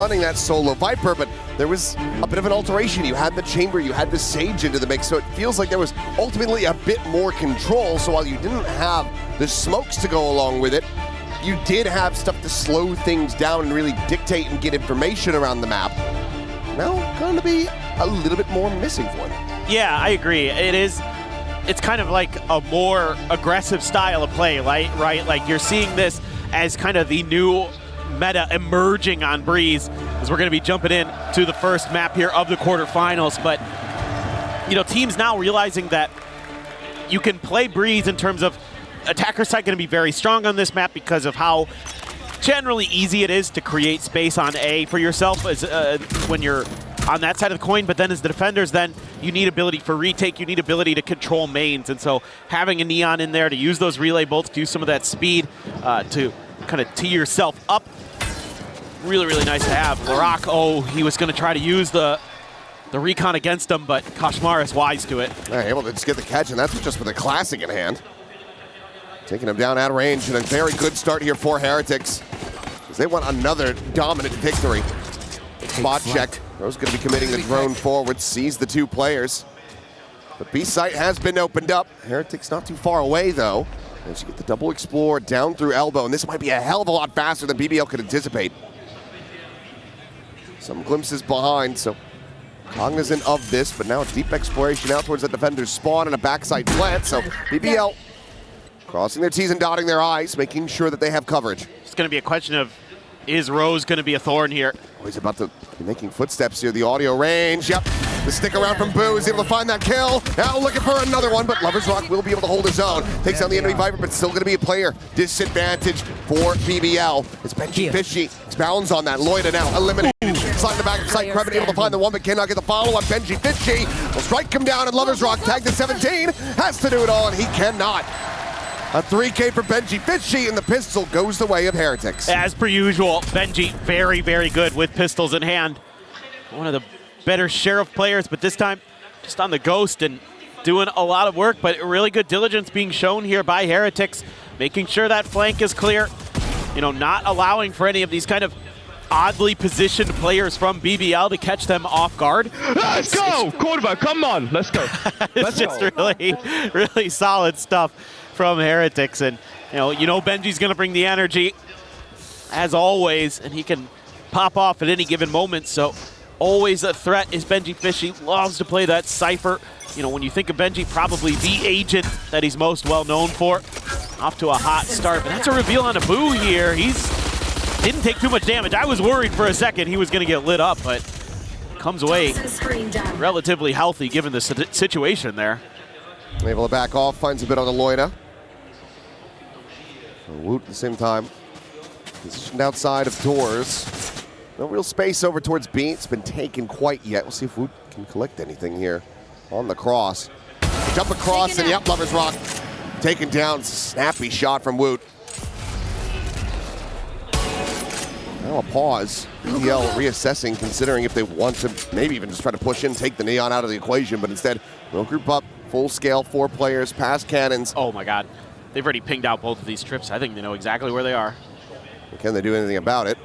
running that solo Viper, but there was a bit of an alteration. You had the chamber, you had the Sage into the mix, so it feels like there was ultimately a bit more control. So while you didn't have the smokes to go along with it, you did have stuff to slow things down and really dictate and get information around the map. Now, going to be a little bit more missing for them. Yeah, I agree. It's kind of like a more aggressive style of play, right? Like you're seeing this as kind of the new meta emerging on Breeze, as we're going to be jumping in to the first map here of the quarterfinals. But, you know, teams now realizing that you can play Breeze in terms of attacker side going to be very strong on this map because of how generally easy it is to create space on A for yourself as when you're on that side of the coin. But then as the defenders, then you need ability for retake, you need ability to control mains. And so having a Neon in there to use those relay bolts, to use some of that speed to kind of tee yourself up, really, really nice to have. Larak, oh, he was going to try to use the recon against him, but Kashmar is wise to it. Able to just get the catch, and that's just with a classic in hand. Taking him down out of range, and a very good start here for Heretics, as they want another dominant victory. Spot check. Rose going to be committing the drone forward, sees the two players. The B site has been opened up. Heretics not too far away, though. As you get the double explore down through elbow, and this might be a hell of a lot faster than BBL could anticipate. Some glimpses behind, so cognizant of this, but now deep exploration out towards the defender's spawn and a backside plant, so BBL crossing their T's and dotting their I's, making sure that they have coverage. It's going to be a question of, is Rose going to be a thorn here? Oh, he's about to be making footsteps here, the audio range, yep. The stick around from Boo is able to find that kill. Now looking for another one, but Lover's Rock will be able to hold his own. Takes down the enemy Viper, but still going to be a player disadvantage for BBL. It's Benji Fishy. Bounds on that. Loida now eliminated. Slide in the back of sight. Krebin able to find the one, but cannot get the follow on. Benji Fishy will strike him down, and Lover's Rock tagged to 17. Has to do it all, and he cannot. A 3K for Benji Fishy, and the pistol goes the way of Heretics. As per usual, Benji very, very good with pistols in hand. One of the better Sheriff players, but this time just on the Ghost and doing a lot of work, but really good diligence being shown here by Heretics, making sure that flank is clear, you know, not allowing for any of these kind of oddly positioned players from BBL to catch them off guard. Let's go! Quarterback, come on, let's go. It's just really, really solid stuff from Heretics, and you know Benji's gonna bring the energy as always, and he can pop off at any given moment, so always a threat is Benji Fishy. Loves to play that Cypher. You know, when you think of Benji, probably the agent that he's most well known for. Off to a hot start, but that's a reveal on a Boo here. Didn't take too much damage. I was worried for a second he was gonna get lit up, but comes away relatively healthy given the situation there. Able to back off, finds a bit on the Loida. Woot at the same time. Positioned outside of doors. No real space over towards B. It's been taken quite yet. We'll see if Woot can collect anything here on the cross. Jump across, and yep, Lover's Rock taken down. Snappy shot from Woot. Now a pause. BBL reassessing, considering if they want to maybe even just try to push in, take the Neon out of the equation, but instead they'll group up, full scale, 4 players, past cannons. Oh my God. They've already pinged out both of these trips. I think they know exactly where they are. Can they do anything about it?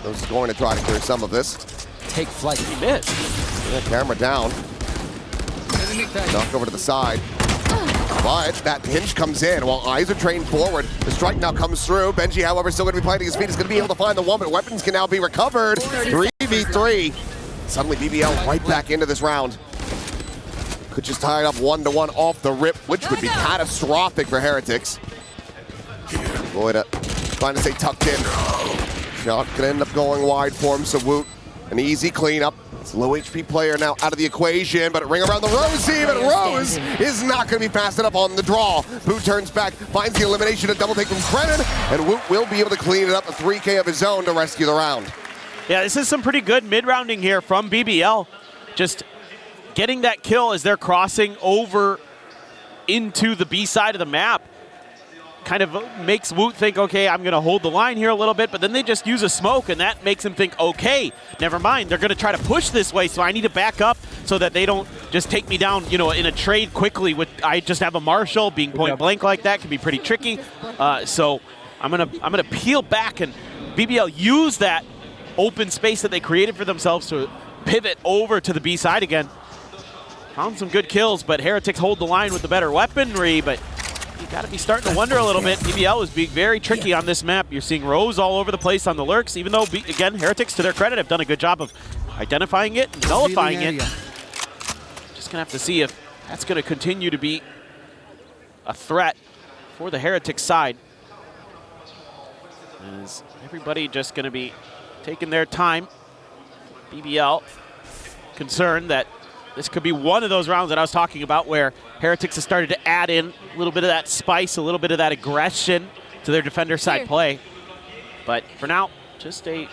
Those is going to try to clear some of this. Take flight. He missed. Yeah, camera down. Knock over to the side. But that pinch comes in while eyes are trained forward. The strike now comes through. Benji, however, still going to be planting his feet. He's going to be able to find the one, but weapons can now be recovered. 3v3. Suddenly BBL right back into this round. Could just tie it up 1-to-1 off the rip, which would be catastrophic for Heretics. Loida trying to stay tucked in. Shot gonna end up going wide for him, so Woot, an easy cleanup. It's a low HP player now out of the equation, but ring around the Rosie, but Rose is not gonna be fast enough on the draw. Boo turns back, finds the elimination, a double take from Krenin, and Woot will be able to clean it up, a 3K of his own to rescue the round. Yeah, this is some pretty good mid-rounding here from BBL. Just getting that kill as they're crossing over into the B side of the map. Kind of makes Woot think, okay, I'm going to hold the line here a little bit, but then they just use a smoke, and that makes him think, okay, never mind, they're going to try to push this way, so I need to back up so that they don't just take me down, you know, in a trade quickly. I just have a Marshall. Being point blank like that can be pretty tricky. So I'm gonna peel back, and BBL use that open space that they created for themselves to pivot over to the B side again. Found some good kills, but Heretics hold the line with the better weaponry, but you got to be starting to wonder a little bit. BBL is being very tricky on this map. You're seeing rows all over the place on the lurks, even though, again, Heretics, to their credit, have done a good job of identifying it and nullifying it. Just going to have to see if that's going to continue to be a threat for the Heretics side. Is everybody just going to be taking their time? BBL concerned that this could be one of those rounds that I was talking about where Heretics has started to add in a little bit of that spice, a little bit of that aggression to their defender side play. But for now, just a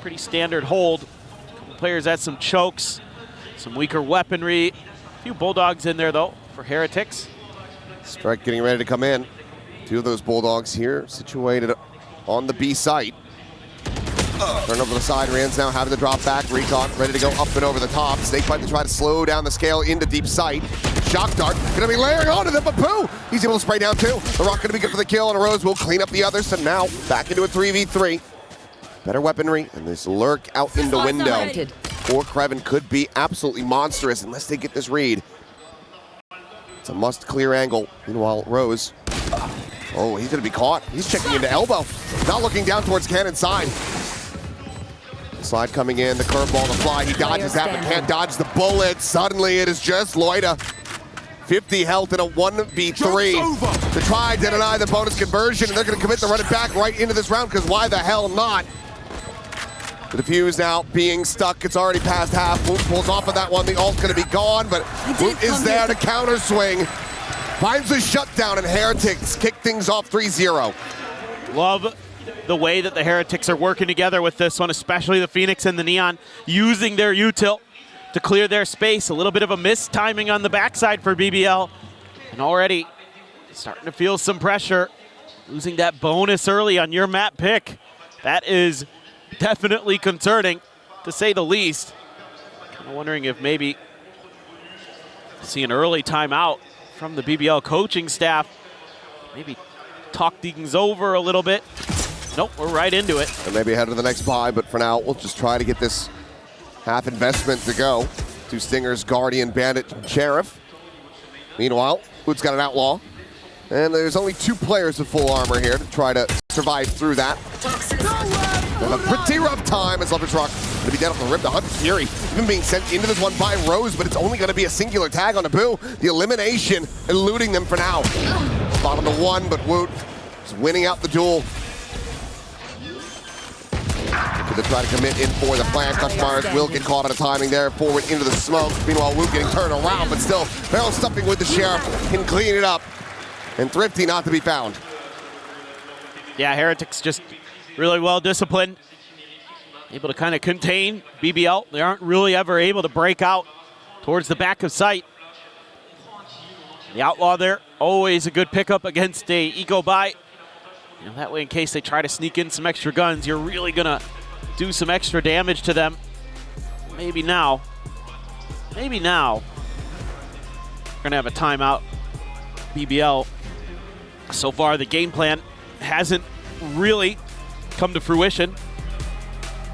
pretty standard hold. A couple players had some chokes, some weaker weaponry. A few Bulldogs in there, though, for Heretics. Strike getting ready to come in. Two of those Bulldogs here situated on the B site. Turn over the side, Rand's now having to drop back. Recon ready to go up and over the top. Snakebite to try to slow down the scale into deep sight. Shock Dart gonna be layering onto them, but Pooh! He's able to spray down two. The Rock gonna be good for the kill, and Rose will clean up the others. So now back into a 3v3. Better weaponry, and this lurk out into window. Or Kreven could be absolutely monstrous unless they get this read. It's a must clear angle. Meanwhile, Rose. Oh, he's gonna be caught. He's checking into elbow. Not looking down towards cannon side. Slide coming in, the curveball, the fly. He dodges that, but can't dodge the bullet. Suddenly, it is just Loida. 50 health in a 1v3 to try to deny the bonus conversion, and they're going to commit to run it back right into this round, because why the hell not? The defuse now being stuck. It's already past half. Woot pulls off of that one. The ult's going to be gone, but Woot is there to counter swing. Finds the shutdown, and Heretics kick things off 3-0. Love the way that the Heretics are working together with this one, especially the Phoenix and the Neon, using their util to clear their space. A little bit of a missed timing on the backside for BBL. And already starting to feel some pressure. Losing that bonus early on your map pick. That is definitely concerning, to say the least. Kind of wondering if maybe see an early timeout from the BBL coaching staff. Maybe talk things over a little bit. Nope, we're right into it. And maybe head to the next buy, but for now, we'll just try to get this half investment to go. Two Stingers, Guardian, Bandit, Sheriff. Meanwhile, Woot's got an Outlaw. And there's only two players with full armor here to try to survive through that. And a pretty rough time as Lover's Rock going to be dead off the rib. The Hunt Fury even being sent into this one by Rose, but it's only going to be a singular tag on Abu. The elimination eluding them for now. Bottom to one, but Woot is winning out the duel. To try to commit in for the flank. Kushmars will get caught on a timing there, forward into the smoke. Meanwhile, Woot getting turned around, but still barrel stuffing with the Sheriff, can clean it up. And Thrifty not to be found. Yeah, Heretics just really well disciplined. Able to kind of contain BBL. They aren't really ever able to break out towards the back of sight. The Outlaw there, always a good pickup against a eco buy. You know, that way, in case they try to sneak in some extra guns, you're really gonna do some extra damage to them. Maybe now. Maybe now. We're gonna have a timeout. BBL. So far, the game plan hasn't really come to fruition.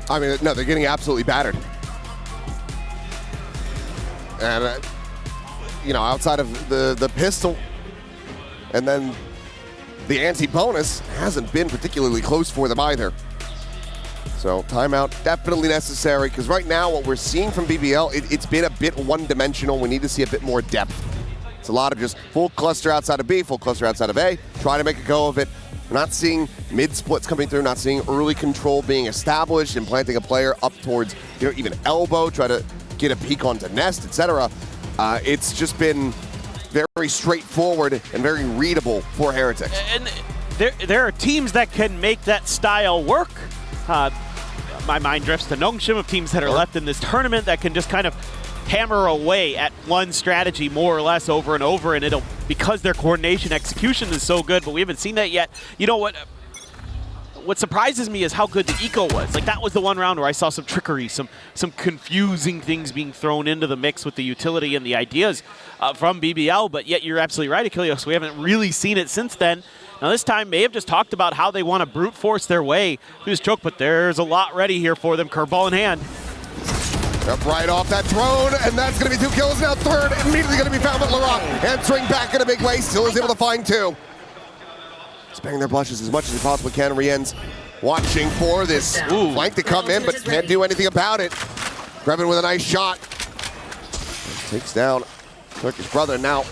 I mean, no, they're getting absolutely battered. And, you know, outside of the pistol, and then the anti-bonus hasn't been particularly close for them either. So timeout definitely necessary, because right now what we're seeing from BBL, it's been a bit one-dimensional. We need to see a bit more depth. It's a lot of just full cluster outside of B, full cluster outside of A, try to make a go of it. We're not seeing mid-splits coming through, not seeing early control being established and planting a player up towards, you know, even elbow, try to get a peek onto nest, etc. It's just been very straightforward and very readable for Heretics. And there are teams that can make that style work. My mind drifts to Nongshim of teams that are left in this tournament that can just kind of hammer away at one strategy more or less over and over, and it'll, because their coordination execution is so good, but we haven't seen that yet. You know what surprises me is how good the eco was. Like, that was the one round where I saw some trickery, some confusing things being thrown into the mix with the utility and the ideas from BBL, but yet you're absolutely right, Achilles. We haven't really seen it since then. Now this time, may have just talked about how they want to brute force their way through this choke, but there's a lot ready here for them, curveball in hand. Up right off that drone, and that's going to be 2 kills now. Third, immediately going to be found with LaRock. Answering back in a big way, still is able to find 2. Sparing their blushes as much as he possibly can. Rien's watching for this flank to come in, but can't do anything about it. Krevin with a nice shot. Takes down Turkish brother. Now,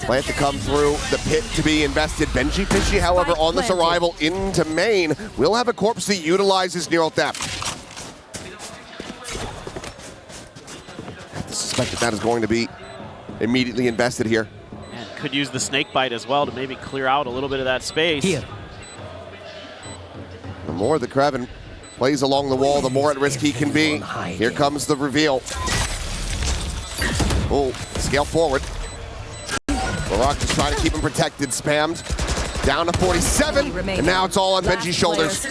plant to come through, the pit to be invested. Benji Fishy, however, on this arrival into main, will have a corpse to utilize his neural theft. I suspect that is going to be immediately invested here. And could use the snake bite as well to maybe clear out a little bit of that space. Here. The more that Krevin plays along the wall, the more at risk he can be. Here comes the reveal. Oh, scale forward. LaRock just trying to keep him protected, spammed. Down to 47, and now it's all on Benji's shoulders.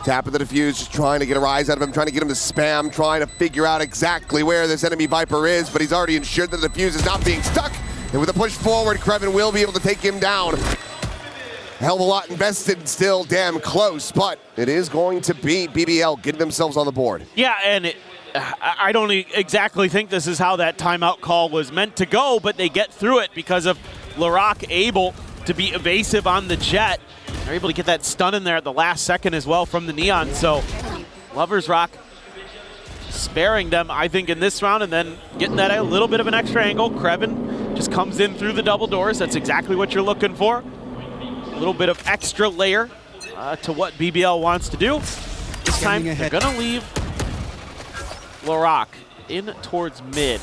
Tap of the defuse, just trying to get a rise out of him, trying to get him to spam, trying to figure out exactly where this enemy Viper is, but he's already ensured that the defuse is not being stuck. And with a push forward, Krevin will be able to take him down. A hell of a lot invested, still damn close, but it is going to be BBL getting themselves on the board. Yeah, and I don't exactly think this is how that timeout call was meant to go, but they get through it because of LaRock able to be evasive on the jet. They're able to get that stun in there at the last second as well from the Neon. So Lovers Rock sparing them, I think, in this round, and then getting that a little bit of an extra angle. Krevin just comes in through the double doors. That's exactly what you're looking for. A little bit of extra layer to what BBL wants to do. This time, they're going to leave LaRock in towards mid.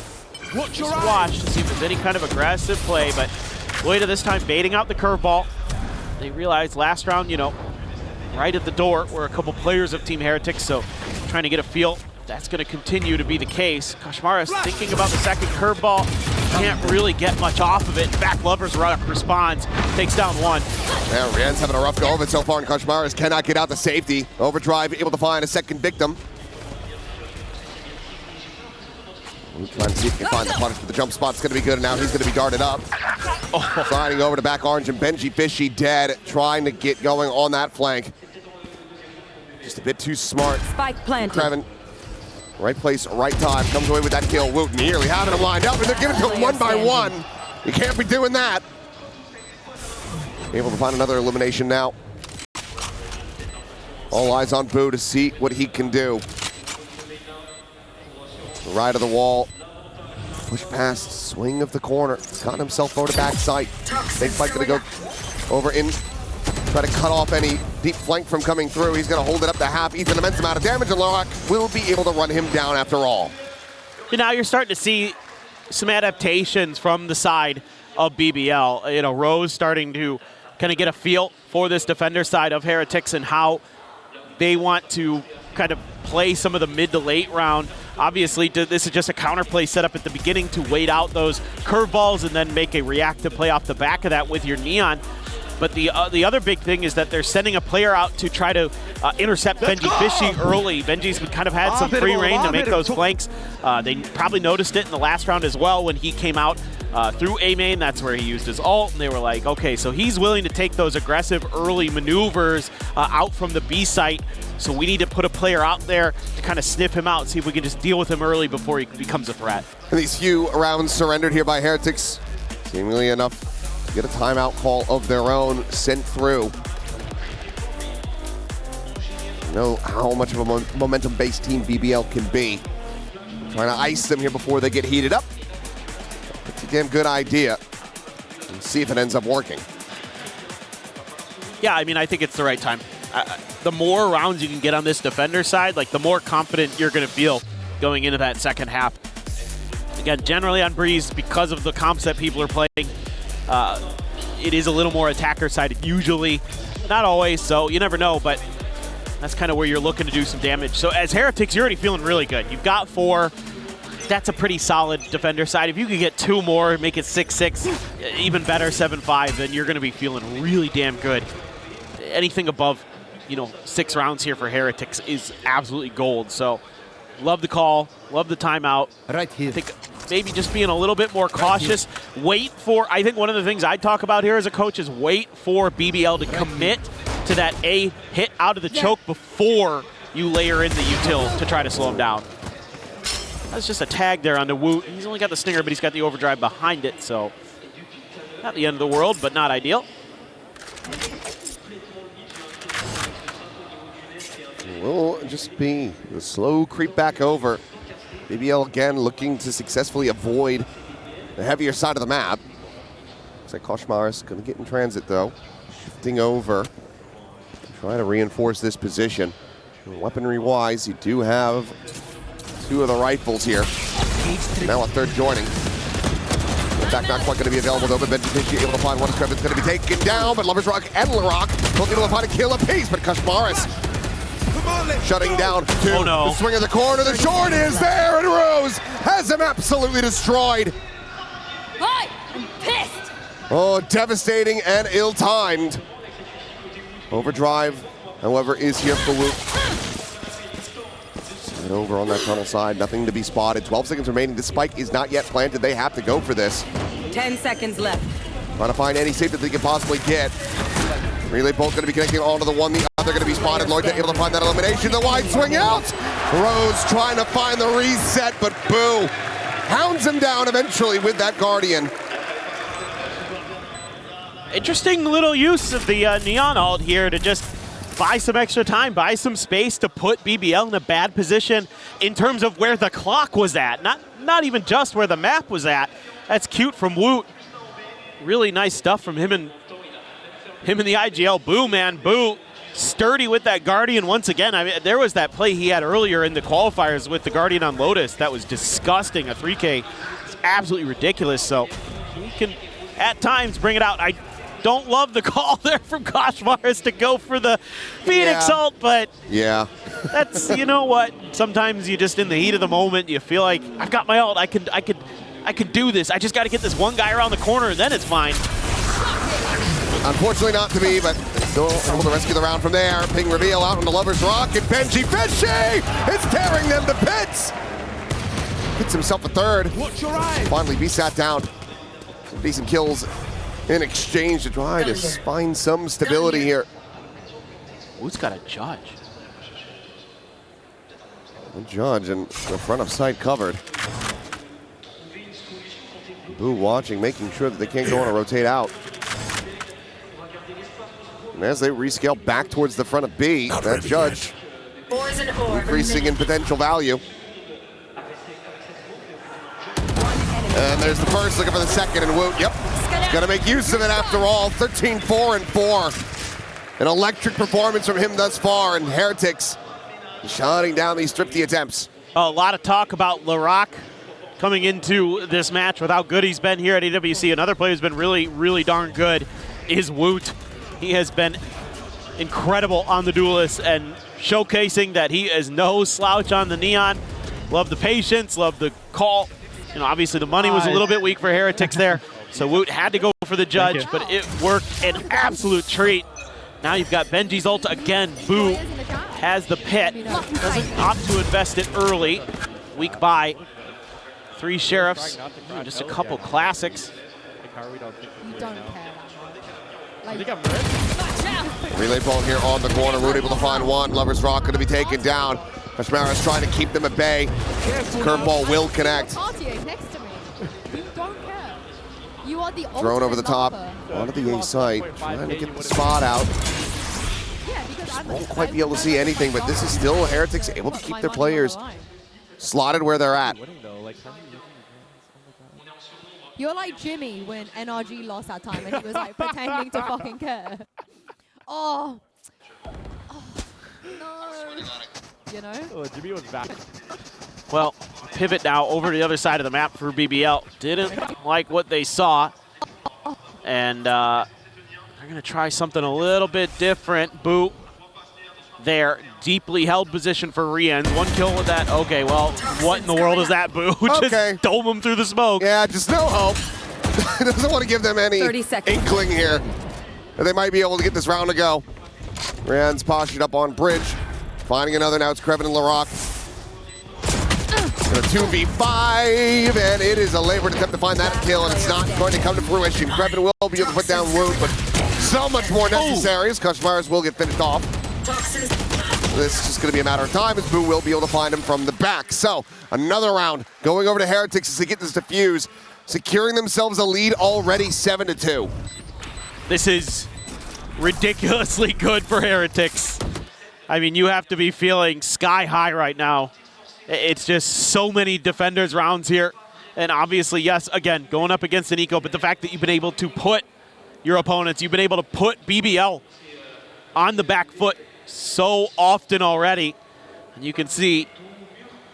Just watch to see if there's any kind of aggressive play, but Loida this time baiting out the curveball. They realized last round, you know, right at the door were a couple players of Team Heretics, so trying to get a feel if that's going to continue to be the case. Kashmara's thinking about the second curveball. Can't really get much off of it. In fact, Lovers Rock responds, takes down 1. Yeah, Rien's having a rough go of it so far, and Kashmara's cannot get out the safety. Overdrive able to find a second victim. Trying to see if he can find the punish, but the jump spot's going to be good, and now he's going to be darted up. Sliding over to back orange, and Benji Fishy dead, trying to get going on that flank. Just a bit too smart. Spike planted. Krevin, right place, right time, comes away with that kill. Woot nearly having him lined up, and they're giving it to him 1 by 1. You can't be doing that. Able to find another elimination now. All eyes on Boo to see what he can do. Right of the wall, push past, swing of the corner. He's gotten himself over to backside. Big fight gonna go over in, try to cut off any deep flank from coming through. He's gonna hold it up to half, eats an immense amount of damage, and LaRock will be able to run him down after all. And now you're starting to see some adaptations from the side of BBL. You know, Rose starting to kind of get a feel for this defender side of Heretics and how they want to kind of play some of the mid to late round. Obviously, this is just a counterplay set up at the beginning to wait out those curveballs and then make a reactive play off the back of that with your Neon. But the other big thing is that they're sending a player out to try to intercept Benji Fishy early. Benji's kind of had some free reign to make those flanks. They probably noticed it in the last round as well when he came out through A main. That's where he used his ult, and they were like, okay, so he's willing to take those aggressive early maneuvers out from the B site. So we need to put a player out there to kind of sniff him out, see if we can just deal with him early before he becomes a threat. And these few rounds surrendered here by Heretics, seemingly enough to get a timeout call of their own sent through. You know how much of a momentum-based team BBL can be. Trying to ice them here before they get heated up. It's a damn good idea. And see if it ends up working. Yeah, I mean, I think it's the right time. The more rounds you can get on this defender side, like the more confident you're going to feel going into that second half. Again, generally on Breeze, because of the comps that people are playing, it is a little more attacker sided usually. Not always, so you never know, but that's kind of where you're looking to do some damage. So as Heretics, you're already feeling really good. You've got 4. That's a pretty solid defender side. If you could get 2 more, make it 6-6, even better, 7-5, then you're going to be feeling really damn good. Anything above, you know, 6 rounds here for Heretics is absolutely gold. So love the call, love the timeout. Right here. I think maybe just being a little bit more cautious. Wait for, I think one of the things I talk about here as a coach is wait for BBL to commit to that A hit out of the choke before you layer in the util to try to slow him down. That's just a tag there on the Woot. He's only got the stinger, but he's got the overdrive behind it, so not the end of the world, but not ideal. Will just be the slow creep back over. BBL again looking to successfully avoid the heavier side of the map. Looks like Koshmaris going to get in transit though. Shifting over. Try to reinforce this position. Weaponry wise, you do have two of the rifles here. Now a third joining. In fact, not quite going to be available though, but Benji able to find one. Scrub is going to be taken down, but Lovers Rock and Larock both able to find a kill apiece, but Koshmaris shutting down two. Oh no. The swing of the corner, the short is there, and Rose has him absolutely destroyed. I'm pissed. Oh, devastating and ill-timed. Overdrive, however, is here for Woot. Slide over on that tunnel side, nothing to be spotted. 12 seconds remaining, the spike is not yet planted. They have to go for this. 10 seconds left. Trying to find any safe that they can possibly get. Relay bolt going to be connecting onto the one, the other going to be spotted. Lloyd able to find that elimination. The wide swing out. Rose trying to find the reset, but Boo hounds him down eventually with that Guardian. Interesting little use of the Neon ult here to just buy some extra time, buy some space to put BBL in a bad position in terms of where the clock was at. Not even just where the map was at. That's cute from Woot. Really nice stuff from him and the ag.al. Boo, man, Boo. Sturdy with that Guardian once again. I mean, there was that play he had earlier in the qualifiers with the Guardian on Lotus. That was disgusting. A 3K. It's absolutely ridiculous. So he can, at times, bring it out. I don't love the call there from Koshmaris to go for the Phoenix ult, but yeah, that's, you know what? Sometimes you just in the heat of the moment, you feel like I've got my ult. I could do this. I just got to get this one guy around the corner, and then it's fine. Unfortunately not to be, but still able to rescue the round from there. Ping reveal out on the Lover's Rock, and Benji is tearing them to bits. Hits himself a third. Finally be sat down. Some decent kills in exchange to try to find some stability here. Who's got a judge? A judge and the front of sight covered. Boo watching, making sure that they can't go on a rotate out. And as they rescale back towards the front of B, that judge increasing in potential value. And there's the first, looking for the second, and Woot, yep, gonna make use of it after all. 13-4-4. An electric performance from him thus far, and Heretics shutting down these thrifty attempts. A lot of talk about Larock coming into this match with how good he's been here at EWC. Another player who's been really, really darn good is Woot. He has been incredible on the Duelist and showcasing that he is no slouch on the Neon. Love the patience, love the call. You know, obviously the money was a little bit weak for Heretics there, so Woot had to go for the judge, but it worked an absolute treat. Now you've got Benji's ult again. Boo has the pit, doesn't opt to invest it early. Weak buy. 3 sheriffs, just a couple classics. You don't care. Relay ball here on the corner. Root able to find one. Lover's Rock going to be taken down. Koshmaris trying to keep them at bay. Curveball will connect. Next to me. You don't care. You are the Thrown over the top. golfer. Onto the A site. Trying to get the spot out. Yeah, because Won't quite be able to see anything, but this is still Heretics able to keep their players slotted where they're at. You're like Jimmy when NRG lost that time and he was like pretending to fucking care. Oh. No. You know? Oh, Jimmy was back. Well, pivot now over to the other side of the map for BBL. Didn't like what they saw. And they're going to try something a little bit different. Boo. There, deeply held position for Riens. 1 kill with that. Okay, well, what in the world is that, Boo? Just dome him through the smoke. Yeah, just no hope. Doesn't want to give them any inkling here that they might be able to get this round to go. Riens postured up on bridge. Finding another now, it's Krevin and Larock. A 2v5, and it is a labored attempt to find that kill, and it's not going to come to fruition. Krevin will be able to put down Wound, but so much more necessary as Kushmires will get finished off. This is just going to be a matter of time as Boo will be able to find him from the back. So, another round going over to Heretics as they get this defuse, securing themselves a lead already 7-2. This is ridiculously good for Heretics. I mean, you have to be feeling sky high right now. It's just so many defenders rounds here. And obviously, yes, again, going up against an eco, but the fact that you've been able to put your opponents, you've been able to put BBL on the back foot so often already. And you can see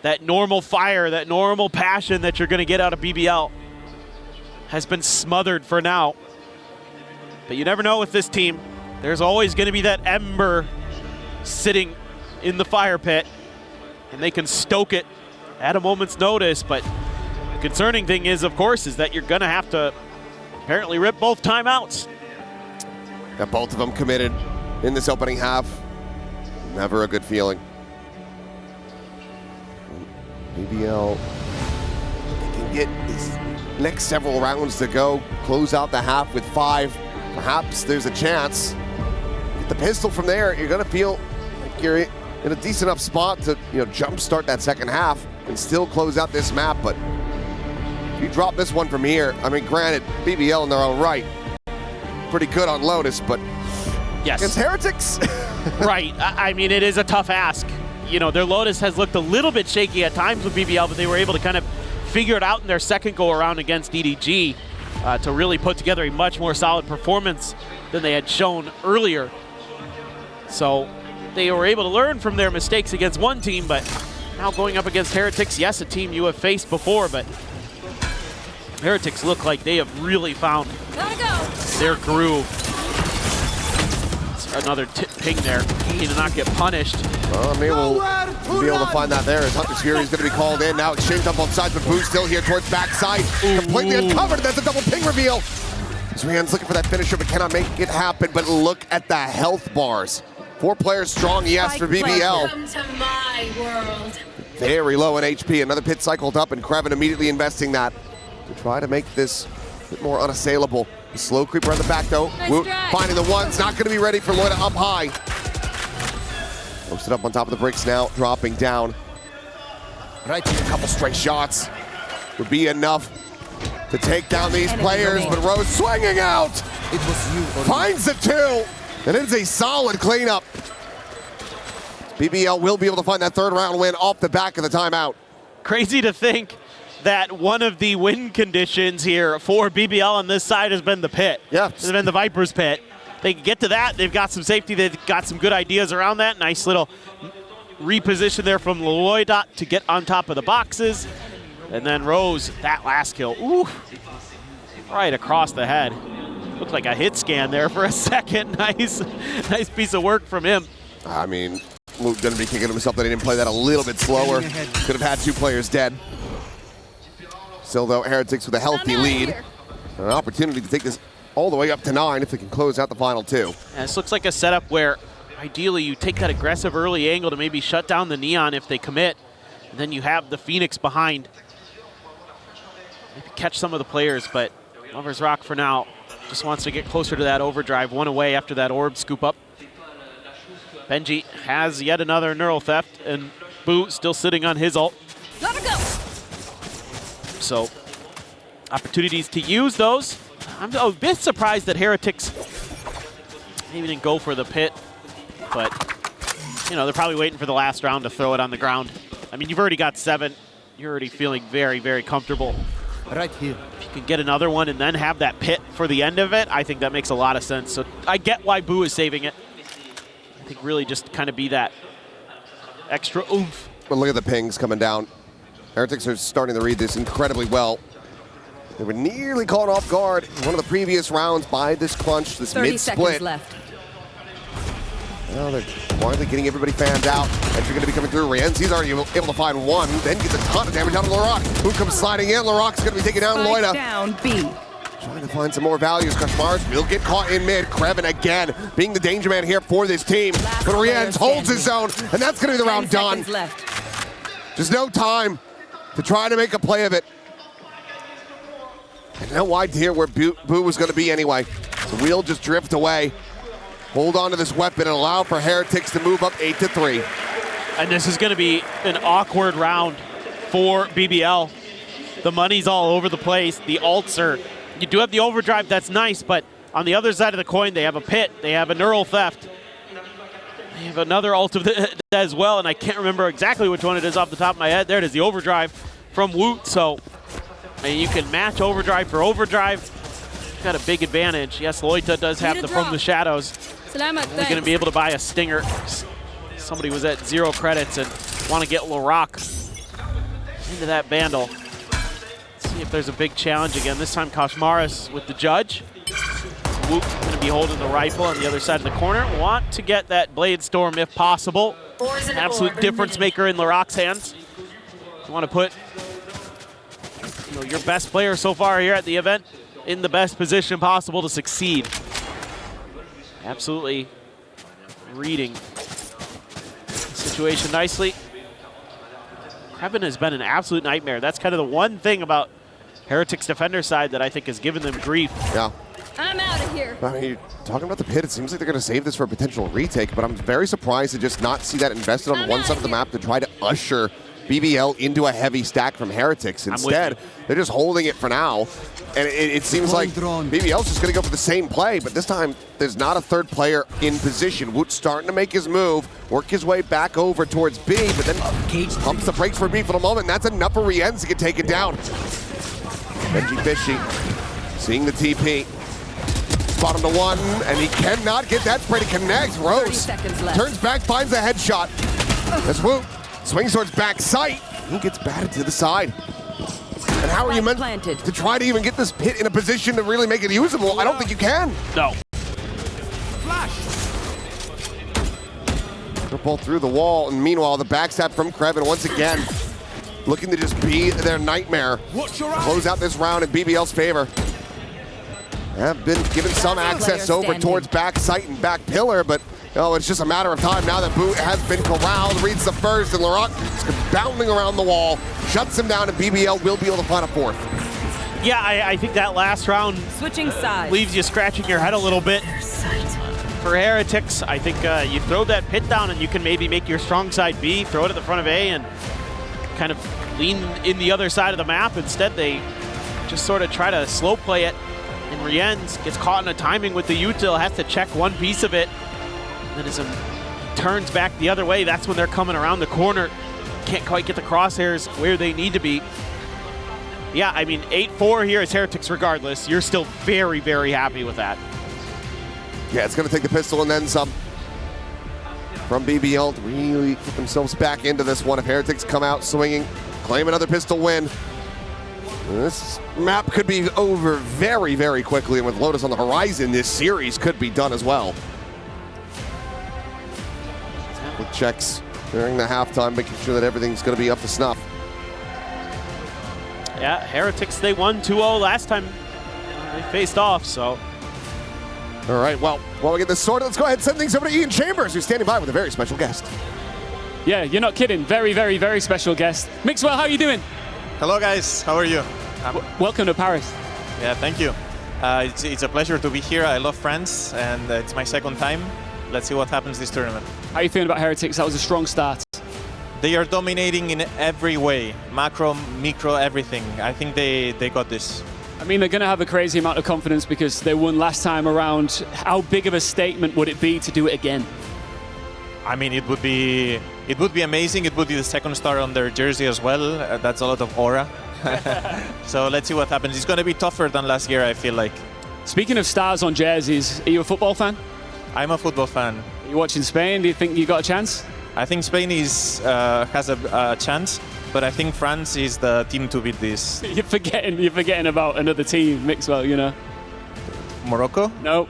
that normal fire, that normal passion that you're going to get out of BBL has been smothered for now. But you never know with this team. There's always going to be that ember sitting in the fire pit, and they can stoke it at a moment's notice. But the concerning thing is, of course, is that you're going to have to apparently rip both timeouts. Got both of them committed in this opening half. Never a good feeling. BBL, they can get these next several rounds to go, close out the half with 5. Perhaps there's a chance. Get the pistol from there, you're gonna feel like you're in a decent enough spot to, jumpstart that second half and still close out this map. But if you drop this one from here, I mean, granted, BBL in their own right, pretty good on Lotus, but yes, against Heretics? Right, I mean, it is a tough ask. Their Lotus has looked a little bit shaky at times with BBL, but they were able to kind of figure it out in their second go-around against EDG to really put together a much more solid performance than they had shown earlier. So they were able to learn from their mistakes against one team, but now going up against Heretics, yes, a team you have faced before, but Heretics look like they have really found their groove. Another ping there. He did not get punished. Well, maybe we'll be able to find that there as Hunter's Fury is going to be called in. Now exchanged on both sides, but Boo's still here towards backside. Completely uncovered. That's a double ping reveal. Zrian's looking for that finisher, but cannot make it happen. But look at the health bars. 4 players strong, yes, for BBL. Come to my world. Very low in HP. Another pit cycled up, and Krevin immediately investing that to try to make this a bit more unassailable. The slow creeper on the back, though. Nice finding the ones, not going to be ready for Loida up high. Posted up on top of the bricks now, dropping down. Right, a couple straight shots would be enough to take down these players, but Rose swinging out. It was you. Finds the 2, and it is a solid cleanup. BBL will be able to find that 3rd round win off the back of the timeout. Crazy to think that one of the win conditions here for BBL on this side has been the pit. Yeah. It's been the Viper's pit. They can get to that. They've got some safety. They've got some good ideas around that. Nice little reposition there from Loida to get on top of the boxes. And then Rose, that last kill. Ooh, right across the head. Looked like a hit scan there for a second. Nice piece of work from him. I mean, Luke going to be kicking himself that he didn't play that a little bit slower. Could have had 2 players dead. Still, though, Heretics with a healthy lead. An opportunity to take this all the way up to 9 if they can close out the final 2. And this looks like a setup where ideally you take that aggressive early angle to maybe shut down the Neon if they commit. And then you have the Phoenix behind. Maybe catch some of the players, but Lover's Rock for now just wants to get closer to that overdrive. 1 away after that orb scoop up. Benji has yet another neural theft, and Boo still sitting on his ult. Let her go. So, opportunities to use those. I'm a bit surprised that Heretics maybe didn't go for the pit, but they're probably waiting for the last round to throw it on the ground. I mean, you've already got 7. You're already feeling very, very comfortable. Right here. If you can get another one and then have that pit for the end of it, I think that makes a lot of sense. So I get why Boo is saving it. I think really just kind of be that extra oomph. But look at the pings coming down. Heretics are starting to read this incredibly well. They were nearly caught off guard in one of the previous rounds by this crunch, this 30 mid-split. seconds left. Well, they're quietly getting everybody fanned out. Entry going to be coming through. Rienzi's already able to find 1, then gets a ton of damage out of Larock. Who comes sliding in? Larock's going to be taking down Loida. Down B. Trying to find some more values. Kushmars will get caught in mid. Krevin again being the danger man here for this team. But Rienz holds his zone, and that's going to be the round done. Left. Just no time to try to make a play of it. And no idea where Boo was going to be anyway. So we'll just drift away, hold on to this weapon, and allow for Heretics to move up 8-3. And this is going to be an awkward round for BBL. The money's all over the place. The ults are, you do have the overdrive, that's nice, but on the other side of the coin, they have a pit, they have a neural theft. They have another ult of as well, and I can't remember exactly which one it is off the top of my head. There it is, the overdrive from Woot. So you can match overdrive for overdrive. Got a big advantage. Yes, Loita does have the from the shadows. Only going to be able to buy a stinger. Somebody was at 0 credits and want to get Laroc into that bandle. Let's see if there's a big challenge again. This time Koshmaris with the judge. Woot going to be holding the rifle on the other side of the corner. Want to get that Blade Storm if possible. An absolute difference maker in Laroc's hands. You want to put your best player so far here at the event in the best position possible to succeed. Absolutely reading the situation nicely. Kevin has been an absolute nightmare. That's kind of the one thing about Heretics defender side that I think has given them grief. Yeah. I'm out of here. I mean, talking about the pit, it seems like they're going to save this for a potential retake, but I'm very surprised to just not see that invested on one side of the map to try to usher BBL into a heavy stack from Heretics. Instead, they're just holding it for now. And it seems like BBL's just going to go for the same play, but this time there's not a third player in position. Woot's starting to make his move, work his way back over towards B, but then pumps the brakes for B for the moment, and that's enough for Rienz to get taken down. Benji Fishy seeing the TP. Spot him to 1, and he cannot get that spray to connect. Rose turns back, finds a headshot. As Woot swings towards back sight. He gets batted to the side. And how are you meant to try to even get this pit in a position to really make it usable? I don't think you can. No. Triple through the wall, and meanwhile, the backstab from Krevin once again looking to just be their nightmare. Close out this round in BBL's favor. Have been given some access over towards back sight and back pillar, but it's just a matter of time now that Boot has been corralled, reads the first, and Laroc is bounding around the wall, shuts him down, and BBL will be able to find a fourth. Yeah, I think that last round leaves you scratching your head a little bit. For Heretics, I think you throw that pit down and you can maybe make your strong side B, throw it at the front of A, and kind of lean in the other side of the map. Instead, they just sort of try to slow play it. And Rienz gets caught in a timing with the util, has to check one piece of it. And then as he turns back the other way, that's when they're coming around the corner. Can't quite get the crosshairs where they need to be. Yeah, I mean, 8-4 here is Heretics regardless. You're still very, very happy with that. Yeah, it's going to take the pistol and then some from BBL to really get themselves back into this one. If Heretics come out swinging, claim another pistol win, this map could be over very, very quickly. And with Lotus on the horizon, this series could be done as well. With checks during the halftime, making sure that everything's going to be up to snuff. Yeah, Heretics, they won 2-0 last time they faced off, so. All right, well, while we get this sorted, let's go ahead and send things over to Ian Chambers, who's standing by with a very special guest. Yeah, you're not kidding. Very, very, very special guest. Mixwell, how are you doing? Hello, guys. How are you? Welcome to Paris. Yeah, thank you. It's a pleasure to be here. I love France, and it's my second time. Let's see what happens this tournament. How are you feeling about Heretics? That was a strong start. They are dominating in every way. Macro, micro, everything. I think they got this. I mean, they're going to have a crazy amount of confidence because they won last time around. How big of a statement would it be to do it again? I mean, it would be amazing. It would be the second star on their jersey as well. That's a lot of aura. So let's see what happens. It's going to be tougher than last year, I feel like. Speaking of stars on jerseys, are you a football fan? I'm a football fan. Are you watching Spain? Do you think you got a chance? I think Spain has a chance, but I think France is the team to beat this. You're forgetting about another team, Mixwell, you know. Morocco? No.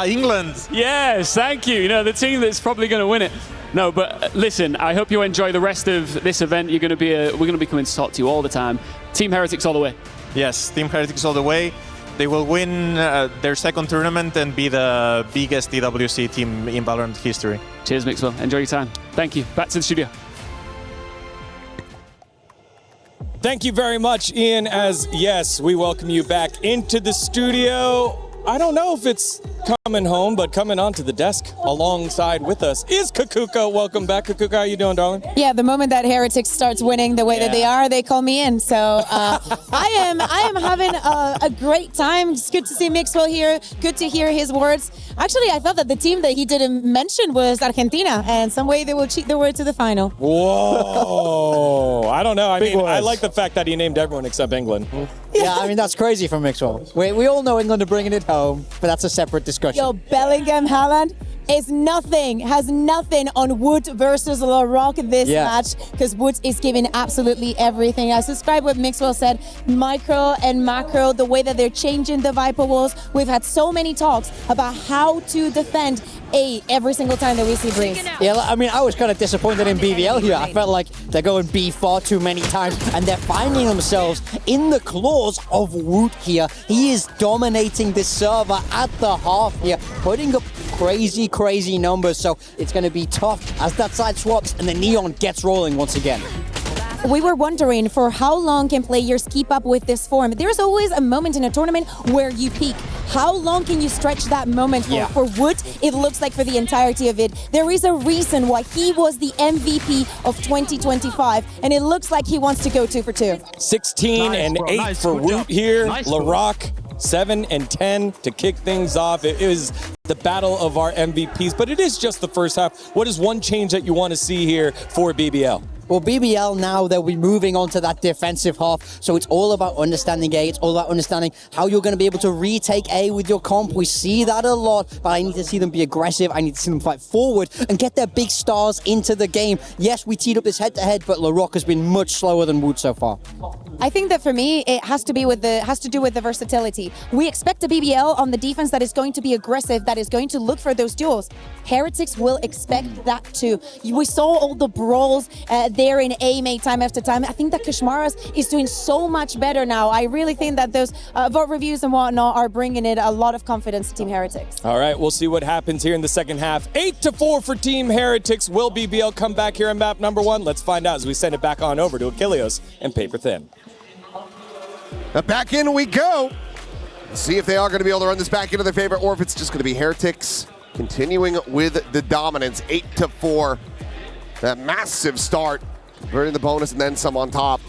England. Yes, thank you. You know, the team that's probably going to win it. No, but listen, I hope you enjoy the rest of this event. We're going to be coming to talk to you all the time. Team Heretics all the way. Yes, Team Heretics all the way. They will win their second tournament and be the biggest EWC team in VALORANT history. Cheers, Mixwell. Enjoy your time. Thank you. Back to the studio. Thank you very much, Ian, as yes, we welcome you back into the studio. I don't know if it's coming home, but coming onto the desk alongside with us is Kakuka. Welcome back, Kakuka. How you doing, darling? Yeah, the moment that Heretics starts winning the way that they are, they call me in. So I am having a great time. It's good to see Mixwell here. Good to hear his words. Actually, I thought that the team that he didn't mention was Argentina, and some way they will cheat their way to the final. Whoa! I don't know. I mean, I like the fact that he named everyone except England. Yeah, I mean, that's crazy from Mixwell. We all know England are bringing it home, but that's a separate discussion. Yo, Bellingham Haaland is nothing, has nothing on Wood versus LaRock this match, because Wood is giving absolutely everything. I subscribe what Mixwell said, micro and macro, the way that they're changing the Viper walls. We've had so many talks about how to defend A every single time that we see Breeze. Yeah, I mean, I was kind of disappointed in BBL here. I felt like they're going B far too many times, and they're finding themselves in the claws of Wood here. He is dominating this server at the half here, putting up crazy numbers, so it's going to be tough as that side swaps and the Neon gets rolling once again. We were wondering for how long can players keep up with this form. There's always a moment in a tournament where you peak. How long can you stretch that moment for? For Wood, it looks like for the entirety of it. There is a reason why he was the MVP of 2025, and it looks like he wants to go 2 for 2. 16 and 8 for Woot here. LaRock 7 and 10 to kick things off. It is the battle of our MVPs, but it is just the first half. What is one change that you want to see here for BBL? Well, BBL now, they'll be moving on to that defensive half, so it's all about understanding A, it's all about understanding how you're going to be able to retake A with your comp. We see that a lot, but I need to see them be aggressive, I need to see them fight forward and get their big stars into the game. Yes, we teed up this head-to-head, but LaRock has been much slower than Wood so far. I think that for me, it has to do with the versatility. We expect a BBL on the defense that is going to be aggressive, that is going to look for those duels. Heretics will expect that too. We saw all the brawls there in A made time after time. I think that Kashmaras is doing so much better now. I really think that those vote reviews and whatnot are bringing it a lot of confidence to Team Heretics. All right, we'll see what happens here in the second half. 8-4 for Team Heretics. Will BBL come back here in map number 1? Let's find out as we send it back on over to Achilleos and Paper Thin. Back in we go. Let's see if they are going to be able to run this back into their favor, or if it's just going to be Heretics continuing with the dominance. 8-4. That massive start, converting the bonus and then some on top.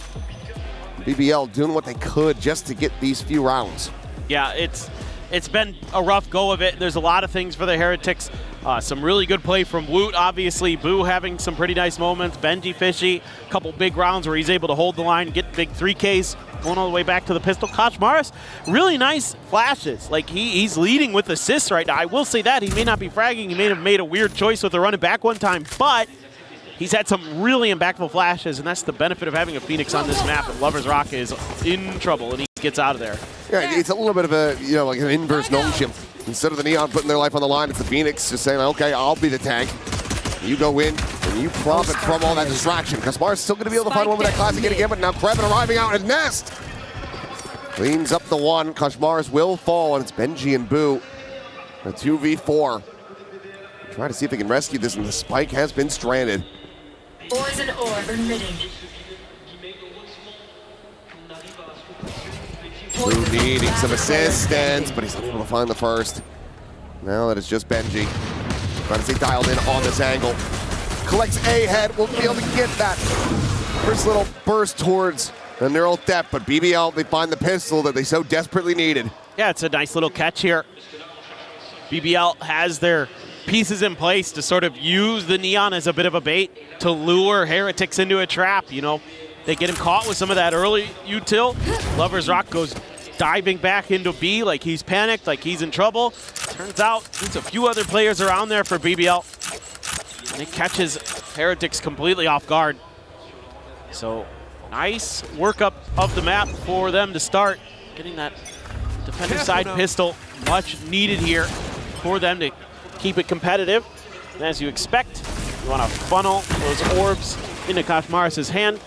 BBL doing what they could just to get these few rounds. Yeah, it's been a rough go of it. There's a lot of things for the Heretics. Some really good play from Woot, obviously. Boo having some pretty nice moments. Benji Fishy, a couple big rounds where he's able to hold the line, get big 3Ks, going all the way back to the pistol. Koch Morris, really nice flashes. Like, he's leading with assists right now. I will say that. He may not be fragging. He may have made a weird choice with the running back one time, but he's had some really impactful flashes, and that's the benefit of having a Phoenix on this map. And Lovers Rock is in trouble, and he gets out of there. Yeah, it's a little bit of a, like an inverse gnome. Instead of the Neon putting their life on the line, it's the Phoenix just saying, okay, I'll be the tank. You go in, and you profit from all that distraction. Kaspar's still going to be able to find one with that classic hit again, but now Krebin arriving out in Nest. Cleans up the one. Kashmars will fall, and it's Benji and Boo. A 2v4. Try to see if they can rescue this, and the spike has been stranded. Poison orb emitting. Boo needing some assistance, but he's unable to find the first. Now that it's just Benji. Trying to stay dialed in on this angle. Collects A head, will be able to get that first little burst towards the neural depth, but BBL, they find the pistol that they so desperately needed. Yeah, it's a nice little catch here. BBL has their pieces in place to sort of use the Neon as a bit of a bait to lure Heretics into a trap. They get him caught with some of that early util. Lovers Rock goes diving back into B like he's panicked, like he's in trouble. Turns out there's a few other players around there for BBL. And it catches Heretics completely off guard. So nice work up of the map for them to start. Getting that defender side pistol, much needed here for them to keep it competitive. And as you expect, you want to funnel those orbs into Koch Morris's hand.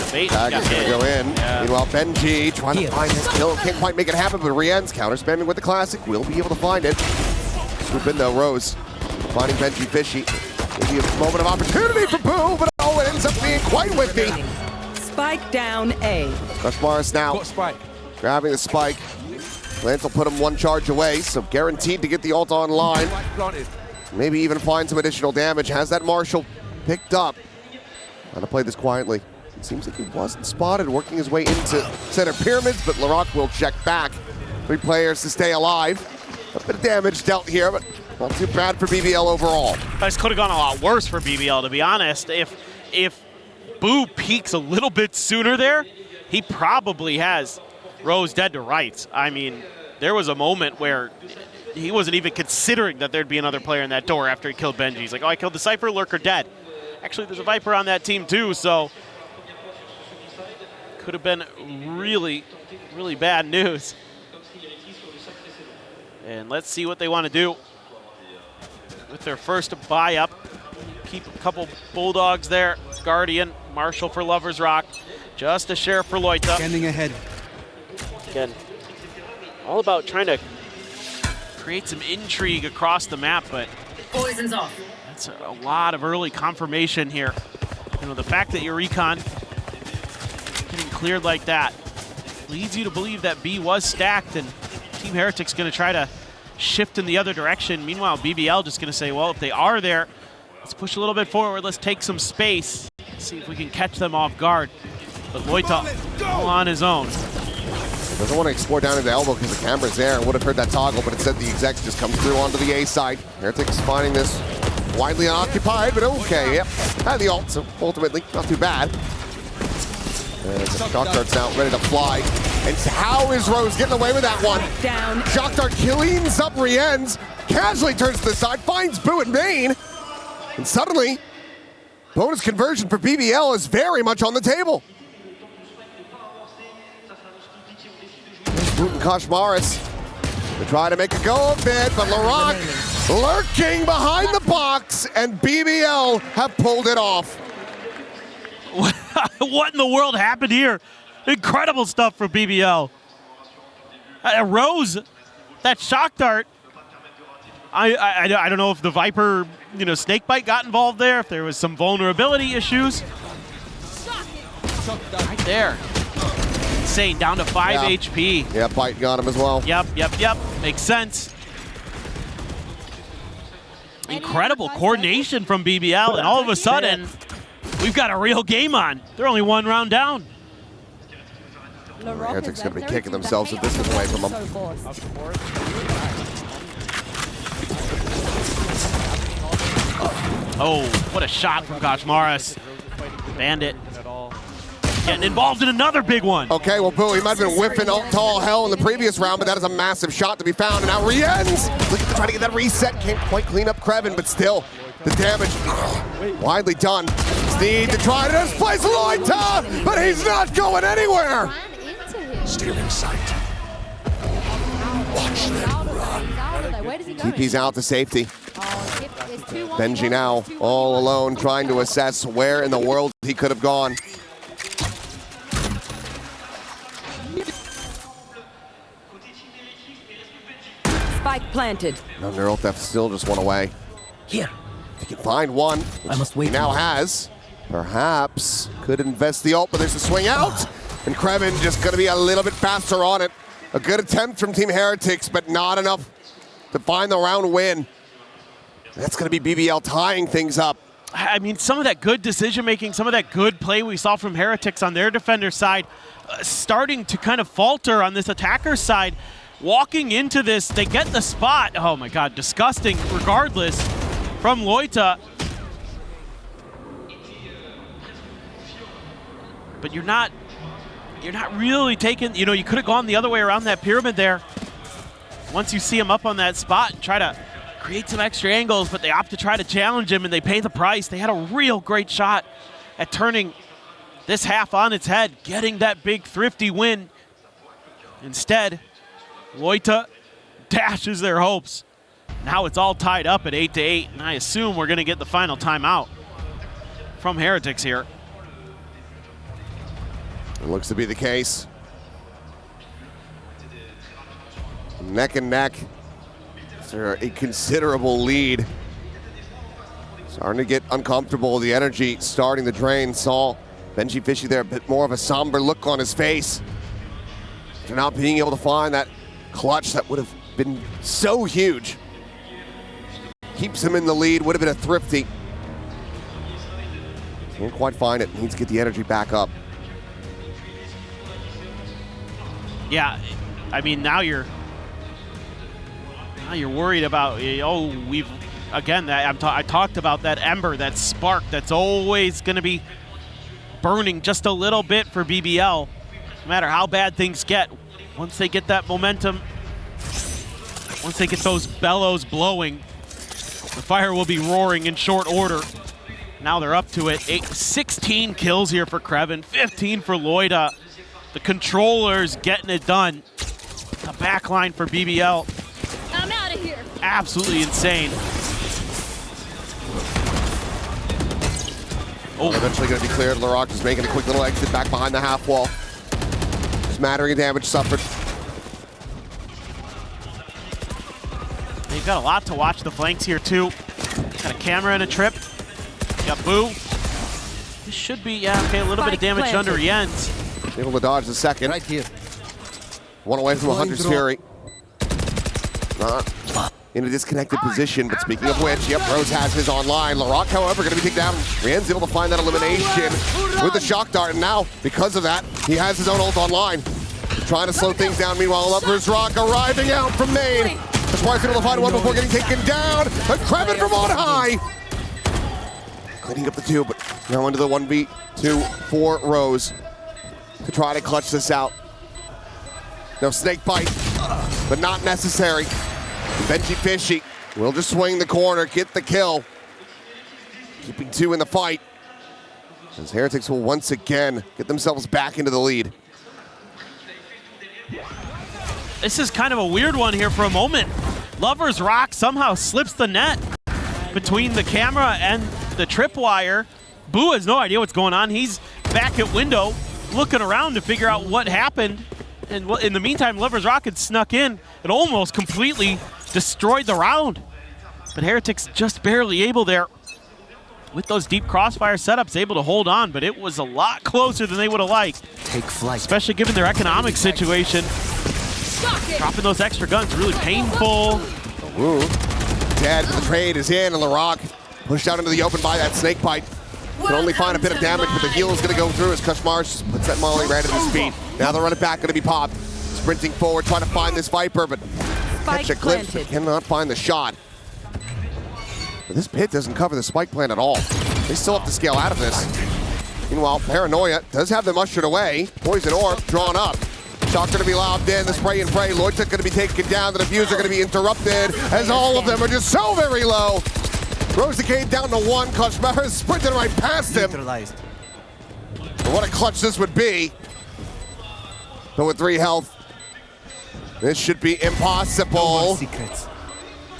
Tag is going to go in. Yeah. Meanwhile, Benji trying to find his kill. Can't quite make it happen, but Rien's counter spamming with the classic. Will be able to find it. Swoop in though, Rose. Finding Benji Fishy. Maybe a moment of opportunity for Boo, but oh, it ends up being quite whippy. Spike down A. Morris now Got spike. grabbing the spike. Lance will put him one charge away, so guaranteed to get the ult online. Spike planted. Maybe even find some additional damage. Has that Marshall picked up. Trying to play this quietly. It seems like he wasn't spotted, working his way into center pyramids, but Larocque will check back. 3 players to stay alive. A bit of damage dealt here, but not too bad for BBL overall. This could have gone a lot worse for BBL, to be honest. If Boo peaks a little bit sooner there, he probably has Rose dead to rights. I mean, there was a moment where he wasn't even considering that there'd be another player in that door after he killed Benji. He's like, oh, I killed the Cypher, Lurker dead. Actually, there's a Viper on that team too, so could have been really, really bad news. And let's see what they want to do with their first buy up. Keep a couple Bulldogs there. Guardian, Marshall for Lover's Rock. Just a share for Loita. Standing ahead. Again, all about trying to create some intrigue across the map, but Poison's off. that's a lot of early confirmation here. You know, the fact that your recon getting cleared like that leads you to believe that B was stacked, and Team Heretics going to try to shift in the other direction. Meanwhile, BBL just going to say, well, if they are there, let's push a little bit forward. Let's take some space. See if we can catch them off guard. But Loita all on his own. Doesn't want to explore down into elbow because the camera's there. Would have heard that toggle, but instead the execs just comes through onto the A side. Heretics finding this widely unoccupied, but okay, yep. Had the ult, so ultimately not too bad. And the Shock Dart's now ready to fly. And how is Rose getting away with that one? Down. Shock Dart cleans up Rien's, casually turns to the side, finds Boo and Bane. And suddenly, bonus conversion for BBL is very much on the table. Boot and Koshmaris to try to make a go of it, but Larocque lurking behind the box, and BBL have pulled it off. What in the world happened here? Incredible stuff for BBL. Rose, that shock dart. I don't know if the Viper, snakebite got involved there, if there was some vulnerability issues. Right there. Insane, down to 5 HP. Yeah, bite got him as well. Yep. Makes sense. Incredible coordination from BBL, and all of a sudden, we've got a real game on. They're only 1 round down. Heretics going to be kicking themselves if this is away from them. Oh, what a shot from Koshmaris. Bandit getting involved in another big one. Okay, well, Boo, he might have been whiffing tall hell in the previous round, but that is a massive shot to be found. And now Rien's looking to try to get that reset. Can't quite clean up Kreven, but still, the damage widely done. Need to try to displace Loita, but he's not going anywhere. Stealing sight. Watch them run. TP's out to safety. Benji now all alone trying to assess where in the world he could have gone. Spike planted. No, neural theft still just went away. Here. If he can find one, I must wait. He now has. Perhaps could invest the ult, but there's a swing out. And Kreven just going to be a little bit faster on it. A good attempt from Team Heretics, but not enough to find the round win. That's going to be BBL tying things up. I mean, some of that good decision-making, some of that good play we saw from Heretics on their defender side, starting to kind of falter on this attacker side. Walking into this, they get the spot. Oh my God, disgusting regardless from Loita. But you're not really taking, you could have gone the other way around that pyramid there. Once you see him up on that spot and try to create some extra angles, but they opt to try to challenge him and they pay the price. They had a real great shot at turning this half on its head, getting that big thrifty win. Instead, Loita dashes their hopes. Now it's all tied up at 8-8, and I assume we're gonna get the final timeout from Heretics here. It looks to be the case. Neck and neck. They're a considerable lead. Starting to get uncomfortable. The energy starting to drain. Saw Benji Fishy there, a bit more of a somber look on his face. After not being able to find that clutch that would have been so huge. Keeps him in the lead, would have been a thrifty. Can't quite find it, needs to get the energy back up. Yeah, I mean, now you're worried about, I talked about that ember, that spark that's always going to be burning just a little bit for BBL. No matter how bad things get, once they get that momentum, once they get those bellows blowing, the fire will be roaring in short order. Now they're up to it. 16 kills here for Krevin, 15 for Loida. The controllers getting it done. The backline for BBL. I'm out of here. Absolutely insane. Oh, eventually going to be cleared. LaRock just making a quick little exit back behind the half wall. Smattering of damage suffered. They've got a lot to watch the flanks here too. Got a camera and a trip. Got Boo. This should be, a little bit of damage under Jens. Able to dodge the second. Right here. One away from 100's Fury. Not in a disconnected position, but speaking of which, yep, Rose has his online. LaRock, however, going to be taken down. Rien's able to find that elimination with the shock dart, and now, because of that, he has his own ult online. Trying to slow things down, meanwhile, Lovers Rock arriving out from main. Espoir's able to find one before getting taken down, but Krevin from on high. Cleaning up the two, but now into the 1v2 for Rose to try to clutch this out. No snake bite, but not necessary. Benji Fishy will just swing the corner, get the kill. Keeping two in the fight. As Heretics will once again get themselves back into the lead. This is kind of a weird one here for a moment. Lovers Rock somehow slips the net between the camera and the tripwire. Boo has no idea what's going on. He's back at window looking around to figure out what happened. And in the meantime, Lovers Rock had snuck in and almost completely destroyed the round. But Heretics just barely able there. With those deep crossfire setups, able to hold on, but it was a lot closer than they would have liked. Take flight. Especially given their economic situation. Dropping those extra guns, really painful. Ooh. Dead, but the trade is in, and LaRock pushed out into the open by that snake bite. Can only find a bit of damage, but the heal is going to go through as Kushmarsh puts that molly right at his feet. Now the run it back, going to be popped. Sprinting forward, trying to find this Viper, but catch a glimpse, but cannot find the shot. But this pit doesn't cover the spike plant at all. They still have to scale out of this. Meanwhile, Paranoia does have them ushered away. Poison Orb drawn up. Shot going to be lobbed in, the spray and pray. Lloyd's going to be taken down, the diffuser going to be interrupted as all of them are just so very low. Rosicade down to one, Kushmarsh sprinted right past him. But what a clutch this would be. But with 3 health, this should be impossible.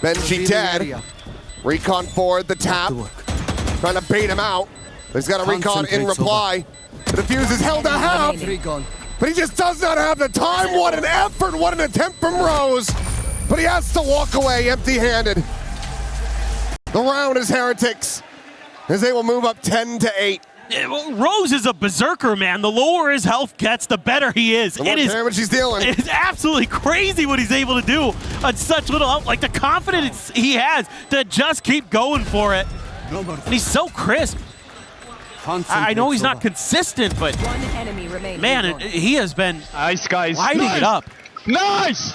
Benji dead. Recon forward, the tap. Trying to bait him out. But he's got a recon in reply. The defuse is held to half. But he just does not have the time. What an effort, what an attempt from Rose. But he has to walk away empty-handed. The round is Heretics, as they will move up 10-8. Yeah, well, Rose is a berserker, man. The lower his health gets, the better he is. The more damage he's dealing. It is absolutely crazy what he's able to do on such little health. Like the confidence he has to just keep going for it. And he's so crisp. I know he's not consistent, but One enemy remaining. man, he has been Nice, guys. lighting it up. Nice!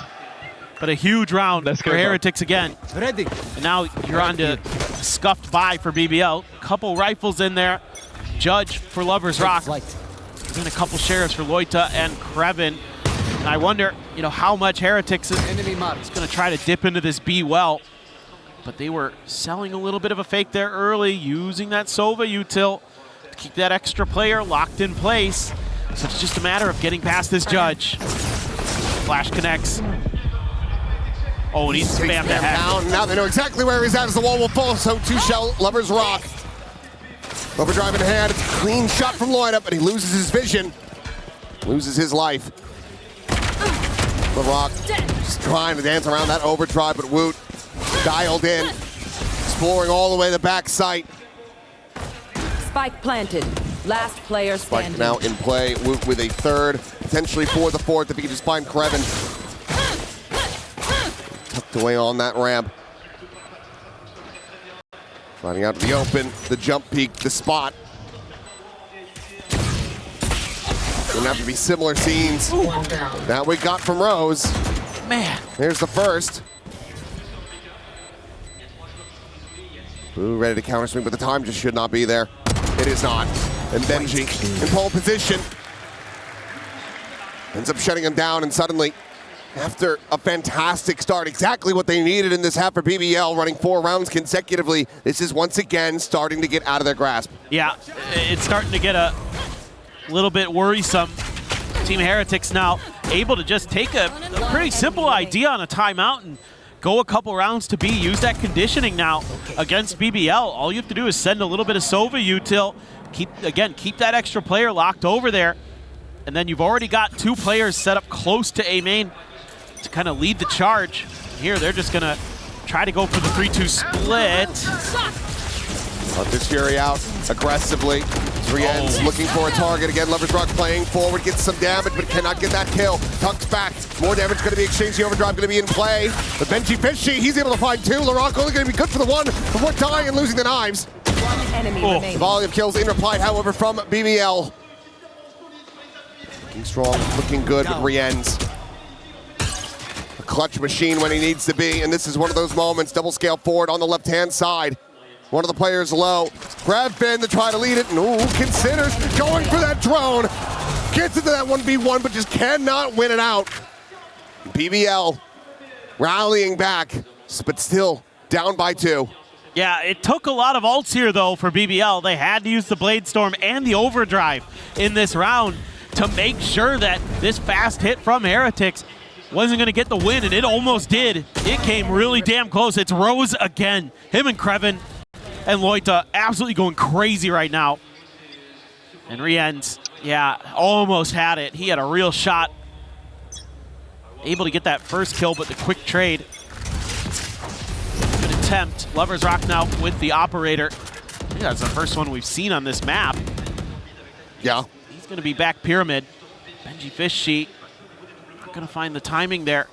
But a huge round Let's go, for bro. Heretics again. Ready. And now you're on to scuffed by for BBL. Couple rifles in there. Judge for Lovers Rock. And a couple shares for Loita and Krevin. And I wonder, how much Heretics is going to try to dip into this B well. But they were selling a little bit of a fake there early, using that Sova util to keep that extra player locked in place. So it's just a matter of getting past this Judge. Flash connects. Oh, and he's spammed ahead. Down. Now they know exactly where he's at as the wall will fall, so 2 shell, Lovers Rock. Overdrive in hand, it's a clean shot from Lloyd, but he loses his vision. Loses his life. LaRock just trying to dance around that overdrive, but Woot dialed in. Exploring all the way to the back site. Spike planted. Last player Spike standing. now in play with a third, potentially for the fourth if he can just find Kreven. Tucked away on that ramp. Sliding out to the open, the jump peak, the spot. Gonna have to be similar scenes that we got from Rose. Man. Here's the first. Boo ready to counter swing, but the time just should not be there. It is not. And Benji in pole position. Ends up shutting him down, and suddenly, after a fantastic start, exactly what they needed in this half for BBL, running 4 rounds consecutively, this is once again starting to get out of their grasp. Yeah, it's starting to get a little bit worrisome. Team Heretics now able to just take a pretty simple idea on a timeout and go a couple rounds to B. Use that conditioning now against BBL. All you have to do is send a little bit of Sova util. Keep that extra player locked over there. And then you've already got 2 players set up close to A main to kind of lead the charge. Here, they're just gonna try to go for the 3-2 split. Hunter's Fury out aggressively. Rien's looking for a target again. Lover's Rock playing forward, gets some damage, but cannot get that kill. Tucks back. More damage going to be exchanged. The overdrive going to be in play. But Benji Fishy, he's able to find 2. LaRock only going to be good for the 1 before dying and losing the knives. The volley of kills in reply, however, from BBL. Looking strong, looking good with Rien's. A clutch machine when he needs to be, and this is one of those moments. Double scale forward on the left-hand side. One of the players low. Grab Finn to try to lead it. And considers going for that drone. Gets into that 1v1, but just cannot win it out. BBL rallying back, but still down by 2. Yeah, it took a lot of ults here, though, for BBL. They had to use the Blade Storm and the Overdrive in this round to make sure that this fast hit from Heretics wasn't going to get the win, and it almost did. It came really damn close. It's Rose again. Him and Kreven and Loita absolutely going crazy right now. And Rien's, yeah, almost had it. He had a real shot. Able to get that first kill, but the quick trade. Good attempt. Lover's Rock now with the operator. I think that's the first one we've seen on this map. Yeah. He's going to be back pyramid. Benji Fishy not going to find the timing there.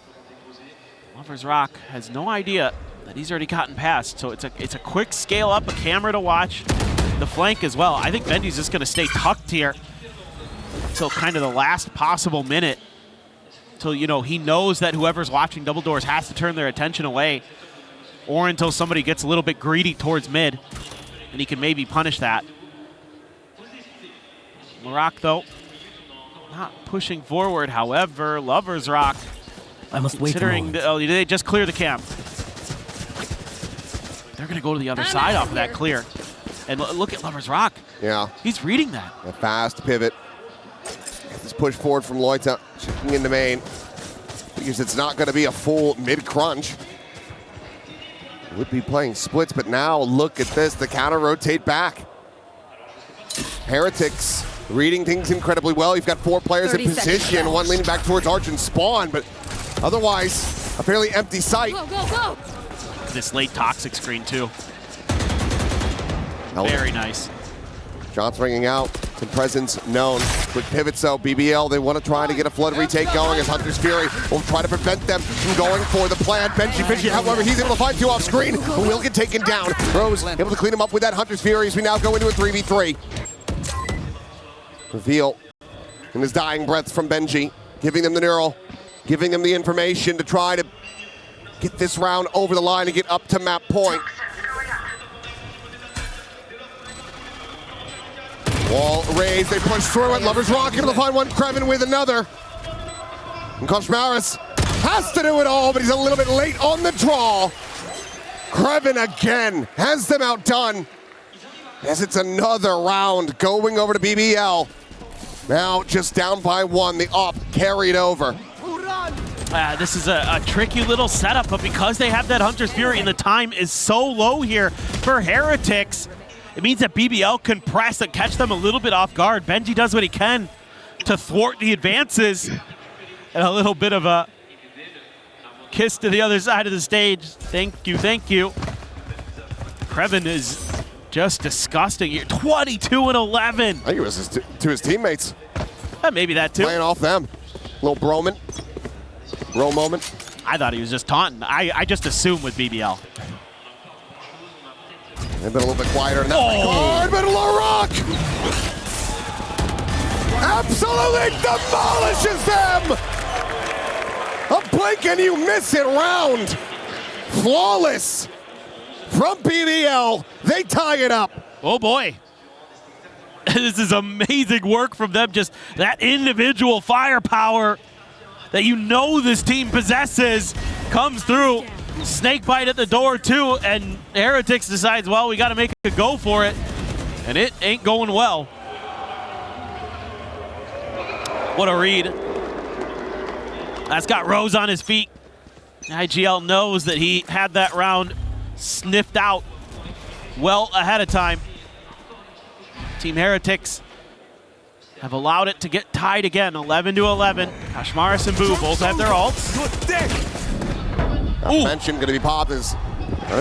Lover's Rock has no idea that he's already gotten past. So it's a quick scale up, a camera to watch, the flank as well. I think Benji's just going to stay tucked here until kind of the last possible minute. Until, you know, he knows that whoever's watching Double Doors has to turn their attention away, or until somebody gets a little bit greedy towards mid and he can maybe punish that. LaRock, though, not pushing forward. However, Lover's Rock, I must wait a moment. Oh, did they just clear the camp? They're going to go to the other side off of that clear. And look at Lover's Rock. Yeah. He's reading that. A fast pivot. This push forward from Loita, checking into main. Because it's not going to be a full mid-crunch. Would be playing splits, but now look at this. The counter rotate back. Heretics reading things incredibly well. You've got 4 players in position, one leaning back towards Arch and Spawn, but otherwise a fairly empty site. Go, go, go! This late toxic screen too. Very nice. Shots ringing out, some presence known. Quick pivots though, BBL, they want to try to get a flood retake going as Hunter's Fury will try to prevent them from going for the plant. Benji Fishy, however, he's able to find 2 off screen, who will get taken down. Rose able to clean him up with that Hunter's Fury as we now go into a 3v3. Reveal in his dying breath from Benji, giving them the neural, giving them the information to try to get this round over the line and get up to map point. Wall raised, they push through it. Lover's Rock able to find one, Kreven with another. And Koshmaris has to do it all, but he's a little bit late on the draw. Kreven again has them outdone. As it's another round going over to BBL. Now just down by 1, the op carried over. This is a tricky little setup, but because they have that Hunter's Fury and the time is so low here for Heretics, it means that BBL can press and catch them a little bit off guard. Benji does what he can to thwart the advances. And a little bit of a kiss to the other side of the stage. Thank you, thank you. Kreven is Just disgusting here. 22-11. I think it was to his teammates. Maybe that too. Playing off them. Little bro moment. I thought he was just taunting. I just assumed with BBL. They've been a little bit quieter in that regard, but LaRock absolutely demolishes them! A blink and you miss it round. Flawless from BBL. They tie it up. Oh boy. This is amazing work from them. Just that individual firepower that you know this team possesses comes through. Snake bite at the door too, and Heretics decides, well, we got to make a go for it, and it ain't going well. What a read. That's got Rose on his feet. ag.al knows that he had that round sniffed out well ahead of time. Team Heretics have allowed it to get tied again, 11-11. Kashmaris and Boo both have their ults. Mention going to be popped as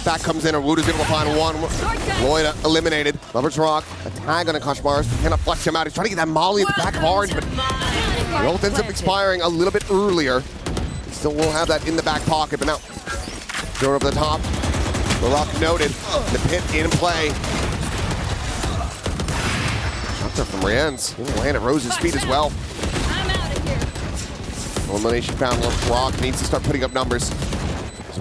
that comes in, and Wood is able to find one. Lloyd eliminated. Lovers Rock, a tag on a Kashmaris. Cannot flex him out. He's trying to get that molly at the back of Orange, but the ult ends up expiring a little bit earlier. He still will have that in the back pocket, but now throw it over the top. LaRock noted. The pit in play. Shots are from Rienz. He will land at Rose's feet as well. Elimination found. LaRock needs to start putting up numbers.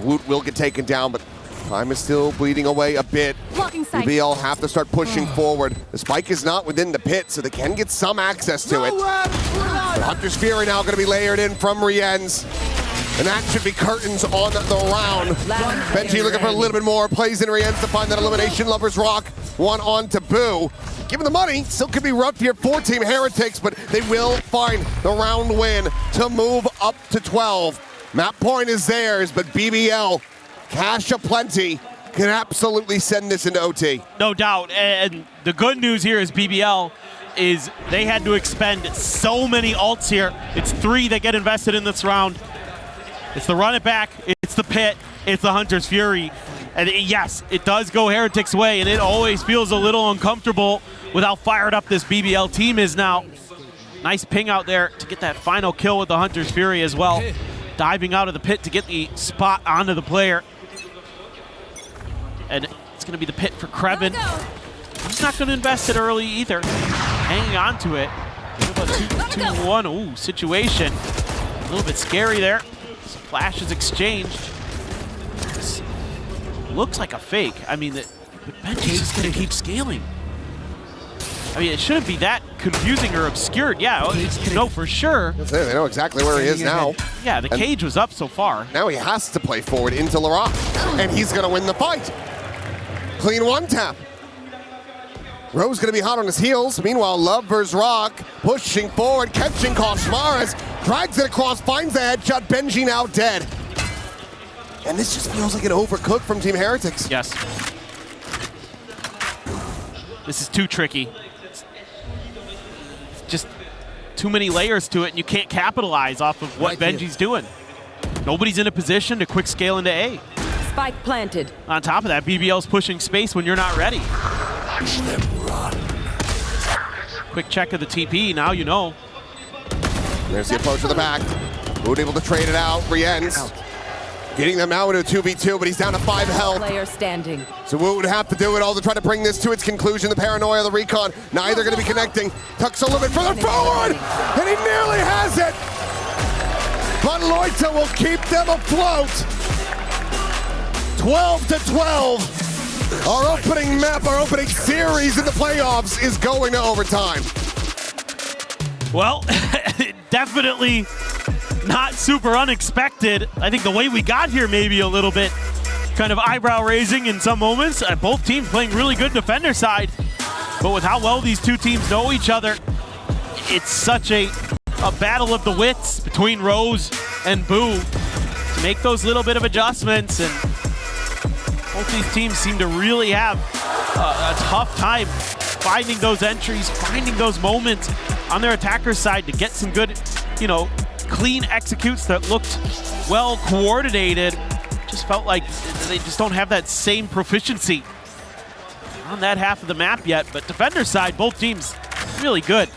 Woot will get taken down, but time is still bleeding away a bit. BBL have to start pushing forward. The spike is not within the pit, so they can get some access to it. The Hunter's Fury now going to be layered in from Rienz. And that should be curtains on the round. Benji looking for a little bit more. Plays in Rienz to find that elimination. Lovers Rock, one on to Boo. Given the money, still could be rough here for Team Heretics, but they will find the round win to move up to 12. Map point is theirs, but BBL, cash aplenty, can absolutely send this into OT. No doubt, and the good news here is BBL is they had to expend so many ults here. It's 3 that get invested in this round. It's the run it back, it's the pit, it's the Hunter's Fury. And yes, it does go Heretics' way, and it always feels a little uncomfortable with how fired up this BBL team is now. Nice ping out there to get that final kill with the Hunter's Fury as well. Diving out of the pit to get the spot onto the player. And it's going to be the pit for Krevin. He's not going to invest it early either. Hanging on to it. A 2-1 ooh, situation. A little bit scary there. Some flashes exchanged. This looks like a fake. I mean, the bench is just going to keep scaling. I mean, it shouldn't be that confusing or obscured. Yeah, no, for sure. They know exactly where he is now. Yeah, the cage was up so far. Now he has to play forward into LaRock, and he's going to win the fight. Clean one tap. Rose going to be hot on his heels. Meanwhile, Lovers Rock pushing forward, catching Kashmaris, drags it across, finds the headshot. Benji now dead. And this just feels like an overcook from Team Heretics. Yes. This is too tricky. Just too many layers to it, and you can't capitalize off of what Benji's doing. Nobody's in a position to quick scale into A. Spike planted. On top of that, BBL's pushing space when you're not ready. Watch them run. Quick check of the TP, now you know. There's the approach to the back. Wood able to trade it out. Rienz getting them now into a 2v2, but he's down to 5 health. Player standing. So Wood would have to do it all to try to bring this to its conclusion. The paranoia, the recon, neither going to be connecting. Tucks a little bit further forward, and he nearly has it. But Loita will keep them afloat. 12-12. Our opening map, our opening series in the playoffs is going to overtime. Well, definitely not super unexpected. I think the way we got here maybe a little bit kind of eyebrow raising in some moments. Both teams playing really good defender side, but with how well these two teams know each other, it's such a battle of the wits between Rose and Boo to make those little bit of adjustments, and both these teams seem to really have a tough time finding those entries, finding those moments on their attacker's side to get some good, clean executes that looked well coordinated. Just felt like they just don't have that same proficiency on that half of the map yet, but defender side, both teams really good,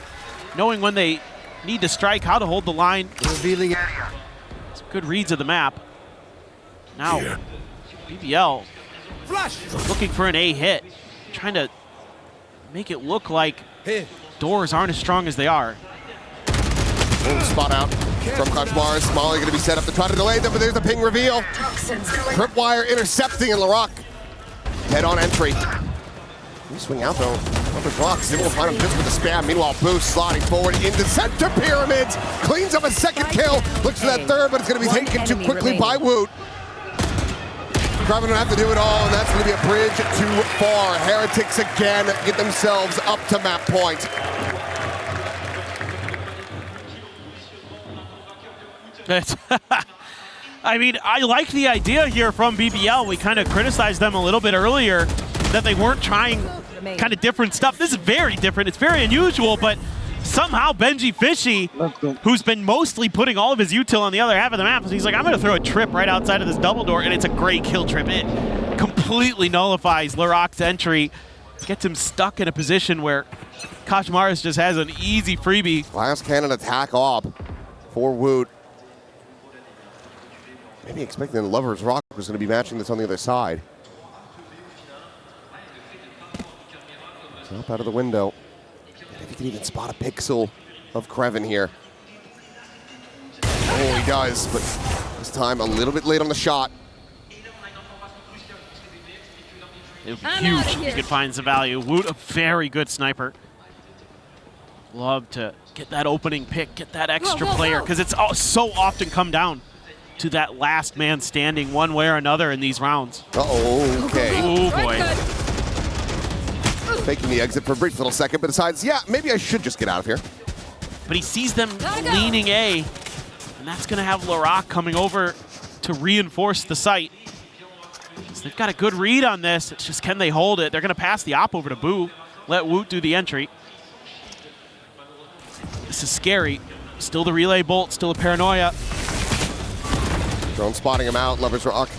knowing when they need to strike, how to hold the line. Revealing area. Some good reads of the map. Now, BBL looking for an A hit, trying to make it look like doors aren't as strong as they are. Spot out from Koshmar. Smalley going to be set up to try to delay them, but there's the ping reveal. Tripwire intercepting, and Laroc head on entry. You swing out though. Lover's Rock, Zim will find him just with the spam. Meanwhile, Boost sliding forward into center pyramids. Cleans up a second kill. Looks for that third, but it's going to be taken too quickly by Woot. Kraven don't have to do it all, and that's going to be a bridge too far. Heretics again get themselves up to map point. I mean, I like the idea here from BBL. We kind of criticized them a little bit earlier that they weren't trying kind of different stuff. This is very different. It's very unusual, but somehow Benji Fishy, who's been mostly putting all of his util on the other half of the map, he's like, I'm going to throw a trip right outside of this double door, and it's a great kill trip. It completely nullifies Laroc's entry, gets him stuck in a position where Koshmaris just has an easy freebie. Last cannon attack op for Woot. Maybe expecting that Lover's Rock was going to be matching this on the other side. So up out of the window. If he can even spot a pixel of Kraven here. Oh, he does, but this time a little bit late on the shot. It would be huge if he could find some value. Woot, a very good sniper. Love to get that opening pick, get that extra player, because it's so often come down to that last man standing one way or another in these rounds. Uh-oh, okay. Oh, boy. Faking the exit for a brief little second, but decides, yeah, maybe I should just get out of here. But he sees them leaning A, and that's going to have Laroc coming over to reinforce the site. So they've got a good read on this. It's just, can they hold it? They're going to pass the op over to Boo, let Woot do the entry. This is scary. Still the relay bolt, still a paranoia. Drone spotting him out. Lover's Rock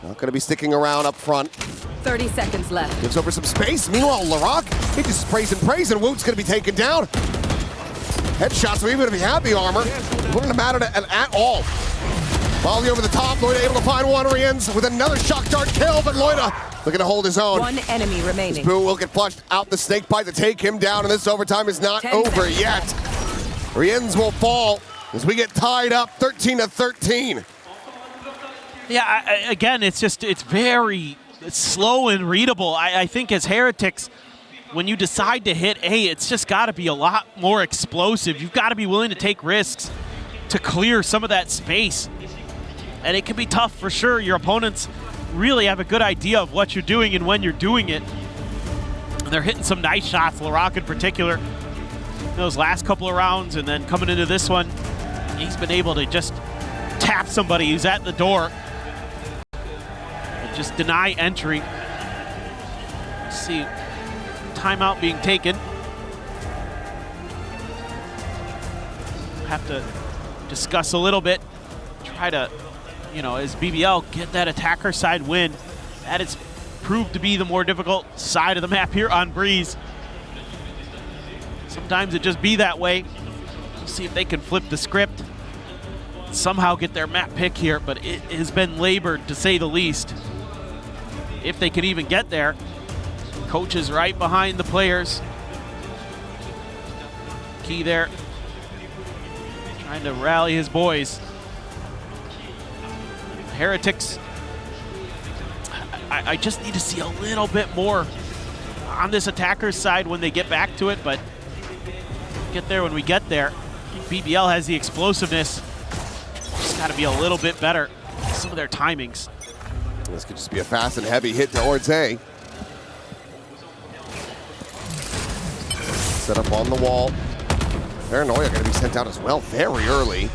not going to be sticking around up front. 30 seconds left. Gives over some space. Meanwhile, Laroc, he just sprays and prays, and Woot's going to be taken down. Headshot, so even if he had the armor, it wouldn't have mattered at all. Volley over the top. Loida able to find one. Riens with another shock dart kill, but Loida looking to hold his own. One enemy remaining. Boo will get flushed out the snake bite to take him down, and this overtime is not over yet. Riens will fall as we get tied up 13-13. Yeah, again, it's very slow and readable. I think as Heretics, when you decide to hit A, it's just got to be a lot more explosive. You've got to be willing to take risks to clear some of that space. And it can be tough for sure. Your opponents really have a good idea of what you're doing and when you're doing it. And they're hitting some nice shots, Laroc in particular. Those last couple of rounds, and then coming into this one, he's been able to just tap somebody who's at the door and just deny entry. Let's see, timeout being taken. Have to discuss a little bit, try to, as BBL, get that attacker side win. That has proved to be the more difficult side of the map here on Breeze. Sometimes it just be that way. We'll see if they can flip the script, somehow get their map pick here, but it has been labored to say the least. If they can even get there. Coach is right behind the players. Key there, trying to rally his boys. Heretics, I just need to see a little bit more on this attacker's side when they get back to it, but get there when we get there. BBL has the explosiveness. Just got to be a little bit better. Some of their timings. This could just be a fast and heavy hit towards A. Set up on the wall. Paranoia going to be sent out as well very early.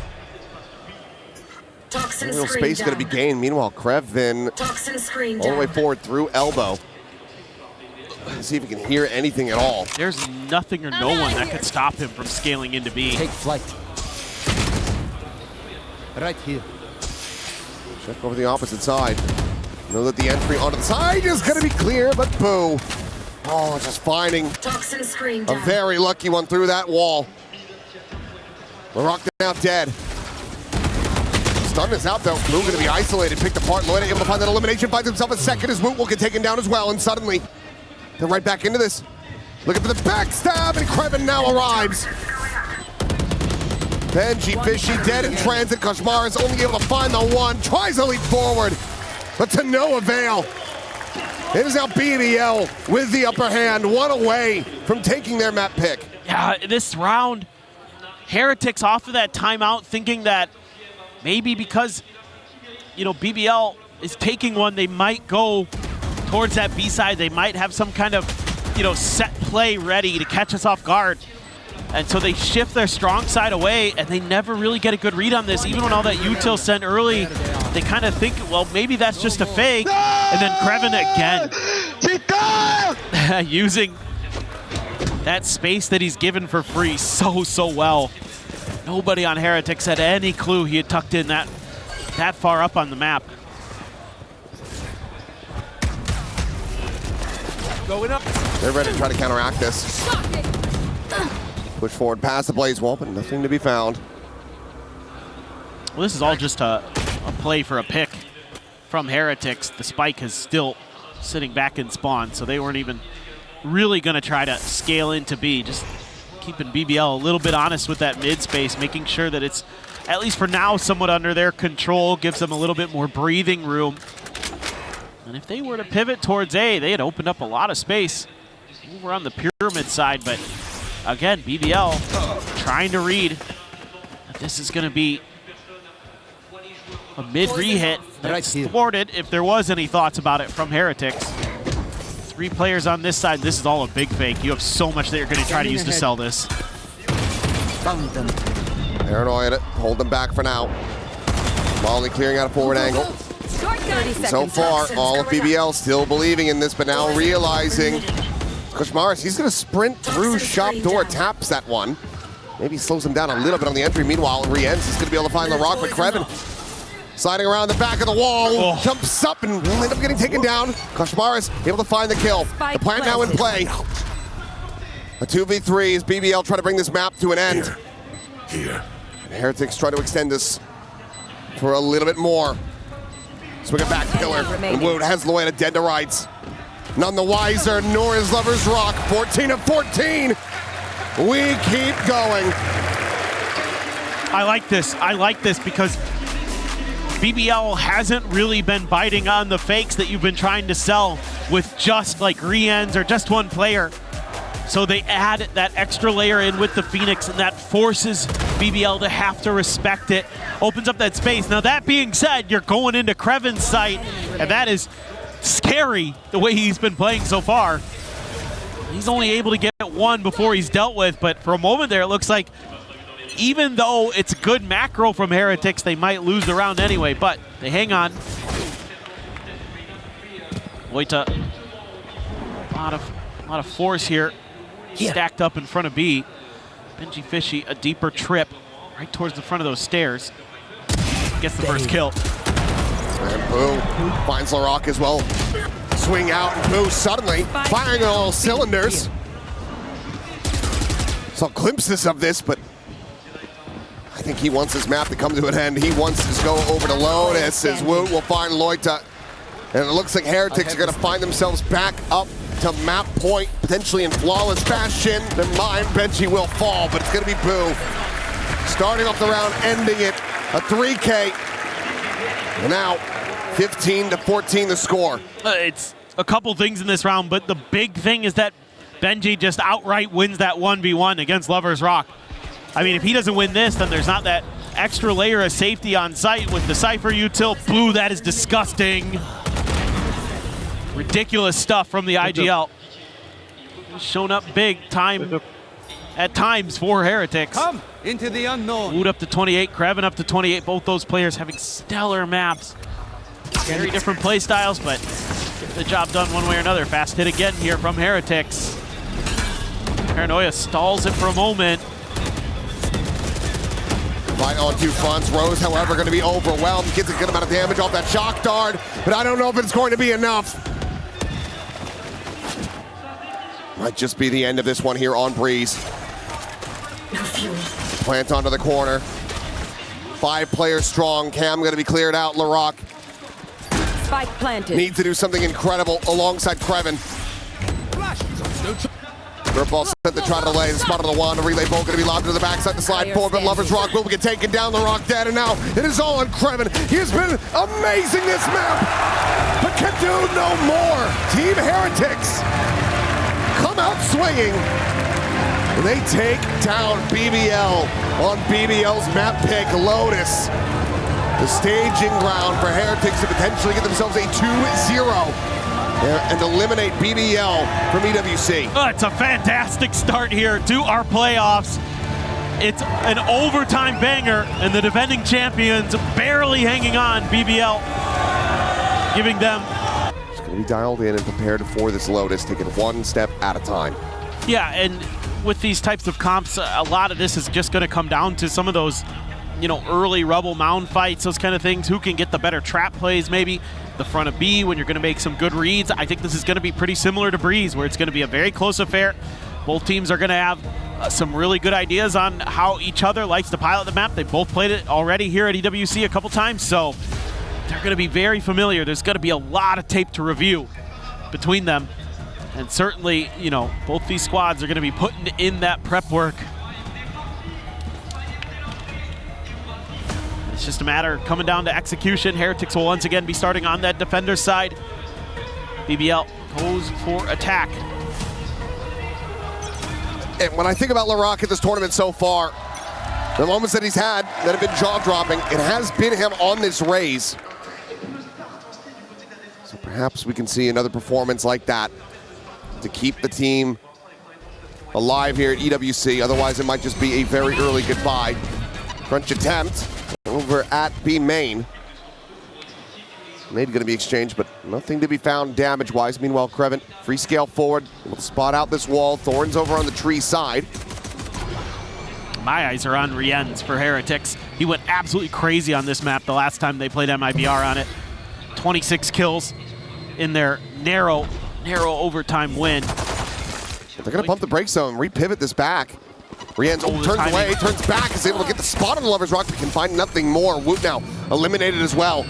Real space going to be gained. Meanwhile, Krevin all the way forward through elbow. Let's see if he can hear anything at all. There's nothing or no one that could stop him from scaling into B. Take flight. Right here. Check over the opposite side. Know that the entry onto the side is going to be clear, but Boo Oh, just finding Toxin screen a down. very lucky one through that wall. LaRock now dead. Stun is out though. Blue going to be isolated, picked apart. Lloyd able to find that elimination, finds himself a second as Woot will get taken down as well, and suddenly they're right back into this. Looking for the backstab, and Kreven now arrives. Benji Fishy dead in transit. Koshmar is only able to find the one, tries to leap forward, but to no avail. It is now BBL with the upper hand, one away from taking their map pick. Yeah, this round, Heretics off of that timeout thinking that maybe because, you know, BBL is taking one, they might go towards that B side. They might have some kind of, you know, set play ready to catch us off guard. And so they shift their strong side away, and they never really get a good read on this. Even when all that util sent early, they kind of think, well, maybe that's just a fake. And then Kreven again, using that space that he's given for free so well. Nobody on Heretics had any clue he had tucked in that far up on the map. Going up. They're ready to try to counteract this. Push forward past the Blaze Wall, but nothing to be found. Well, this is all just a play for a pick from Heretics. The spike is still sitting back in spawn, so they weren't even really going to try to scale into B. Just keeping BBL a little bit honest with that mid space, making sure that it's, at least for now, somewhat under their control, gives them a little bit more breathing room. And if they were to pivot towards A, they had opened up a lot of space over on the pyramid side, but again, BBL trying to read that this is going to be a mid re-hit that's thwarted if there was any thoughts about it from Heretics. 3 players on this side. This is all a big fake. You have so much that you're going to try to use to sell this. Paranoid, hold them back for now. Molly clearing out a forward angle. So far, all of BBL still believing in this, but now realizing Koshmaris, he's going to sprint through shop door, taps that one. Maybe slows him down a little bit on the entry. Meanwhile, re-ends. He's going to be able to find LaRock, but Kreven sliding around the back of the wall, jumps up and will end up getting taken down. Koshmaris able to find the kill. The plant now in play. A 2v3 as BBL try to bring this map to an end. Here. And Heretics try to extend this for a little bit more. Swing it back pillar, and Woot has Loyetta dead to rights. None the wiser, nor is Lovers Rock. 14 of 14. We keep going. I like this because BBL hasn't really been biting on the fakes that you've been trying to sell with just like re-ends or just one player. So they add that extra layer in with the Phoenix, and that forces BBL to have to respect it. Opens up that space. Now that being said, you're going into Kreven's site, and that is scary the way he's been playing so far. He's only able to get one before he's dealt with, but for a moment there it looks like even though it's good macro from Heretics, they might lose the round anyway, but they hang on. Loyetta, a lot of force here. Stacked up in front of B. Benji Fishy, a deeper trip right towards the front of those stairs. Gets the first kill. And Boo finds LaRock as well. Swing out, and Boo suddenly firing on all cylinders. Saw glimpses of this, but I think he wants this map to come to an end. He wants to go over to Lotus as Woot will find Loyetta. And it looks like Heretics are going to find themselves back up to map point, potentially in flawless fashion. Their mind, Benji will fall, but it's going to be Boo. Starting off the round, ending it, a 3K. And now, 15 to 14 the score. It's a couple things in this round, but the big thing is that Benji just outright wins that 1v1 against Lovers Rock. I mean, if he doesn't win this, then there's not that extra layer of safety on site with the Cypher util. Blue, that is disgusting. Ridiculous stuff from the ag.al. He's shown up big time at times for Heretics. Come into the unknown. Woot up to 28, Kreven up to 28. Both those players having stellar maps. Very different play styles, but get the job done one way or another. Fast hit again here from Heretics. Paranoia stalls it for a moment. Right on 2 fronts. Rose, however, going to be overwhelmed. Gets a good amount of damage off that shock dart, but I don't know if it's going to be enough. Might just be the end of this one here on Breeze. Plant onto the corner. 5 players strong. Cam going to be cleared out. LaRock Spike planted. needs to do something incredible alongside Kreven. Dirt ball sent to try to delay. The spot on the wand. The relay bolt going to be lobbed to the backside. The slide forward, but Lover's Rock will get taken down. LaRock dead, and now it is all on Kreven. He has been amazing this map, but can do no more. Team Heretics come out swinging. They take down BBL on BBL's map pick, Lotus. The staging ground for Heretics to potentially get themselves a 2-0 and eliminate BBL from EWC. Oh, it's a fantastic start here to our playoffs. It's an overtime banger, and the defending champions barely hanging on. BBL giving them... Just going to be dialed in and prepared for this Lotus, taking one step at a time. Yeah, and with these types of comps, a lot of this is just going to come down to some of those, early rubble mound fights, those kind of things. Who can get the better trap plays, maybe the front of B when you're going to make some good reads. I think this is going to be pretty similar to Breeze, where it's going to be a very close affair. Both teams are going to have some really good ideas on how each other likes to pilot the map. They both played it already here at EWC a couple times, so they're going to be very familiar. There's going to be a lot of tape to review between them. And certainly, both these squads are going to be putting in that prep work. It's just a matter of coming down to execution. Heretics will once again be starting on that defender side. BBL goes for attack. And when I think about LaRock at this tournament so far, the moments that he's had that have been jaw-dropping, it has been him on this raise. So perhaps we can see another performance like that to keep the team alive here at EWC. Otherwise, it might just be a very early goodbye. Crunch attempt over at B main. Nade going to be exchanged, but nothing to be found damage-wise. Meanwhile, Kreven, free scale forward, able to spot out this wall. Thorns over on the tree side. My eyes are on Rienz for Heretics. He went absolutely crazy on this map the last time they played MIBR on it. 26 kills in their narrow overtime win. They're going to pump the brake zone, repivot this back. Rienz turns away, turns back, is able to get the spot on the Lover's Rock, but can find nothing more. Woot now eliminated as well.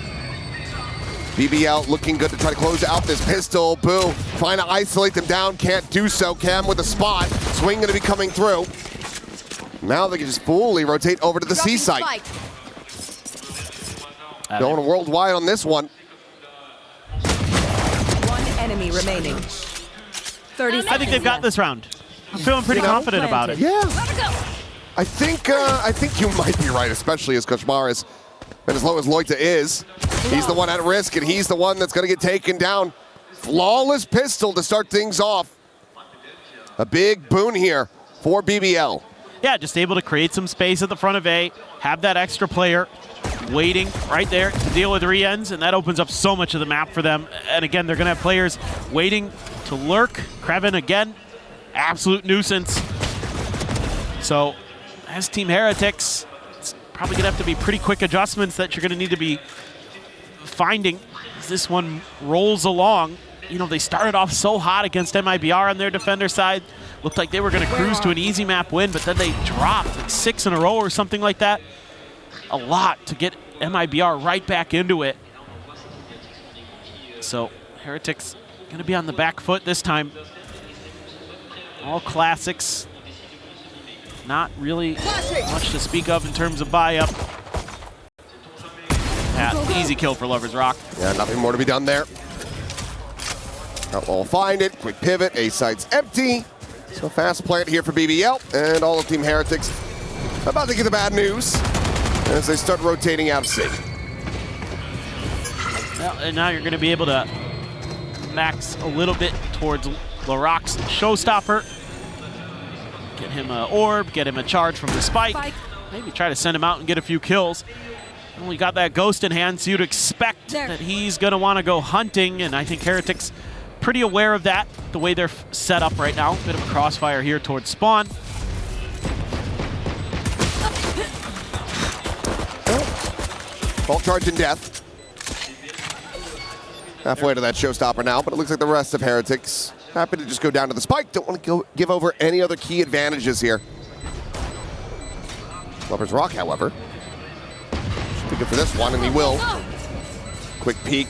BBL looking good to try to close out this pistol. Boo trying to isolate them down, can't do so. Cam with a spot, swing going to be coming through. Now they can just fully rotate over to the C site. Going worldwide on this one. One enemy remaining. 30 seconds. I think they've got this round. I'm feeling pretty confident about it. Yeah. I think you might be right, especially as Koshmar is and as low as Loita is. He's the one at risk, and he's the one that's going to get taken down. Flawless pistol to start things off. A big boon here for BBL. Yeah, just able to create some space at the front of A, have that extra player waiting right there to deal with Rienz, and that opens up so much of the map for them. And again, they're going to have players waiting to lurk. Kreven again, absolute nuisance. So as Team Heretics, it's probably going to have to be pretty quick adjustments that you're going to need to be finding as this one rolls along. They started off so hot against MIBR on their defender side. Looked like they were going to cruise to an easy map win, but then they dropped like 6 in a row or something like that. A lot to get MIBR right back into it. So Heretics going to be on the back foot this time. All classics. Not really much to speak of in terms of buy-up. Easy kill for Lover's Rock. Yeah, nothing more to be done there. I'll find it. Quick pivot. A site's empty. So fast plant here for BBL and all of Team Heretics about to get the bad news as they start rotating out of C. Well, and now you're going to be able to max a little bit towards LaRock's showstopper. Get him an orb, get him a charge from the spike. Maybe try to send him out and get a few kills. Well, you got that ghost in hand, so you'd expect that he's going to want to go hunting, and I think Heretics pretty aware of that, the way they're set up right now. Bit of a crossfire here towards spawn. Bolt charge in death. Halfway to that showstopper now, but it looks like the rest of Heretics Happy to just go down to the spike. Don't want to give over any other key advantages here. Lover's Rock, however, should be good for this one, and he will. Quick peek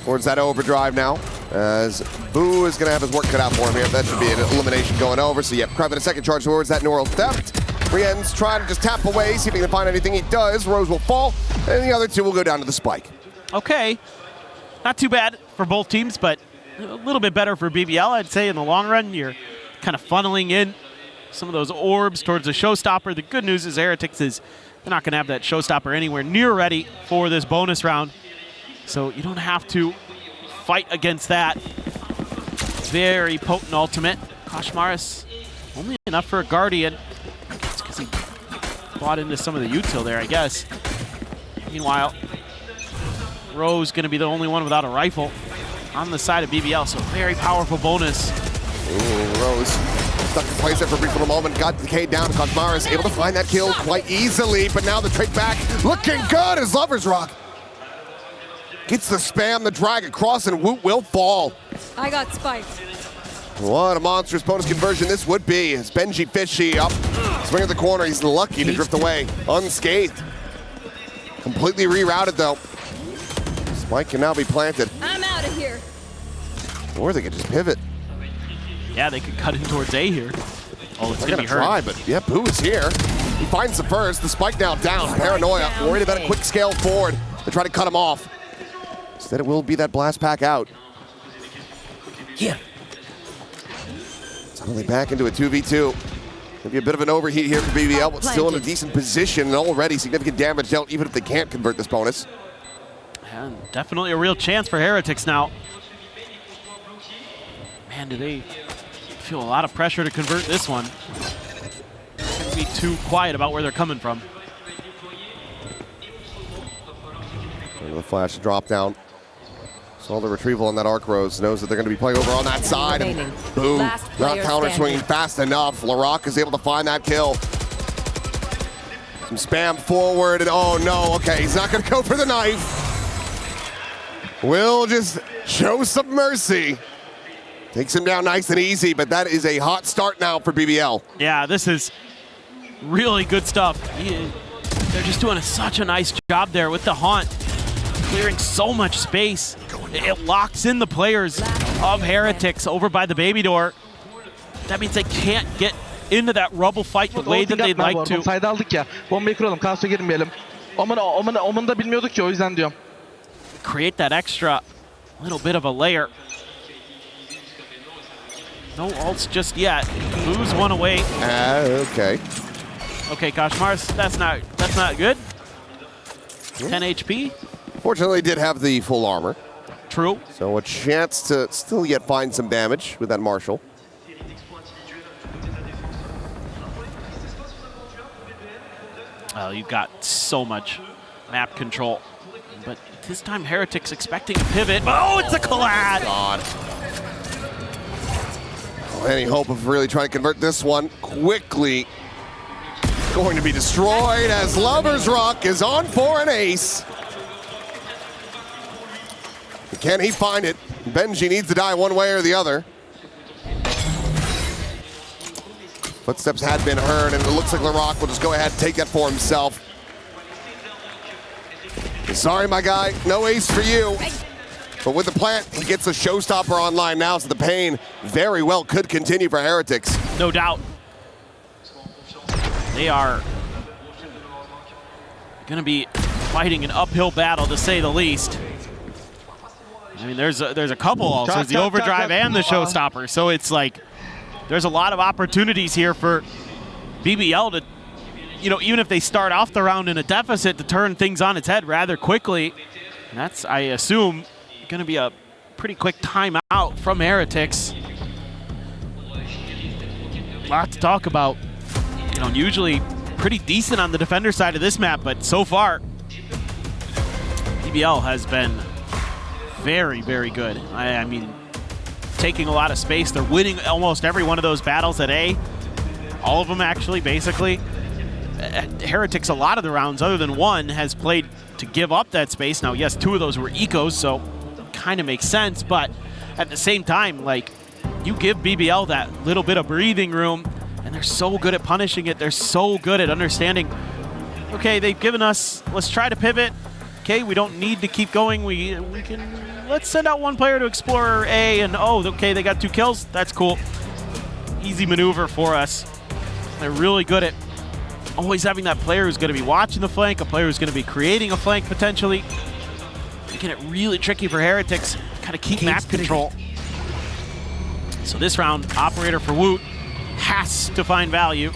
towards that overdrive now, as Boo is going to have his work cut out for him here. That should be an elimination going over. So, yep, grabbing a second charge towards that neural theft. Brienne's trying to just tap away, see if he can find anything. He does. Rose will fall, and the other two will go down to the spike. Okay. Not too bad for both teams, but a little bit better for BBL, I'd say, in the long run. You're kind of funneling in some of those orbs towards the showstopper. The good news is Heretics they're not going to have that showstopper anywhere near ready for this bonus round. So you don't have to fight against that. Very potent ultimate. Koshmaris only enough for a Guardian. It's because he bought into some of the util there, I guess. Meanwhile, Rose going to be the only one without a rifle on the side of BBL, so very powerful bonus. Ooh, Rose stuck in place there for a brief little moment, got decayed down. Koshmaris able to find that kill quite easily, but now the trade back looking good as Lover's Rock gets the spam, the drag across, and Woot will fall. I got spiked. What a monstrous bonus conversion this would be. As Benji Fishy up, swing at the corner, he's lucky to drift away unscathed. Completely rerouted though. Spike can now be planted. I'm out of here. Or they could just pivot. Yeah, they could cut in towards A here. Oh, it's They're going to be try, hurt. but yeah, Boo is here. He finds the first. The spike now down. Paranoia, worried about a quick scale forward to try to cut him off. Instead, it will be that blast pack out. Here. Suddenly back into a 2v2. Maybe a bit of an overheat here for BBL, but still in a decent position and already significant damage dealt, even if they can't convert this bonus. And definitely a real chance for Heretics now. Man, do they feel a lot of pressure to convert this one. Can't be too quiet about where they're coming from. The flash drop down. Saw the retrieval on that arc Rose. Knows that they're going to be playing over on that side. And boom, not counter swinging fast enough. LaRock is able to find that kill. Some spam forward, and oh no, okay, he's not going to go for the knife. Will just show some mercy. Takes him down nice and easy, but that is a hot start now for BBL. Yeah, this is really good stuff. They're just doing such a nice job there with the haunt. Clearing so much space. It locks in the players of Heretics over by the baby door. That means they can't get into that rubble fight the way that they'd like to. Sayda aldık ya. Bombayı kuralım. Kaos'a girmeyelim. Oman'ı da bilmiyorduk ki o yüzden diyorum. Create that extra little bit of a layer. No ults just yet. Boo's one away. Okay. Okay, Koshmaris, that's not good. 10 HP. Fortunately, did have the full armor. True. So a chance to still yet find some damage with that Marshall. Well, you've got so much map control. But this time, Heretics expecting a pivot. Oh, it's a collide! God. Any hope of really trying to convert this one quickly going to be destroyed as Lover's Rock is on for an ace. Can he find it? Benji needs to die one way or the other. Footsteps had been heard, and it looks like LaRock will just go ahead and take that for himself. Sorry, my guy, no ace for you. But with the plant, he gets a showstopper online now, so the pain very well could continue for Heretics. No doubt. They are going to be fighting an uphill battle, to say the least. I mean, there's a couple also, the overdrive and the showstopper. So it's like there's a lot of opportunities here for BBL to, even if they start off the round in a deficit, to turn things on its head rather quickly. And that's, I assume, going to be a pretty quick timeout from Heretics. A lot to talk about. Usually pretty decent on the defender side of this map, but so far, BBL has been very, very good. I mean, taking a lot of space. They're winning almost every one of those battles at A. All of them, actually, basically. Heretics, a lot of the rounds, other than one, has played to give up that space. Now, yes, 2 of those were ecos, so kind of makes sense, but at the same time, like, you give BBL that little bit of breathing room, and they're so good at punishing it. They're so good at understanding, okay, they've given us, let's try to pivot. Okay, we don't need to keep going. We can, let's send out one player to explore A, and oh, okay, they got 2 kills. That's cool. Easy maneuver for us. They're really good at always having that player who's going to be watching the flank, a player who's going to be creating a flank potentially. Making it really tricky for Heretics. Kind of keep map control. So this round, operator for Woot has to find value.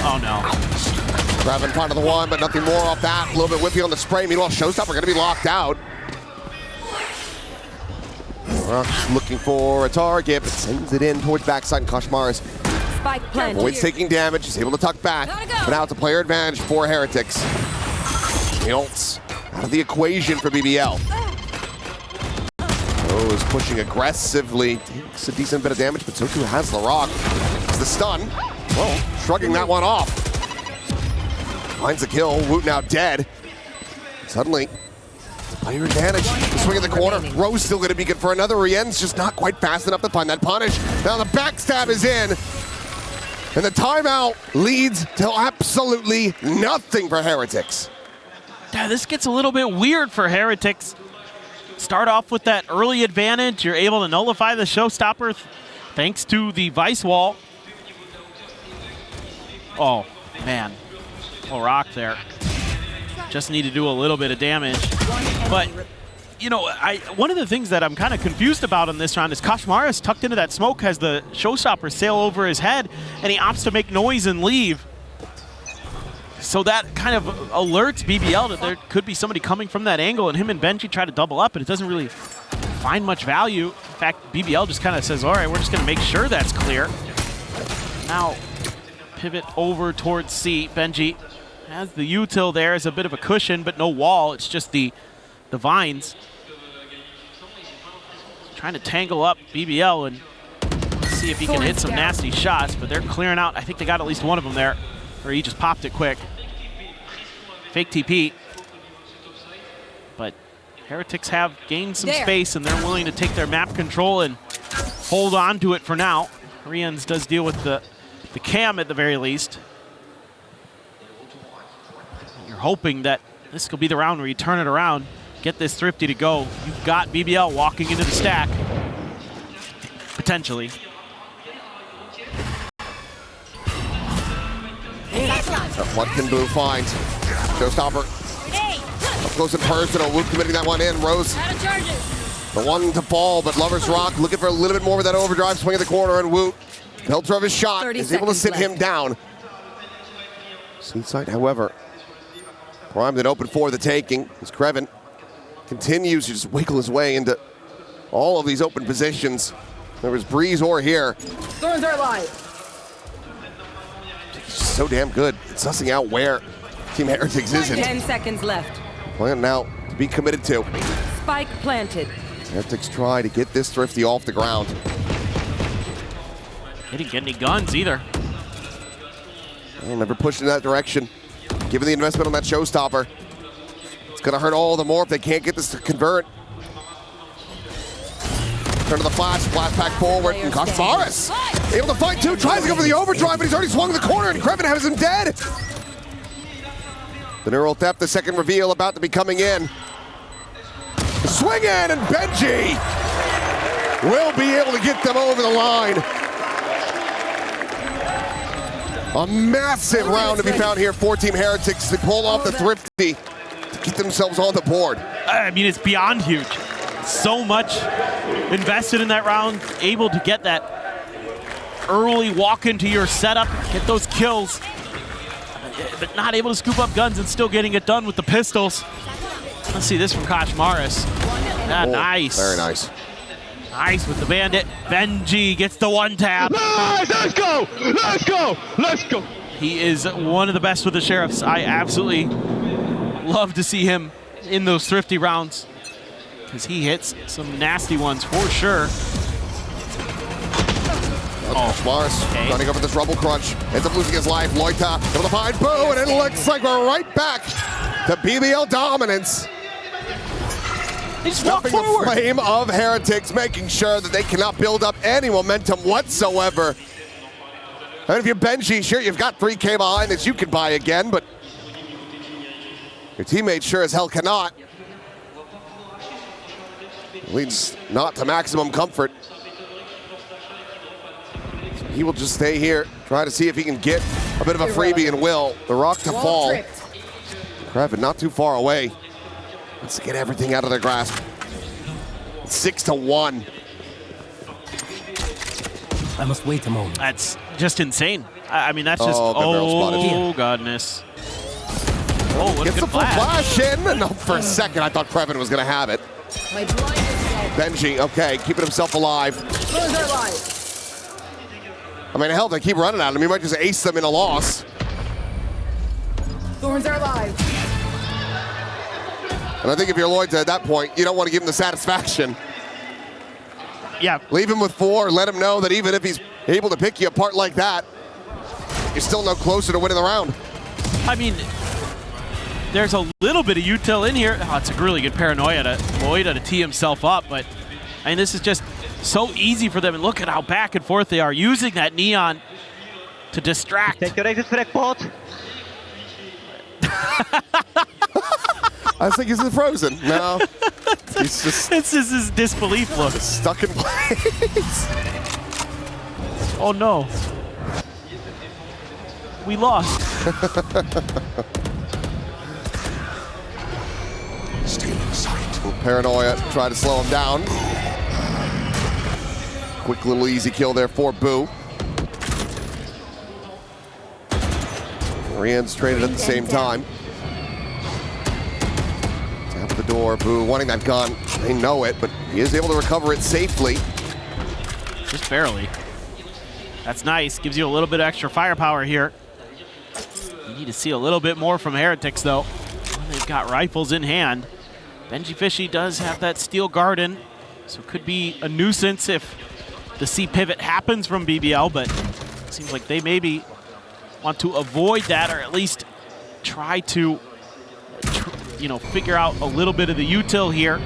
Oh no. Grabbing part of the one, but nothing more off that. A little bit whippy on the spray. Meanwhile, Showstopper going to be locked out. Rock's looking for a target, but sends it in towards backside, and Koshmars avoids taking damage. He's able to tuck back, but now it's a player advantage for Heretics. The ults out of the equation for BBL. Oh, is pushing aggressively. Takes a decent bit of damage, but so too has LaRock. It's the stun. Well, shrugging that one off. Finds a kill. Woot now dead. Suddenly, player advantage. The swing in the corner. Rose still going to be good for another. Rien's just not quite fast enough to find that punish. Now the backstab is in. And the timeout leads to absolutely nothing for Heretics. Yeah, this gets a little bit weird for Heretics. Start off with that early advantage. You're able to nullify the Showstopper thanks to the Vice Wall. Oh, man. LaRock there. Just need to do a little bit of damage. But, you know, one of the things that I'm kind of confused about in this round is Koshmaris tucked into that smoke, has the Showstopper sail over his head, and he opts to make noise and leave. So that kind of alerts BBL that there could be somebody coming from that angle, and him and Benji try to double up, but it doesn't really find much value. In fact, BBL just kind of says, all right, we're just going to make sure that's clear. Now, pivot over towards C. Benji has the util there as a bit of a cushion, but no wall. It's just the vines. Trying to tangle up BBL and see if he can hit some nasty shots, but they're clearing out. I think they got at least one of them there, or he just popped it quick. Fake TP. But Heretics have gained some space, and they're willing to take their map control and hold on to it for now. Rien's does deal with the cam at the very least. You're hoping that this could be the round where you turn it around, get this Thrifty to go. You've got BBL walking into the stack, potentially. What can Boo find? Showstopper up close and personal. Woot committing that one in. Rose, the one to fall, but Lover's Rock looking for a little bit more with that overdrive swing in the corner, and Woot, pelter of his shot, is able to sit him down. Seaside, however, primed and open for the taking as Kreven continues to just wiggle his way into all of these open positions. There was Breeze or here. Thorns are alive. So damn good at sussing out where Team Heretics isn't. 10 seconds left. Plan now to be committed to. Spike planted. Heretics try to get this Thrifty off the ground. He didn't get any guns either. Well, never pushed in that direction. Given the investment on that Showstopper, it's going to hurt all the more if they can't get this to convert. Turn to the flash back forward, and Koshmaris able to fight too, tries to go for the overdrive, but he's already swung the corner, and Kreven has him dead. The neural theft, the second reveal about to be coming in. Swing in, and Benji will be able to get them over the line. A massive round to be found here for Team Heretics to pull off the Thrifty to get themselves on the board. I mean, it's beyond huge. So much invested in that round, able to get that early walk into your setup, get those kills, but not able to scoop up guns and still getting it done with the pistols. Let's see this from Koshmaris. Nice. Very nice. Nice with the bandit. Benji gets the one tap. Nice, let's go, let's go, let's go. He is one of the best with the Sheriffs. I absolutely love to see him in those Thrifty rounds, because he hits some nasty ones for sure. Koshmaris running over this Rubble Crunch. Ends up losing his life. Loita able to find Boo, and it looks like we're right back to BBL dominance. They just walk Stuffing the forward. flame of Heretics, making sure that they cannot build up any momentum whatsoever. And if you're Benji, sure, you've got 3K behind that you can buy again, but your teammates sure as hell cannot. Leads not to maximum comfort. So he will just stay here, try to see if he can get a bit of a freebie and will. The rock to fall. Kraven not too far away. Let's get everything out of their grasp. 6-1. I must wait a moment. That's just insane. I mean, that's just, oh godness. Oh, what a Gets good the full flash in. No, for a second, I thought Kraven was going to have it. Benji, okay, keeping himself alive. I mean, hell, they keep running at him. He might just ace them in a loss. Thorns are alive. And I think if you're Lloyd at that point, you don't want to give him the satisfaction. Yeah. Leave him with 4. Let him know that even if he's able to pick you apart like that, you're still no closer to winning the round. I mean, there's a little bit of util in here. Oh, it's a really good paranoia to Lloyd to tee himself up, but I mean, this is just so easy for them. And look at how back and forth they are using that neon to distract. Take your exit for Porte. I was thinking, is it frozen? No. He's just... It's just his disbelief look. Stuck in place. Oh, no. We lost. Stay in sight. Paranoia, try to slow him down. Quick little easy kill there for Boo. Rian's traded at the same time. Tap the door, Boo wanting that gun. They know it, but he is able to recover it safely. Just barely. That's nice. Gives you a little bit of extra firepower here. You need to see a little bit more from Heretics, though. When they've got rifles in hand. Benji Fishy does have that steel garden, so it could be a nuisance if the C pivot happens from BBL, but it seems like they maybe want to avoid that, or at least try to, you know, figure out a little bit of the util here.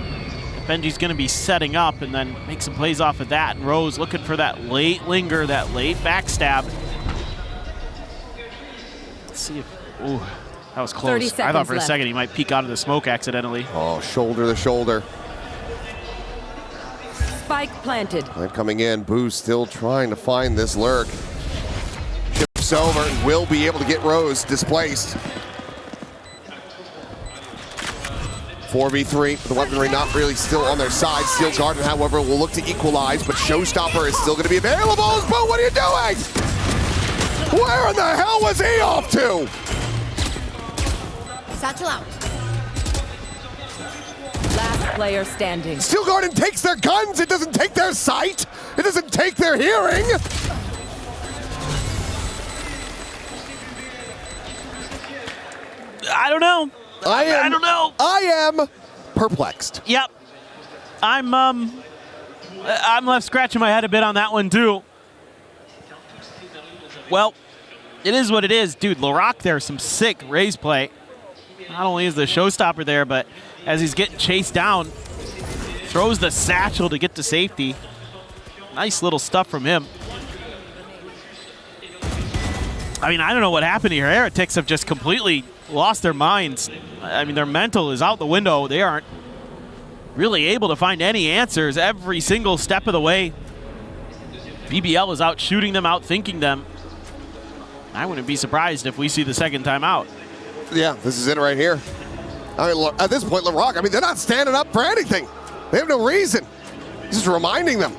Benji's going to be setting up and then make some plays off of that. And Rose looking for that late linger, that late backstab. Let's see if, ooh, that was close. I thought for a second he might peek out of the smoke accidentally. Oh, shoulder to shoulder. Spike planted. And coming in, Boo still trying to find this lurk. Chips over and will be able to get Rose displaced. 4v3, the weaponry not really still on their side. Steel Garden, however, will look to equalize, but Showstopper is still going to be available. Boo, what are you doing? Where in the hell was he off to? Satchel out. Last player standing. Steel Garden takes their guns. It doesn't take their sight. It doesn't take their hearing. I don't know. I don't know. I am perplexed. Yep. I'm left scratching my head a bit on that one too. Well, it is what it is. Dude, LaRock there, some sick raise play. Not only is the showstopper there, but as he's getting chased down, throws the satchel to get to safety. Nice little stuff from him. I mean, I don't know what happened here. Heretics have just completely lost their minds. I mean, their mental is out the window. They aren't really able to find any answers every single step of the way. BBL is out shooting them, out thinking them. I wouldn't be surprised if we see the second time out. Yeah, this is it right here. I mean, at this point, LaRock, I mean, they're not standing up for anything. They have no reason. This is reminding them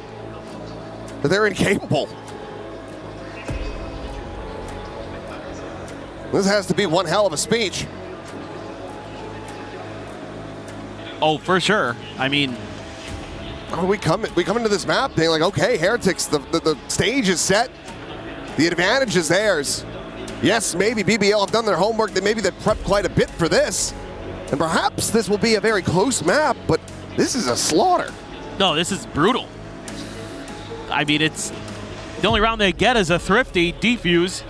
that they're incapable. This has to be one hell of a speech. Oh, for sure. I mean, we come into this map being like, okay, Heretics, the stage is set. The advantage is theirs. Yes, maybe BBL have done their homework. Maybe they've prepped quite a bit for this. And perhaps this will be a very close map, but this is a slaughter. No, this is brutal. I mean, it's the only round they get is a thrifty defuse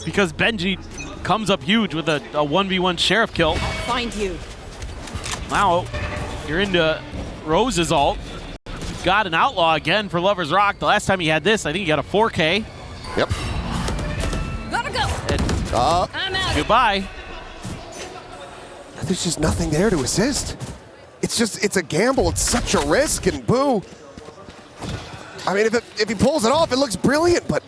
because Benji comes up huge with a 1v1 sheriff kill. Find you. Now, You're into Rose's ult. Got an outlaw again for Lover's Rock. The last time he had this, I think he got a 4K. Yep. Gotta go. And I'm out. goodbye. There's just nothing there to assist. It's a gamble. It's such a risk, and boo. I mean, if he pulls it off, it looks brilliant, but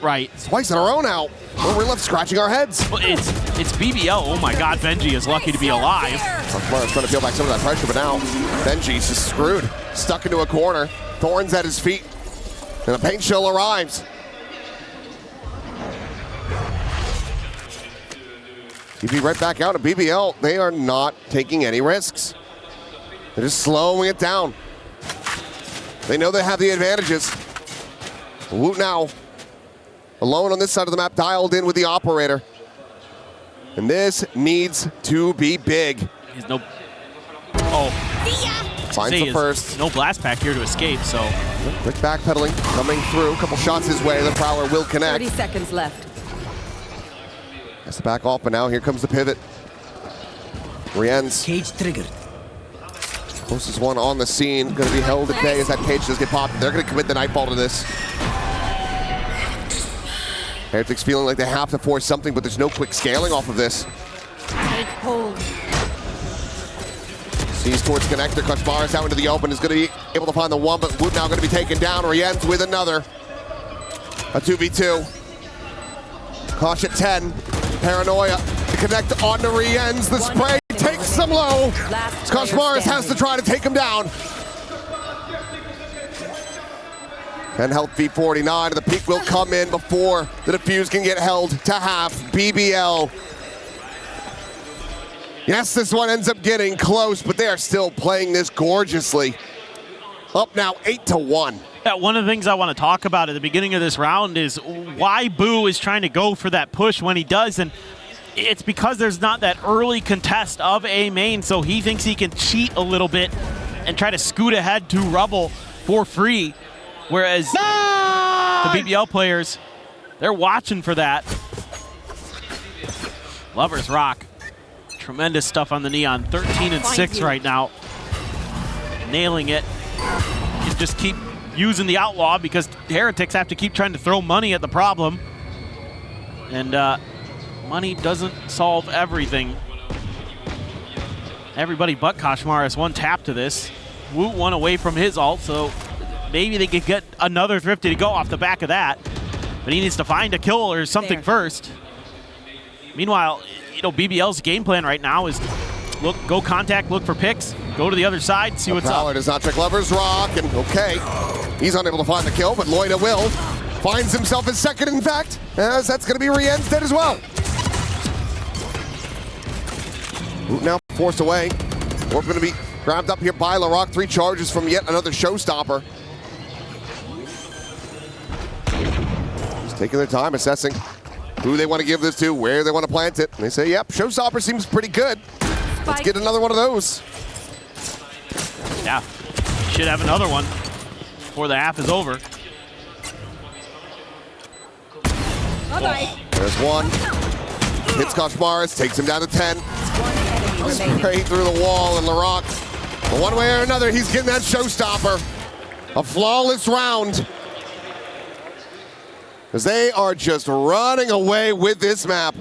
right. Twice in a row now. Well, we're left scratching our heads. Well, it's BBL. Oh my God, Benji is lucky to be alive. Kamara's trying to peel back some of that pressure, but now Benji's just screwed. Stuck into a corner. Thorns at his feet. And a paint chill arrives. TP right back out of BBL. They are not taking any risks. They're just slowing it down. They know they have the advantages. Woot now, alone on this side of the map, dialed in with the operator. And this needs to be big. He's no... Oh. Finds the first. No blast pack here to escape, so... Quick backpedaling, coming through. A couple shots his way. The Prowler will connect. 30 seconds left. Has to back off, but now here comes the pivot. Rien's cage triggered. Closest one on the scene, going to be held at bay as that cage does get popped. They're going to commit the Nightfall to this. Heretics feeling like they have to force something, but there's no quick scaling off of this. Take hold. Sees towards connector. Koshmaris out into the open, is going to be able to find the one, but Woot now going to be taken down. Rien's with another. A 2v2. Kosh at 10. Paranoia to connect onto Rien's. The spray takes him low. Koshmaris has to try to take him down. And health V49. The peak will come in before the defuse can get held to half. BBL. Yes, this one ends up getting close, but they are still playing this gorgeously. Up now 8-1. Yeah, one of the things I want to talk about at the beginning of this round is why Boo is trying to go for that push when he does, and it's because there's not that early contest of A main, so he thinks he can cheat a little bit and try to scoot ahead to Rubble for free, whereas the BBL players, they're watching for that. Lover's Rock, tremendous stuff on the Neon, 13-6 right now, nailing it. You just keep using the Outlaw because Heretics have to keep trying to throw money at the problem. And money doesn't solve everything. Everybody but Koshmaris one tap to this. Woot one away from his ult, so maybe they could get another Thrifty to go off the back of that. But he needs to find a kill or something first. Meanwhile, you know, BBL's game plan right now is go contact, look for picks, go to the other side, see what's up. Prowler does not check Lover's Rock, and okay. He's unable to find the kill, but Loida will. Finds himself his second, in fact, as that's going to be Rien's dead as well. Woot now forced away. We're going to be grabbed up here by LaRock. 3 charges from yet another showstopper. Just taking their time, assessing who they want to give this to, where they want to plant it. And they say, yep, showstopper seems pretty good. Let's get another one of those. Yeah, should have another one before the half is over. Bye-bye. There's one. Hits Koshmaris, takes him down to 10. Straight through the wall, and LaRock, one way or another, he's getting that showstopper. A flawless round. Because they are just running away with this map.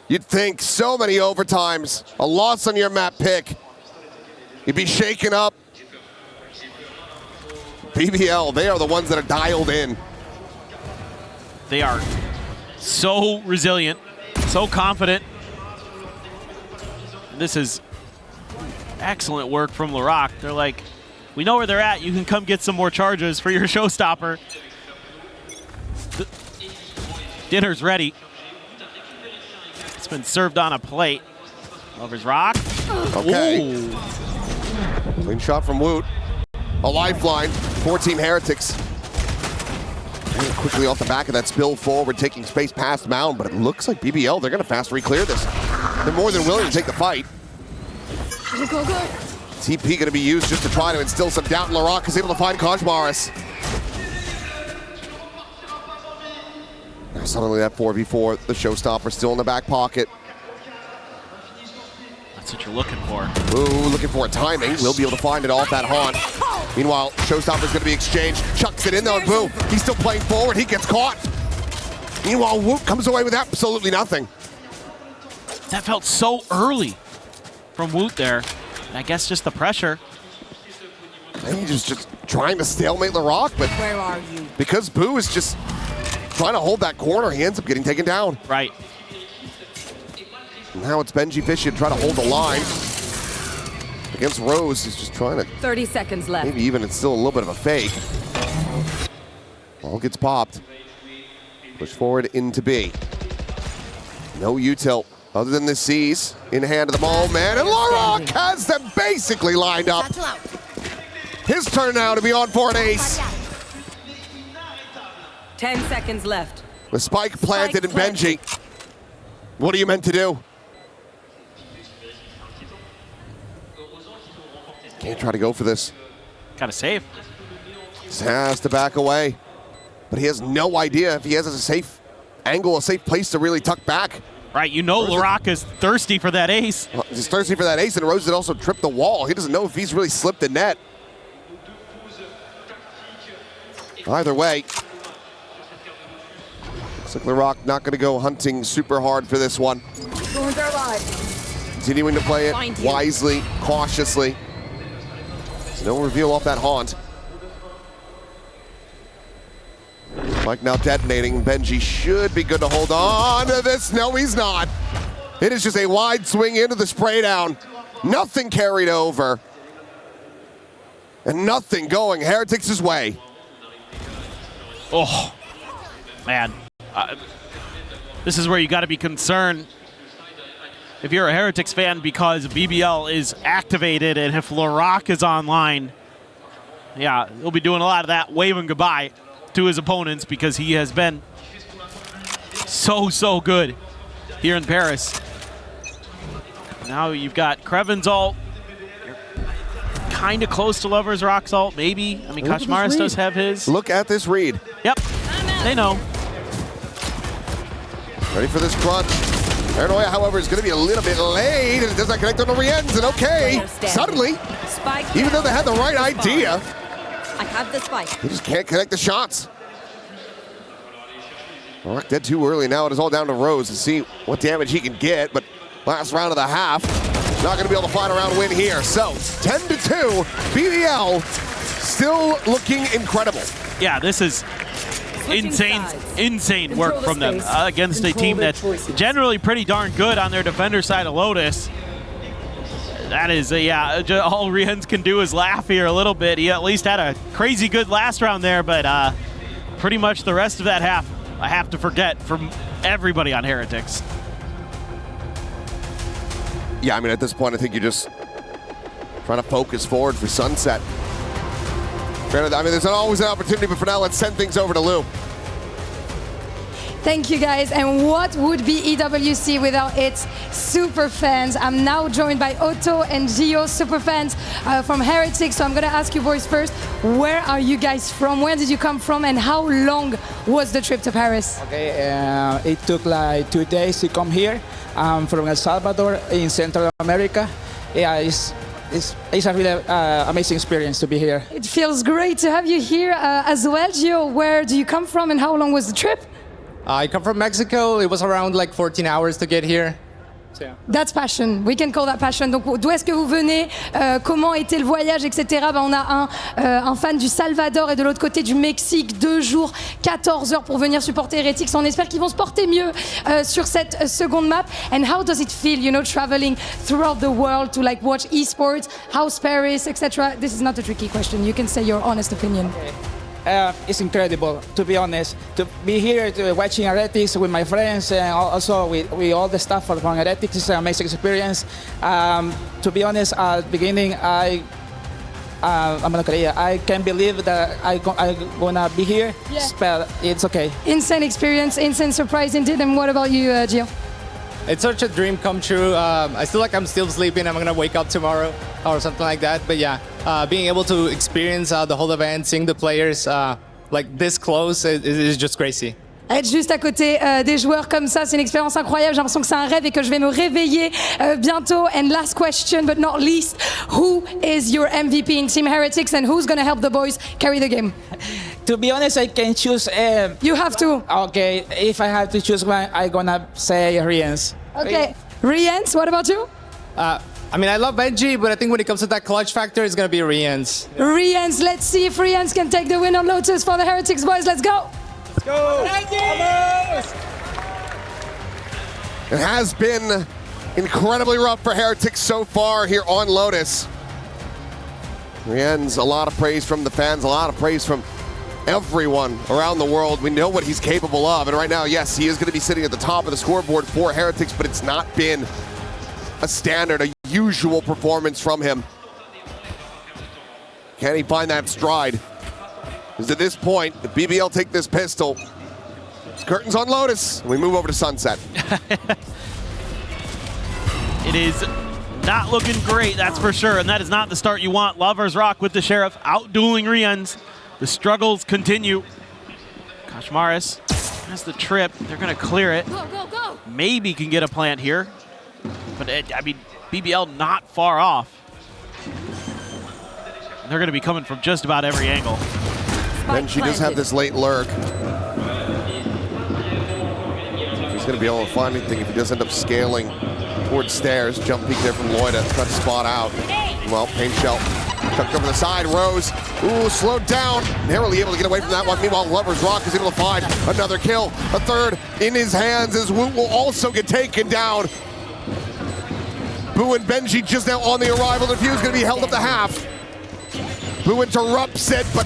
You'd think so many overtimes, a loss on your map pick, you'd be shaken up. BBL, they are the ones that are dialed in. They are so resilient, so confident. This is excellent work from LaRock. They're like, we know where they're at. You can come get some more charges for your showstopper. Dinner's ready. It's been served on a plate. Lover's Rock. Okay. Ooh. Clean shot from Woot. A lifeline for Team Heretics. And quickly off the back of that spill forward, taking space past Mound, but it looks like BBL, they're going to fast re-clear this. They're more than willing to take the fight. Go, go, go. TP going to be used just to try to instill some doubt. LaRock is able to find Koshmaris. Now suddenly that 4v4, the showstopper still in the back pocket. That's what you're looking for. Ooh, looking for a timing. We'll be able to find it off that haunt. Meanwhile, Showstopper's going to be exchanged. Chucks it in though, and Boo, he's still playing forward. He gets caught. Meanwhile, Woot comes away with absolutely nothing. That felt so early from Woot there. And I guess just the pressure. And he's just trying to stalemate LaRock, but Where are you? because Boo is just trying to hold that corner, he ends up getting taken down. Right. Now it's Benji Fishin trying to hold the line. Against Rose, he's just trying to, 30 seconds left. maybe even it's still a little bit of a fake. Ball gets popped. Push forward into B. No util other than the C's in hand of the ball man, and LaRock has them basically lined up. His turn now to be on for an ace. 10 seconds left. The spike planted in Benji. What are you meant to do? Can't try to go for this. Gotta save. Just has to back away. But he has no idea if he has a safe angle, a safe place to really tuck back. Right, you know LaRock is thirsty for that ace. Well, he's thirsty for that ace, and Rose had also tripped the wall. He doesn't know if he's really slipped the net. Either way, looks like LaRock not going to go hunting super hard for this one. Continuing to play it wisely, cautiously. There's no reveal off that haunt. Spike now detonating. Benji should be good to hold on to this. No, he's not. It is just a wide swing into the spray down. Nothing carried over. And nothing going Heretics' way. Oh, man. This is where you got to be concerned if you're a Heretics fan, because BBL is activated, and if LaRock is online, yeah, he'll be doing a lot of that, waving goodbye to his opponents, because he has been so good here in Paris. Now you've got Kreven's ult. You're kind of close to Lover's Rock's ult, maybe. I mean, Kashmaris does have his. Look at this read. Yep, they know. Ready for this crunch. Paranoia, however, is going to be a little bit late, and it does not connect on the re-ends, and okay, suddenly, even though they had the right idea, I have the spike. they just can't connect the shots. LaRock dead too early now. It is all down to Rose to see what damage he can get, but last round of the half, not going to be able to find a round win here. So, 10-2, BBL still looking incredible. Yeah, this is insane work from them against a team that's generally pretty darn good on their defender side of Lotus. That is, all Riens can do is laugh here a little bit. He at least had a crazy good last round there, but pretty much the rest of that half, I have to forget from everybody on Heretics. Yeah, I mean, at this point, I think you're just trying to focus forward for Sunset. I mean, there's always an opportunity, but for now, let's send things over to Lou. Thank you, guys. And what would be EWC without its super fans? I'm now joined by Otto and Gio, super fans from Heretics. So I'm going to ask you boys first, where are you guys from? Where did you come from? And how long was the trip to Paris? Okay, it took like 2 days to come here. I'm from El Salvador in Central America. Yeah, it's a really amazing experience to be here. It feels great to have you here as well. Gio, where do you come from and how long was the trip? I come from Mexico. It was around like 14 hours to get here. So, yeah. That's passion. We can call that passion. Donc, d'où est-ce que vous venez? Comment était le voyage, etc. On a un fan du Salvador et de l'autre côté du Mexique. 2 jours, 14 heures pour venir supporter Heretics. On espère qu'ils vont se porter mieux sur cette seconde map. And how does it feel, you know, traveling throughout the world to like watch esports, House Paris, etc. This is not a tricky question. You can say your honest opinion. Okay. It's incredible, to be honest, to be here watching Heretics with my friends and also with all the staff from Heretics. It's an amazing experience. To be honest, at the beginning, I can't believe that I'm gonna be here, but it's okay. Insane experience, insane surprise indeed. And what about you, Gio? It's such a dream come true. I feel like I'm still sleeping. I'm gonna wake up tomorrow or something like that. But yeah, being able to experience the whole event, seeing the players like this close, is just crazy. Être juste à côté des joueurs comme ça, c'est une expérience incroyable. J'ai l'impression que c'est un rêve et que je vais me réveiller bientôt. And last question, but not least, who is your MVP in Team Heretics and who's going to help the boys carry the game? To be honest, I can choose. You have to. Okay, if I have to choose one, I'm gonna say Rians. Okay, Rians, what about you? I mean, I love Benji, but I think when it comes to that clutch factor, it's going to be Rians. Rians, let's see if Rians can take the win on Lotus for the Heretics boys. Let's go. It has been incredibly rough for Heretics so far here on Lotus. Rian's a lot of praise from the fans, a lot of praise from everyone around the world. We know what he's capable of, and right now, yes, he is going to be sitting at the top of the scoreboard for Heretics, but it's not been a standard, a usual performance from him. Can he find that stride? Because at this point, the BBL take this pistol. It's curtains on Lotus, and we move over to Sunset. It is not looking great, that's for sure, and that is not the start you want. Lovers Rock with the Sheriff out-dueling Rians. The struggles continue. Kashmaris has the trip. They're going to clear it. Go, go, go. Maybe can get a plant here. But, I mean, BBL not far off. And they're going to be coming from just about every angle. Then she does have this late lurk. He's going to be able to find anything if he does end up scaling towards stairs. Jump peek there from Loida. Try to spot out. Well, Pain Shell tucked over the side. Rose, ooh, slowed down. Narrowly able to get away from that one. Meanwhile, Lovers Rock is able to find another kill. A third in his hands as Woot will also get taken down. Boo and Benji just now on the arrival. The fuse going to be held up to half. Boo interrupts it, but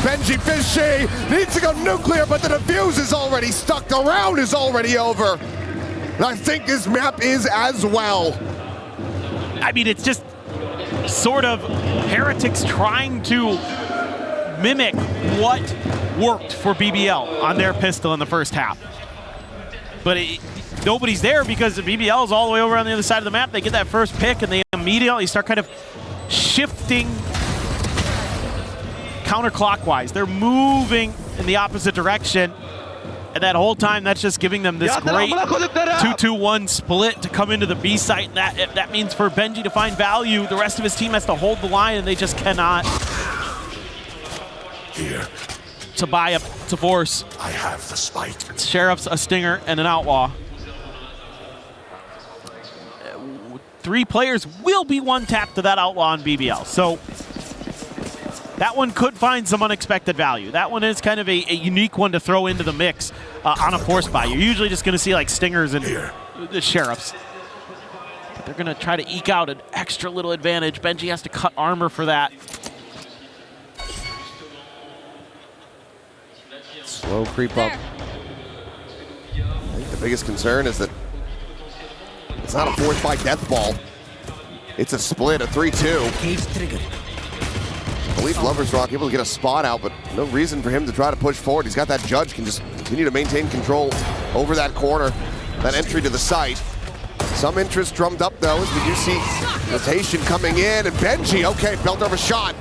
Benji Fishy needs to go nuclear, but the defuse is already stuck. The round is already over. And I think this map is as well. I mean, it's just sort of Heretics trying to mimic what worked for BBL on their pistol in the first half. But nobody's there because the BBL is all the way over on the other side of the map. They get that first pick and they immediately start kind of shifting counterclockwise. They're moving in the opposite direction. And that whole time, that's just giving them this great 2-2-1 split to come into the B site. And that means for Benji to find value, the rest of his team has to hold the line, and they just cannot. Here. To buy up to force. I have the spike. It's Sheriff's, a Stinger, and an Outlaw. 3 players will be one tap to that Outlaw on BBL. So that one could find some unexpected value. That one is kind of a unique one to throw into the mix on a force buy. You're usually just going to see like Stingers and the Sheriffs. But they're going to try to eke out an extra little advantage. Benji has to cut armor for that. Slow creep up. I think the biggest concern is that it's not a force buy death ball. It's a split, a 3-2. Cage triggered. I believe Lovers Rock able to get a spot out, but no reason for him to try to push forward. He's got that judge, can just continue to maintain control over that corner, that entry to the site. Some interest drummed up though, as we do see rotation coming in, and Benji, okay, belt over shot.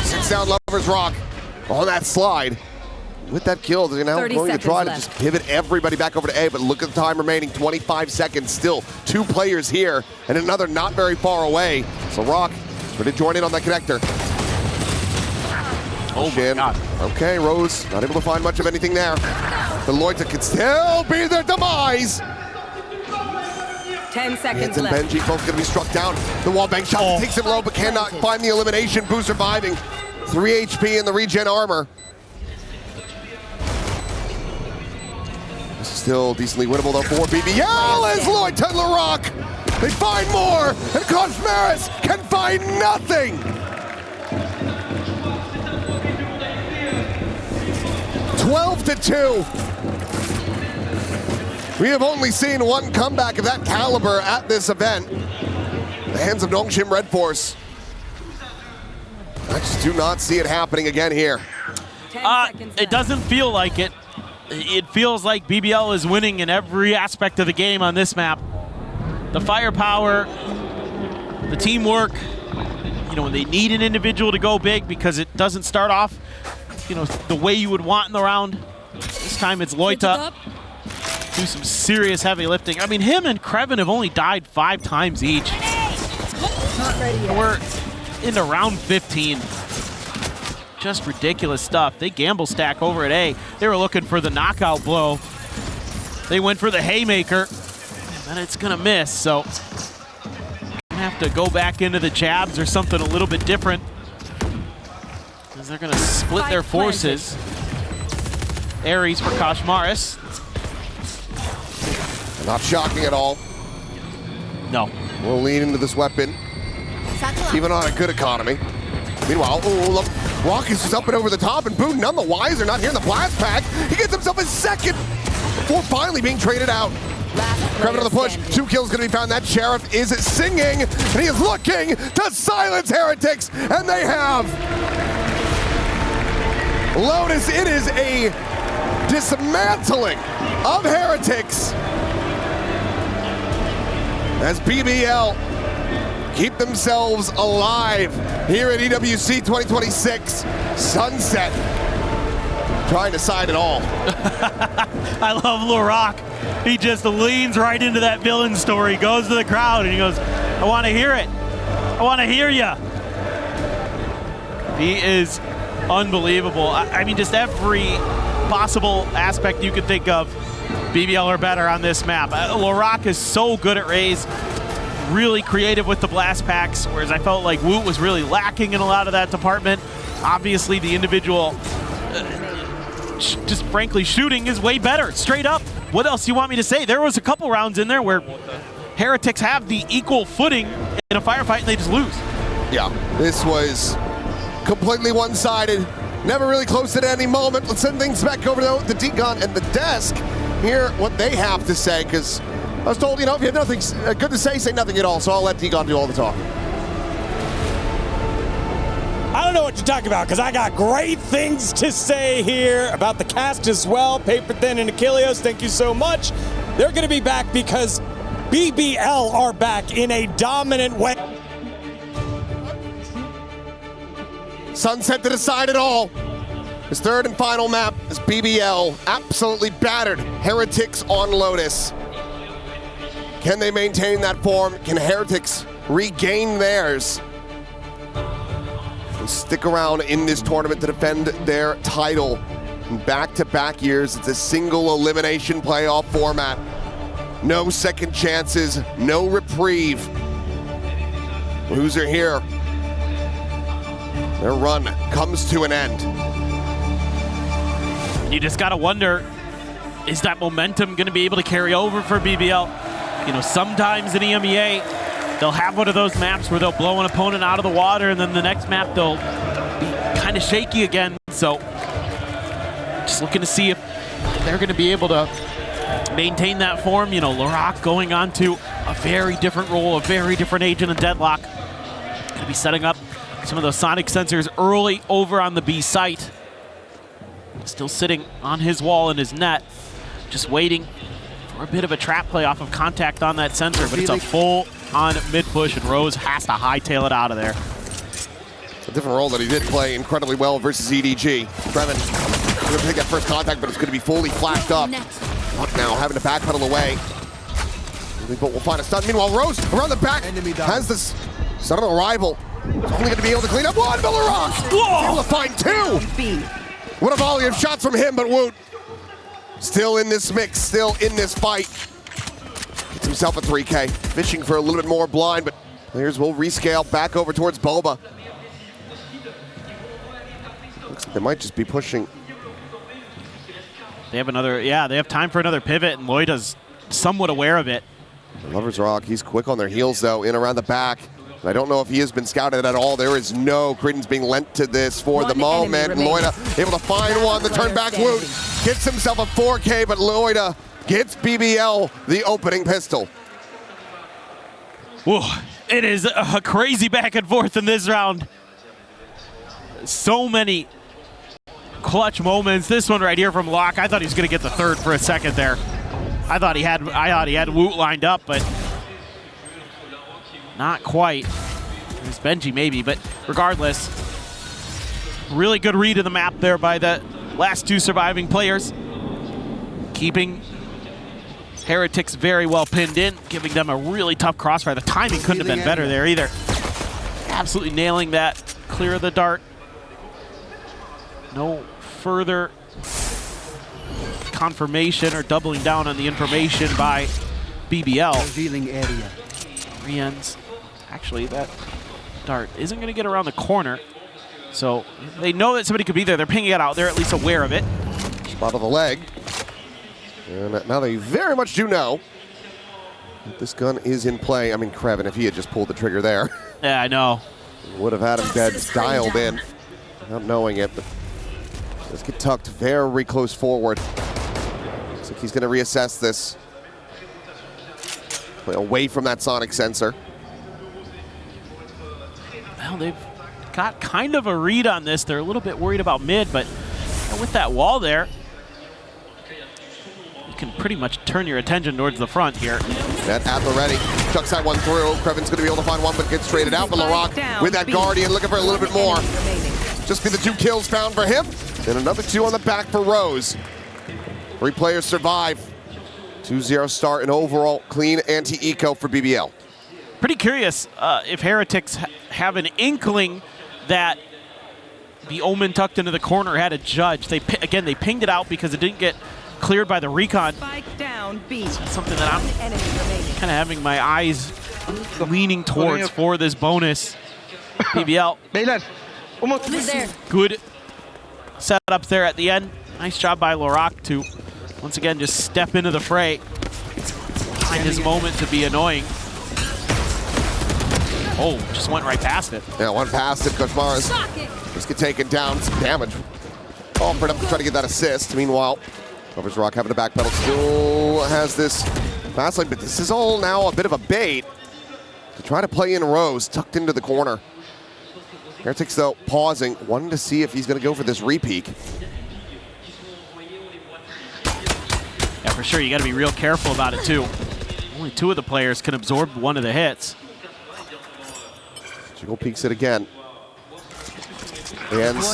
Sits down Lovers Rock on that slide. With that kill, they're now going to try to just pivot everybody back over to A, but look at the time remaining, 25 seconds still. 2 players here, and another not very far away. So Rock ready to join in on that connector. Oh my God. Okay, Rose, not able to find much of anything there. The Loita could still be their demise. 10 seconds and left. Benji both going to be struck down. The wallbang shot takes him low, but cannot find the elimination. Boo surviving. 3 HP in the regen armor. This is still decently winnable though for BBL as Lloyd to LaRock. They find more, and Kashmaris can find nothing. 12-2. We have only seen one comeback of that caliber at this event. The hands of Nongshim Red Force. I just do not see it happening again here. It doesn't feel like it. It feels like BBL is winning in every aspect of the game on this map. The firepower, the teamwork, you know, when they need an individual to go big because it doesn't start off, you know, the way you would want in the round. They time it's Loita. Do some serious heavy lifting. I mean, him and Krevin have only died 5 times each. Not ready yet. We're into round 15. Just ridiculous stuff. They gamble stack over at A. They were looking for the knockout blow. They went for the haymaker, and it's gonna miss. So gonna have to go back into the jabs or something a little bit different, as they're gonna split their forces. Ares for Kashmaris. Not shocking at all. No. We'll lean into this weapon, even on a good economy. Meanwhile, oh, look, Rock is just up and over the top, and Boone none the wiser, not hearing the blast pack. He gets himself his second before finally being traded out. Krevin on the push, 2 kills gonna be found. That Sheriff is singing, and he is looking to silence Heretics, and they have. Lotus, it is a dismantling of Heretics as BBL keep themselves alive here at EWC 2026. Sunset trying to side it all. I love LaRock. He just leans right into that villain story, goes to the crowd, and he goes, I want to hear it. I want to hear ya. He is unbelievable. I mean, just every possible aspect you could think of, BBL are better on this map. LaRock is so good at Raze, really creative with the blast packs, whereas I felt like Woot was really lacking in a lot of that department. Obviously, the individual, just frankly, shooting is way better, straight up. What else do you want me to say? There was a couple rounds in there where Heretics have the equal footing in a firefight and they just lose. Yeah, this was completely one-sided. Never really close at any moment. Let's send things back over to the Deacon and the desk. Hear what they have to say, because I was told, you know, if you have nothing good to say nothing at all, so I'll let Deacon do all the talking. I don't know what you're talking about, because I got great things to say here about the cast as well. Paper Thin and Achilleos, thank you so much. They're going to be back because BBL are back in a dominant way. Sunset to decide it all. His third and final map is BBL absolutely battered Heretics on Lotus. Can they maintain that form? Can Heretics regain theirs and stick around in this tournament to defend their title? In back-to-back years, it's a single elimination playoff format. No second chances, no reprieve. Loser here. Their run comes to an end. You just gotta wonder, is that momentum gonna be able to carry over for BBL? You know, sometimes in EMEA, they'll have one of those maps where they'll blow an opponent out of the water, and then the next map they'll be kind of shaky again. So, just looking to see if they're gonna be able to maintain that form. You know, LaRock going on to a very different role, a very different agent of Deadlock. Gonna be setting up some of those sonic sensors early over on the B site. Still sitting on his wall in his net, just waiting for a bit of a trap play off of contact on that sensor, but it's a full-on mid-push, and Rose has to hightail it out of there. It's a different role that he did play incredibly well versus EDG. Krevin going to take that first contact, but it's going to be fully flashed up. Now having to backpedal away. But we'll find a stun. Meanwhile, Rose around the back has this sudden arrival. He's only going to be able to clean up one, but LaRock able to find 2. What a volley of shots from him, but Woot still in this mix, still in this fight. Gets himself a 3K, fishing for a little bit more blind, but players will rescale back over towards Boba. Looks like they might just be pushing. They have another, they have time for another pivot, and Loita's somewhat aware of it. Lovers Rock, he's quick on their heels though, in around the back. I don't know if he has been scouted at all. There is no credence being lent to this for the moment. Loita able to find one. The turn back Woot gets himself a 4K, but Loita gets BBL the opening pistol. Whoa, it is a crazy back and forth in this round. So many clutch moments. This one right here from Locke. I thought he was going to get the third for a second there. I thought he had Woot lined up, but not quite. It was Benji maybe, but regardless, really good read of the map there by the last 2 surviving players. keeping Heretics very well pinned in, giving them a really tough crossfire. The timing couldn't have been better there either. Absolutely nailing that. Clear of the dart. No further confirmation or doubling down on the information by BBL. Revealing area. Re-ends. Actually, that dart isn't going to get around the corner. So they know that somebody could be there. They're pinging it out. They're at least aware of it. Spot of the leg. And now they very much do know that this gun is in play. I mean, Krevin, if he had just pulled the trigger there. Yeah, I know. Would have had him dead, dialed in. Not knowing it, but let's get tucked very close forward. Looks like he's going to reassess this. Play away from that sonic sensor. Well, they've got kind of a read on this. They're a little bit worried about mid, but with that wall there, you can pretty much turn your attention towards the front here. That at the ready. Chucks that one through. Krevin's going to be able to find one, but gets traded out. But LaRock with that Guardian looking for a little bit more. Just be the 2 kills found for him. And another 2 on the back for Rose. 3 players survive. 2-0 start and overall clean anti-eco for BBL. Pretty curious if Heretics have an inkling that the Omen tucked into the corner had a judge. Again, they pinged it out because it didn't get cleared by the recon. Spike down B. So that's something that I'm kind of having my eyes leaning towards for this bonus. BBL. Good setups there at the end. Nice job by LaRock to once again just step into the fray. Find his moment to be annoying. Oh, just went right past it. Yeah, went past it. Koshmara's just get taken down. Some damage. Offered up to try to get that assist. Meanwhile, Lovers Rock having to backpedal. Still has this fast lane, but this is all now a bit of a bait to try to play in Rose, tucked into the corner. Heretics, though, pausing, wanting to see if he's going to go for this repeak. Yeah, for sure. You got to be real careful about it, too. Only 2 of the players can absorb one of the hits. Jiggle peeks it again. Ends.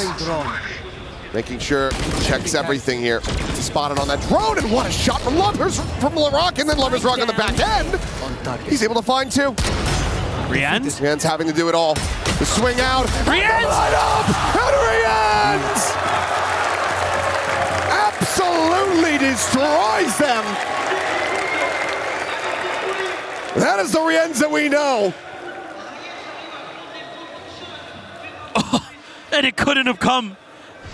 Making sure he checks everything here. It's spotted on that drone, and what a shot from LaRock, and then Lovers Rock on the back end. He's able to find 2. Rienz? Rienz having to do it all. The swing out. Rienz! Line up! And Rienz! Absolutely destroys them. That is the Rienz that we know. Oh, and it couldn't have come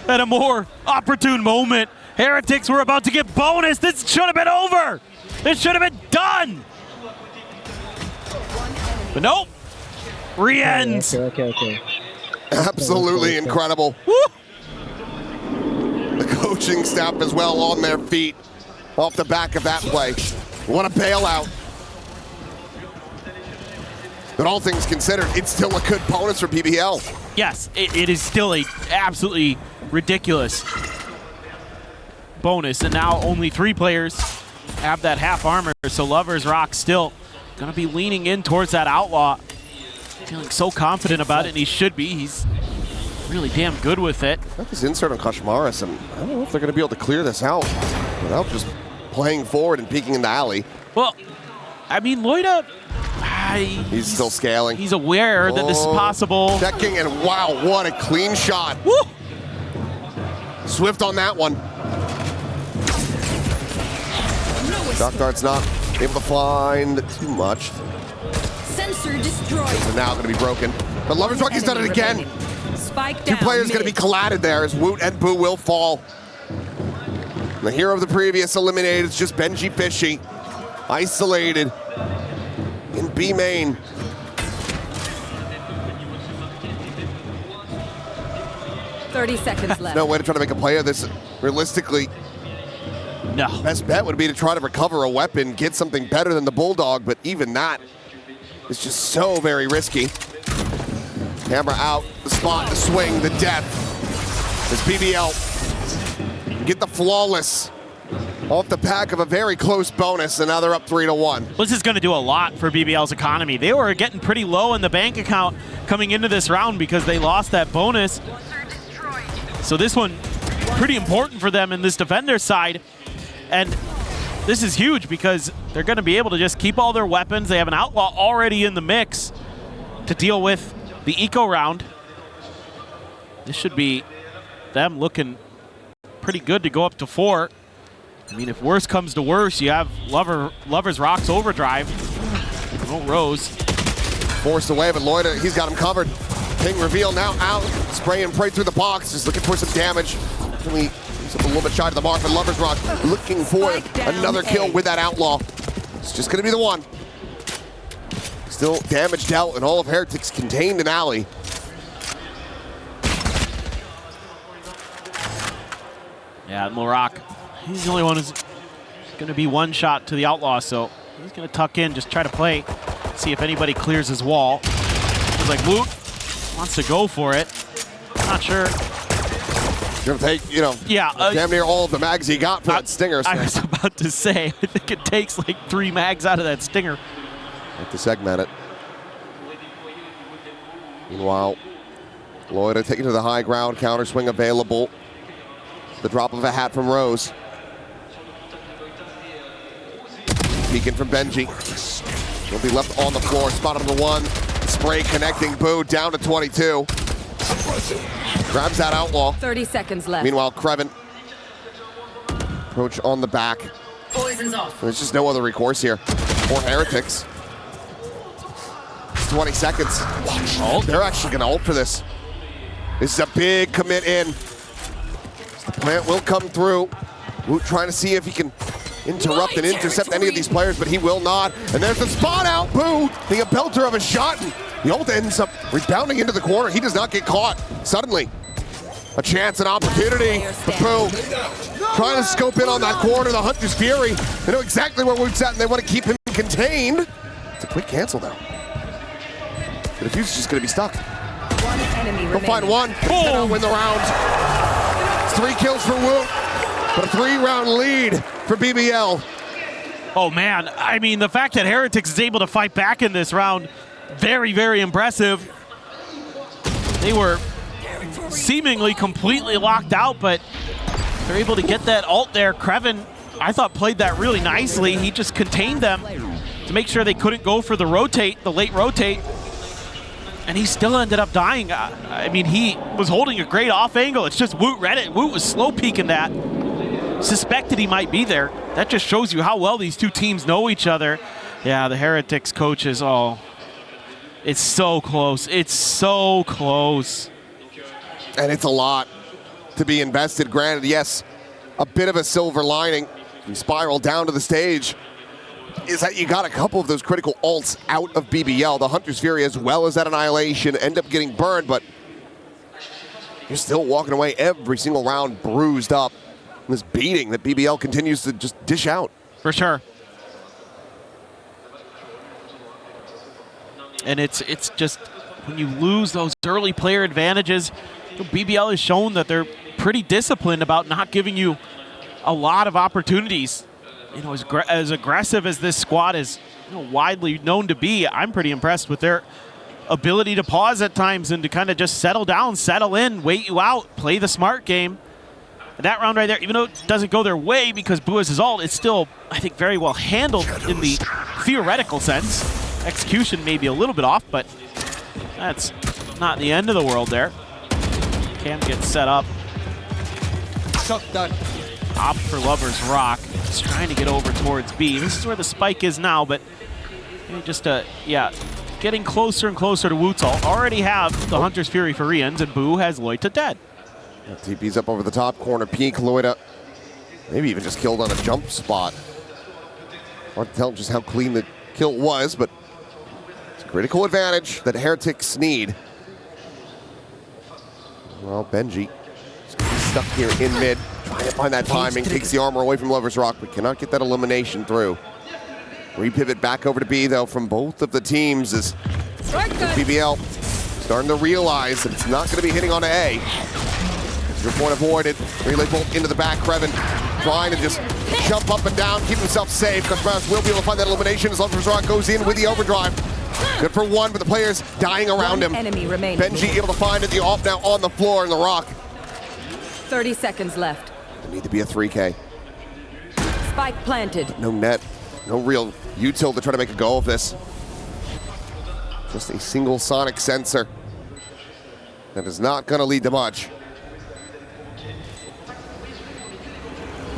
at a more opportune moment. Heretics were about to get bonus. This should have been over. This should have been done. But nope. Rienz. Okay. Absolutely incredible. Woo! The coaching staff as well on their feet off the back of that play. What a bailout. But all things considered, it's still a good bonus for BBL. Yes, it is still a absolutely ridiculous bonus. And now only 3 players have that half armor. So Lovers Rock still going to be leaning in towards that Outlaw. Feeling so confident about it, and he should be. He's really damn good with it. Got this insert on Koshmaris, and I don't know if they're going to be able to clear this out without just playing forward and peeking in the alley. Well, I mean, Loida, he's still scaling. He's aware that this is possible. Checking, and wow, what a clean shot. Woo! Swift on that one. Shock Dart's not able to find too much. Sensor destroyed. They're now going to be broken. But Lovers Rock, he's done it again. Spike 2 players going to be collided there as Woot and Boo will fall. The hero of the previous eliminated is just Benji Fishy. Isolated in B main. $30 seconds left. No way to try to make a play of this realistically. No. Best bet would be to try to recover a weapon, get something better than the Bulldog, but even that is just so very risky. Camera out, the spot, the swing, the death. As BBL get the flawless off the back of a very close bonus, and now they're up 3-1. This is going to do a lot for BBL's economy. They were getting pretty low in the bank account coming into this round because they lost that bonus. So this one, pretty important for them in this defender side, And this is huge because they're going to be able to just keep all their weapons. They have an Outlaw already in the mix to deal with the eco round. This should be them looking pretty good to go up to 4. I mean, if worse comes to worse, you have Lover's Rock's overdrive. No Rose. Forced away, but Lloyd, he's got him covered. Ping reveal now out, spraying right through the box, just looking for some damage. Definitely he's a little bit shy to the mark, but Lover's Rock looking for another kill with that Outlaw. It's just gonna be the one. Still damage dealt, and all of Heretics contained in alley. Yeah, Lorak, he's the only one who's going to be one shot to the Outlaw, so he's going to tuck in, just try to play, see if anybody clears his wall. Feels like Woot wants to go for it. Not sure. You're going to take, you know, damn near all of the mags he got for that stinger. So. I was about to say, I think it takes like 3 mags out of that stinger. Have to segment it. Meanwhile, Lloyd taking to the high ground, counter swing available. The drop of a hat from Rose. Peeking from Benji. He'll be left on the floor, spot on the 1. Spray connecting, Boo down to 22. Grabs that Outlaw. 30 seconds left. Meanwhile, Kreven. Approach on the back. Poison's off. There's just no other recourse here for Heretics. 20 seconds. Oh, they're actually gonna ult for this. This is a big commit in. The plant will come through. Woot trying to see if he can interrupt and intercept any of these players, but he will not. And there's the spot out. Boo, the belter of a shot. And the ult ends up rebounding into the corner. He does not get caught. Suddenly, a chance, an opportunity. But Boo trying to scope in on that corner. The Hunter's Fury. They know exactly where Woot's at, and they want to keep him contained. It's a quick cancel now. The defuse is just going to be stuck. He'll find one. Boom! Win the round. 3 kills for Woot, but a 3-round lead for BBL. Oh man, I mean, the fact that Heretics is able to fight back in this round, very, very impressive. They were seemingly completely locked out, but they're able to get that ult there. Kreven, I thought, played that really nicely. He just contained them to make sure they couldn't go for the rotate, the late rotate. And he still ended up dying. I mean, he was holding a great off angle. It's just Woot read it. Woot was slow peeking that. Suspected he might be there. That just shows you how well these two teams know each other. Yeah, the Heretics coaches, oh, it's so close. It's so close. And it's a lot to be invested. Granted, yes, a bit of a silver lining. You spiral down to the stage. Is that you got a couple of those critical ults out of BBL. The Hunter's Fury as well as that Annihilation end up getting burned, but you're still walking away every single round bruised up. This beating that BBL continues to just dish out. For sure. And it's just, when you lose those early player advantages, BBL has shown that they're pretty disciplined about not giving you a lot of opportunities. You know, as aggressive as this squad is, you know, widely known to be, I'm pretty impressed with their ability to pause at times and to kind of just settle down, settle in, wait you out, play the smart game. And that round right there, even though it doesn't go their way because Boo has his ult, it's still, I think, very well handled in the theoretical sense. Execution may be a little bit off, but that's not the end of the world there. Cam gets set up. Shot done. Opt for Lover's Rock. He's trying to get over towards B. This is where the spike is now, but just, yeah, getting closer and closer to Woot's ult. Already have the Hunter's Fury for Rians, and Boo has Loita dead. Yeah, TP's up over the top corner. Peek, Loita, maybe even just killed on a jump spot. Hard to tell just how clean the kill was, but it's a critical advantage that Heretics need. Well, Benji is going to be stuck here in mid. Trying to find that timing, takes the armor away from Lover's Rock, but cannot get that elimination through. Repivot back over to B, though, from both of the teams as BBL starting to realize that it's not going to be hitting on A. Your point avoided. Relay bolt into the back. Kreven trying to just jump up and down, keep himself safe. Gus Browns will be able to find that elimination as Lover's Rock goes in with the overdrive. Good for one, but the players dying around him. Enemy remaining. Benji able to find it. The off now on the floor in the rock. 30 seconds left. Need to be a 3K. Spike planted. No net, no real util to try to make a go of this. Just a single sonic sensor. That is not going to lead to much.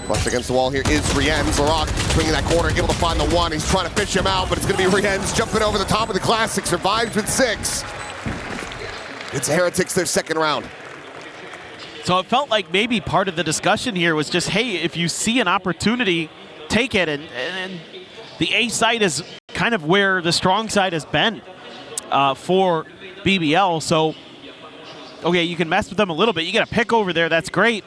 Flushed against the wall here is Rienz. LaRock swinging that corner, able to find the one. He's trying to fish him out, but it's going to be Rienz jumping over the top of the Classic. Survives with 6. It's Heretics, their second round. So it felt like maybe part of the discussion here was just, hey, if you see an opportunity, take it. And the A side is kind of where the strong side has been for BBL. So, okay, you can mess with them a little bit. You get a pick over there, that's great.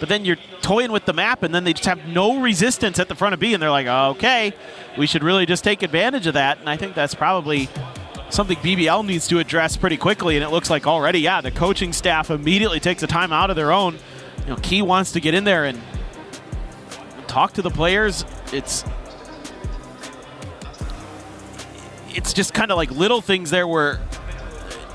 But then you're toying with the map, and then they just have no resistance at the front of B, and they're like, okay, we should really just take advantage of that. And I think that's probably something BBL needs to address pretty quickly, and it looks like already, yeah, the coaching staff immediately takes a time out of their own. You know, Key wants to get in there and talk to the players. It's just kind of like little things there where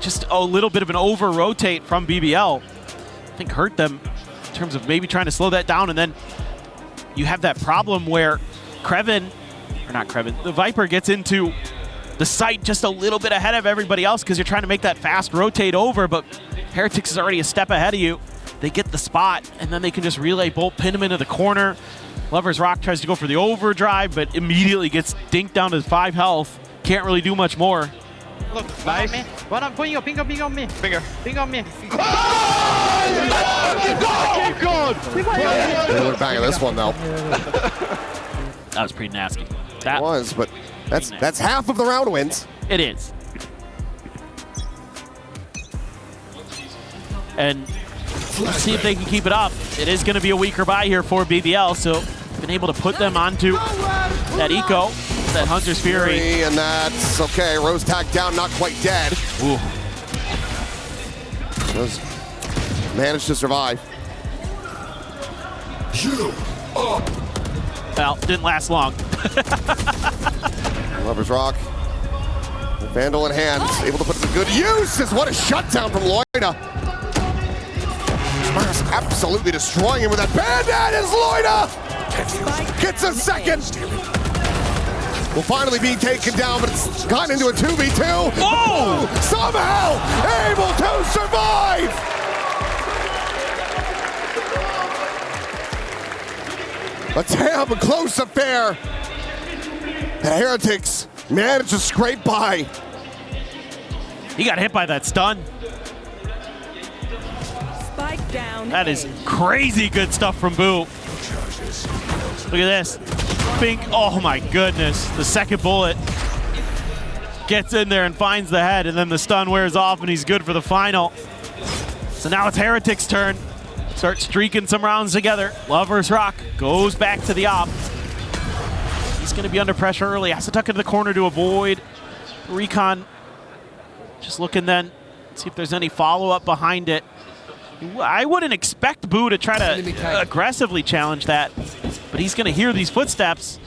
just a little bit of an over-rotate from BBL, I think, hurt them in terms of maybe trying to slow that down. And then you have that problem where the Viper gets into the site just a little bit ahead of everybody else because you're trying to make that fast rotate over, but Heretics is already a step ahead of you. They get the spot, and then they can just relay bolt, pin him into the corner. Lover's Rock tries to go for the overdrive, but immediately gets dinked down to 5 health. Can't really do much more. Look, nice. One on me. Ping on me. Finger. Ping on me. They look back at this one, though. That was pretty nasty. That was, but that's half of the round wins. It is. And let's see if they can keep it up. It is going to be a weaker buy here for BBL, so been able to put them onto that eco, that Hunter's Fury. And that's okay. Rose tagged down, not quite dead. Ooh. Rose managed to survive. Well, didn't last long. Lover's Rock. Vandal in hand, able to put it to good use. What a shutdown from Loida. Sparks absolutely destroying him with that bandit as Loida gets a second. Will finally be taken down, but it's gone into a 2v2. Oh! Somehow able to survive. A damn close affair. The Heretics managed to scrape by. He got hit by that stun. Spike down. That is crazy good stuff from Boo. Look at this. Bink. Oh my goodness. The second bullet gets in there and finds the head, and then the stun wears off, and he's good for the final. So now it's Heretics' turn. Start streaking some rounds together. Lover's Rock goes back to the op. He's going to be under pressure early. Has to tuck into the corner to avoid recon. Just looking then, see if there's any follow-up behind it. I wouldn't expect Boo to try to aggressively challenge that, but he's going to hear these footsteps.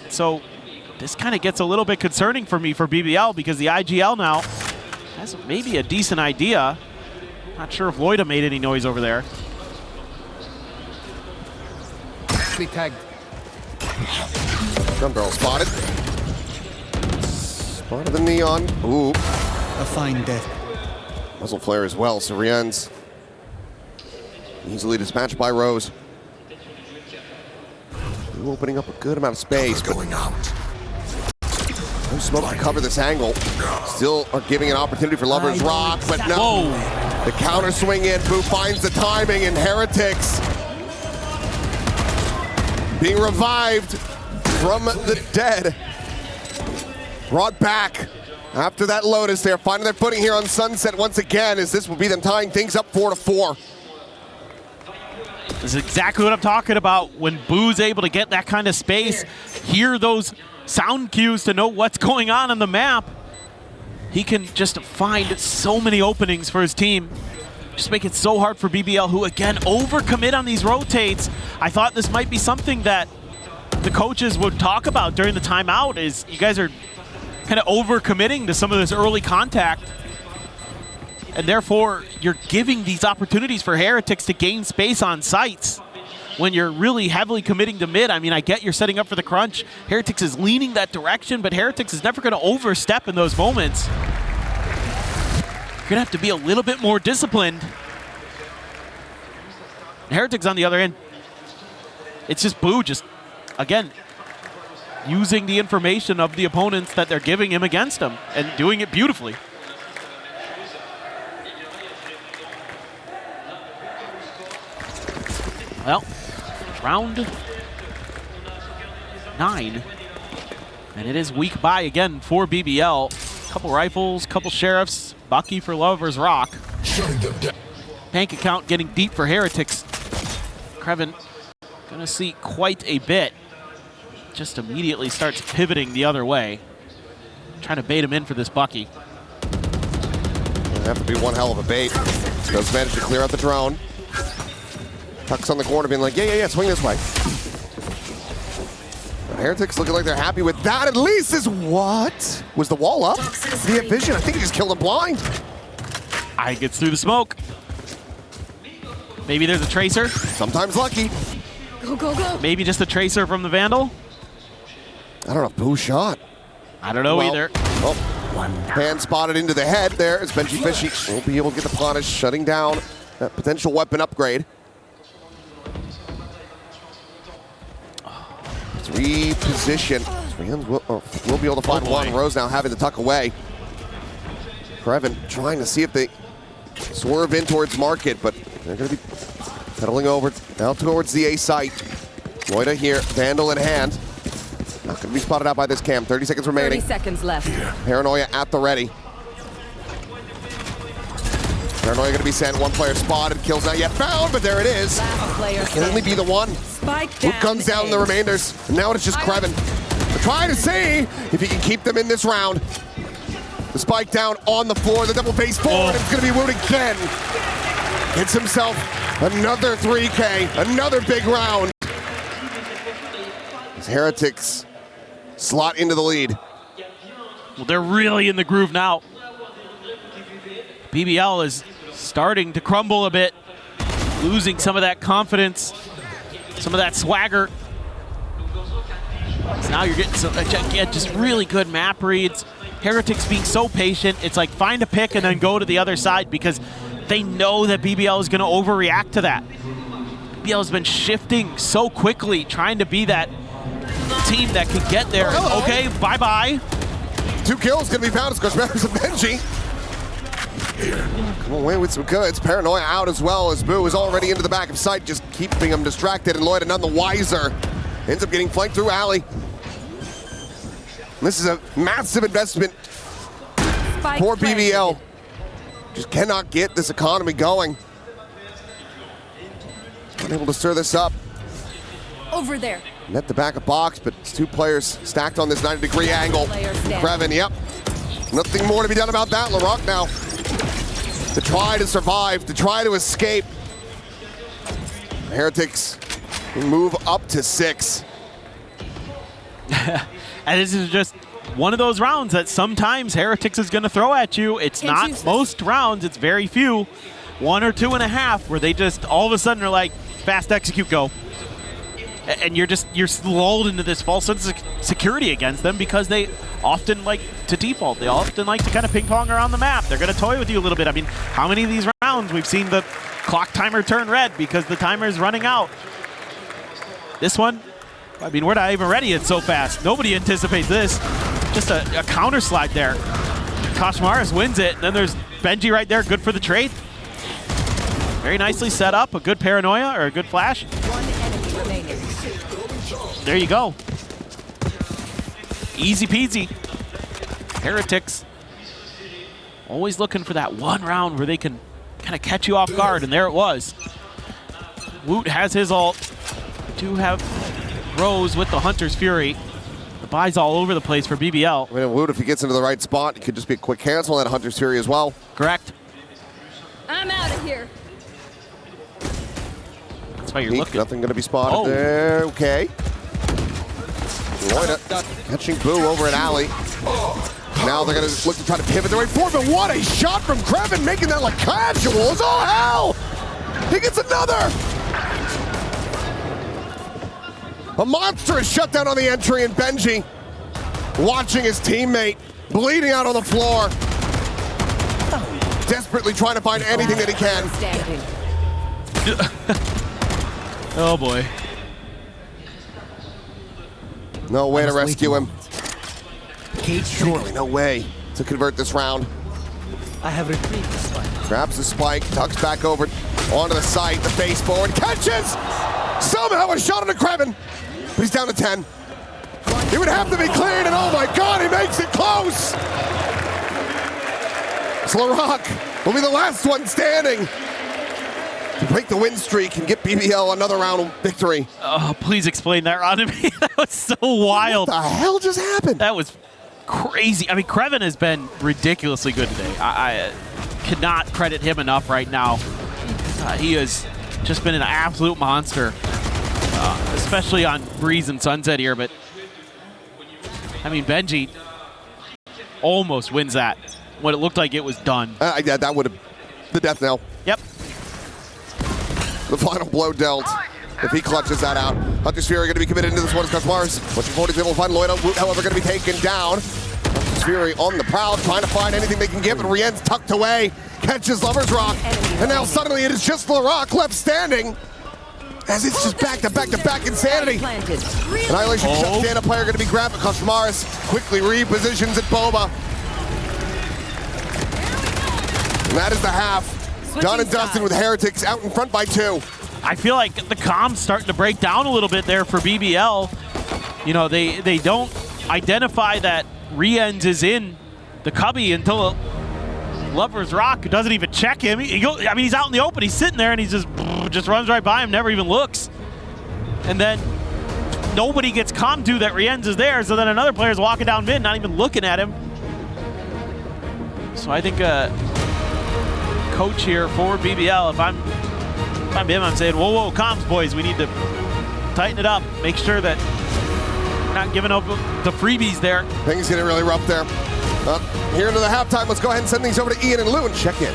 So this kind of gets a little bit concerning for me for BBL, because the ag.al now has maybe a decent idea. Not sure if Loida made any noise over there. Tagged. Gun barrel spotted. Spotted the neon. Ooh. A fine death. Muzzle flare as well. Rienz easily dispatched by Rose. Ooh, opening up a good amount of space. Going out. No smoke to cover this angle. Still are giving an opportunity for Lover's Rock, but no. Whoa. The counter swing in. Boo finds the timing, and Heretics being revived from the dead. Brought back after that Lotus. They're finding their footing here on Sunset once again, as this will be them tying things up 4-4. This is exactly what I'm talking about. When Boo's able to get that kind of space, hear those sound cues to know what's going on the map, he can just find so many openings for his team. Just make it so hard for BBL, who again overcommit on these rotates. I thought this might be something that the coaches would talk about during the timeout, is you guys are kind of overcommitting to some of this early contact, and therefore you're giving these opportunities for Heretics to gain space on sites. when you're really heavily committing to mid. I mean, I get you're setting up for the crunch. Heretics is leaning that direction, but Heretics is never going to overstep in those moments. You're going to have to be a little bit more disciplined. Heretics on the other end, it's just Boo just, again, using the information of the opponents that they're giving him against him and doing it beautifully. Well, round 9, and it is weak by again for BBL. Couple rifles, couple sheriffs, Bucky for Lover's Rock. Bank account getting deep for Heretics. Kreven gonna see quite a bit. Just immediately starts pivoting the other way. Trying to bait him in for this Bucky. It'll have to be one hell of a bait. Does manage to clear out the drone. Tuck's on the corner being like, yeah, swing this way. But Heretics looking like they're happy with that. At least is what? Was the wall up? Did he have vision? I think he just killed him blind. I gets through the smoke. Maybe there's a tracer. Sometimes lucky. Go, go, go. Maybe just a tracer from the Vandal. I don't know if Boo shot. I don't know either. Oh, hand spotted into the head there as Benji Fishy won't be able to get the punish, shutting down that potential weapon upgrade. Reposition. We'll be able to find one. Rose now having to tuck away. Kreven trying to see if they swerve in towards market, but they're going to be pedaling over now towards the A site. Loida here, Vandal in hand. Not going to be spotted out by this cam. 30 seconds remaining. 30 seconds left. Paranoia at the ready. Paranoia going to be sent. One player spotted. Kills not yet found, but there it is. It can only be the one. Who comes down the remainders? And now it's just Kreven. We're trying to see if he can keep them in this round. The spike down on the floor. The double face forward. It's going to be Wood again. Hits himself another 3K. Another big round. As Heretics slot into the lead. Well, they're really in the groove now. BBL is starting to crumble a bit, losing some of that confidence, some of that swagger. So now you're getting some, just really good map reads. Heretics being so patient. It's like find a pick and then go to the other side because they know that BBL is going to overreact to that. BBL has been shifting so quickly, trying to be that team that can get there. Oh, okay, bye-bye. 2 kills going to be found as Coach Members of Benji. Come away with some goods. Paranoia out as well as Boo is already into the back of sight, just keeping him distracted, and Loida none the wiser. Ends up getting flanked through alley. This is a massive investment for BBL. Just cannot get this economy going. Unable to stir this up. Over there. Net the back of box, but it's 2 players stacked on this 90-degree angle. Kreven, yep. Nothing more to be done about that. LaRock now to try to survive, to try to escape. Heretics move up to 6. And this is just one of those rounds that sometimes Heretics is going to throw at you. It's not most rounds, it's very few. 1 or 2.5 where they just all of a sudden are like, fast execute, go. And you're lulled into this false sense of security against them because they often like to default. They often like to kind of ping pong around the map. They're going to toy with you a little bit. I mean, how many of these rounds we've seen the clock timer turn red because the timer is running out? This one, I mean, we're not even ready. It's so fast. Nobody anticipates this. Just a counter slide there. Koshmaris wins it. And then there's Benji right there, good for the trade. Very nicely set up. A good paranoia or a good flash. One enemy remaining. There you go. Easy peasy. Heretics always looking for that one round where they can kind of catch you off guard, and there it was. Woot has his ult. Do have Rose with the Hunter's Fury. The buys all over the place for BBL. I mean, Woot, if he gets into the right spot, it could just be a quick cancel on that Hunter's Fury as well. Correct. I'm out of here. That's why you're looking. Nothing going to be spotted there. Okay. Loida catching Boo over at alley. Now they're going to look to try to pivot their way forward, but what a shot from Kreven, making that like casuals. Oh, hell! He gets another! A monstrous shutdown on the entry, and Benji watching his teammate bleeding out on the floor. Desperately trying to find anything that he can. Oh boy. No way to rescue him. Surely no way to convert this round. I have retrieved the spike. Grabs the spike, tucks back over onto the site, the face forward, catches! Somehow a shot into Krevin, but he's down to 10. He would have to be cleared, and oh my god, he makes it close! So LaRock will be the last one standing to break the win streak and get BBL another round victory. Oh, please explain that round to me. That was so wild. What the hell just happened? That was crazy. I mean, Krevin has been ridiculously good today. I cannot credit him enough right now. He has just been an absolute monster, especially on Breeze and Sunset here. But, I mean, Benji almost wins that when it looked like it was done. Yeah, that would have the death knell. Yep. The final blow dealt. If he clutches that out, Hunter Fury going to be committed into this one as Cosmars. Looking forward to be able to find Lloyd, however, going to be taken down. Hunter Fury on the prowl, trying to find anything they can give, and Rien's tucked away. Catches Lover's Rock, and now suddenly it is just LaRock left standing. As it's just back-to-back insanity. Annihilation shuts down, a player going to be grabbed, but Cosmars quickly repositions at Boba. And that is the half. Done and dusted with Heretics out in front by 2. I feel like the comms starting to break down a little bit there for BBL. You know, they don't identify that Rienz is in the cubby until Lover's Rock doesn't even check him. I mean, he's out in the open, he's sitting there, and he just runs right by him, never even looks. And then nobody gets comm to that Rienz is there, so then another player's walking down mid, not even looking at him. So I think coach here for BBL, if I'm him, I'm saying, whoa, comms boys, we need to tighten it up. Make sure that we're not giving up the freebies there. Things getting really rough there. Here into the halftime, let's go ahead and send things over to Ian and Lou and check in.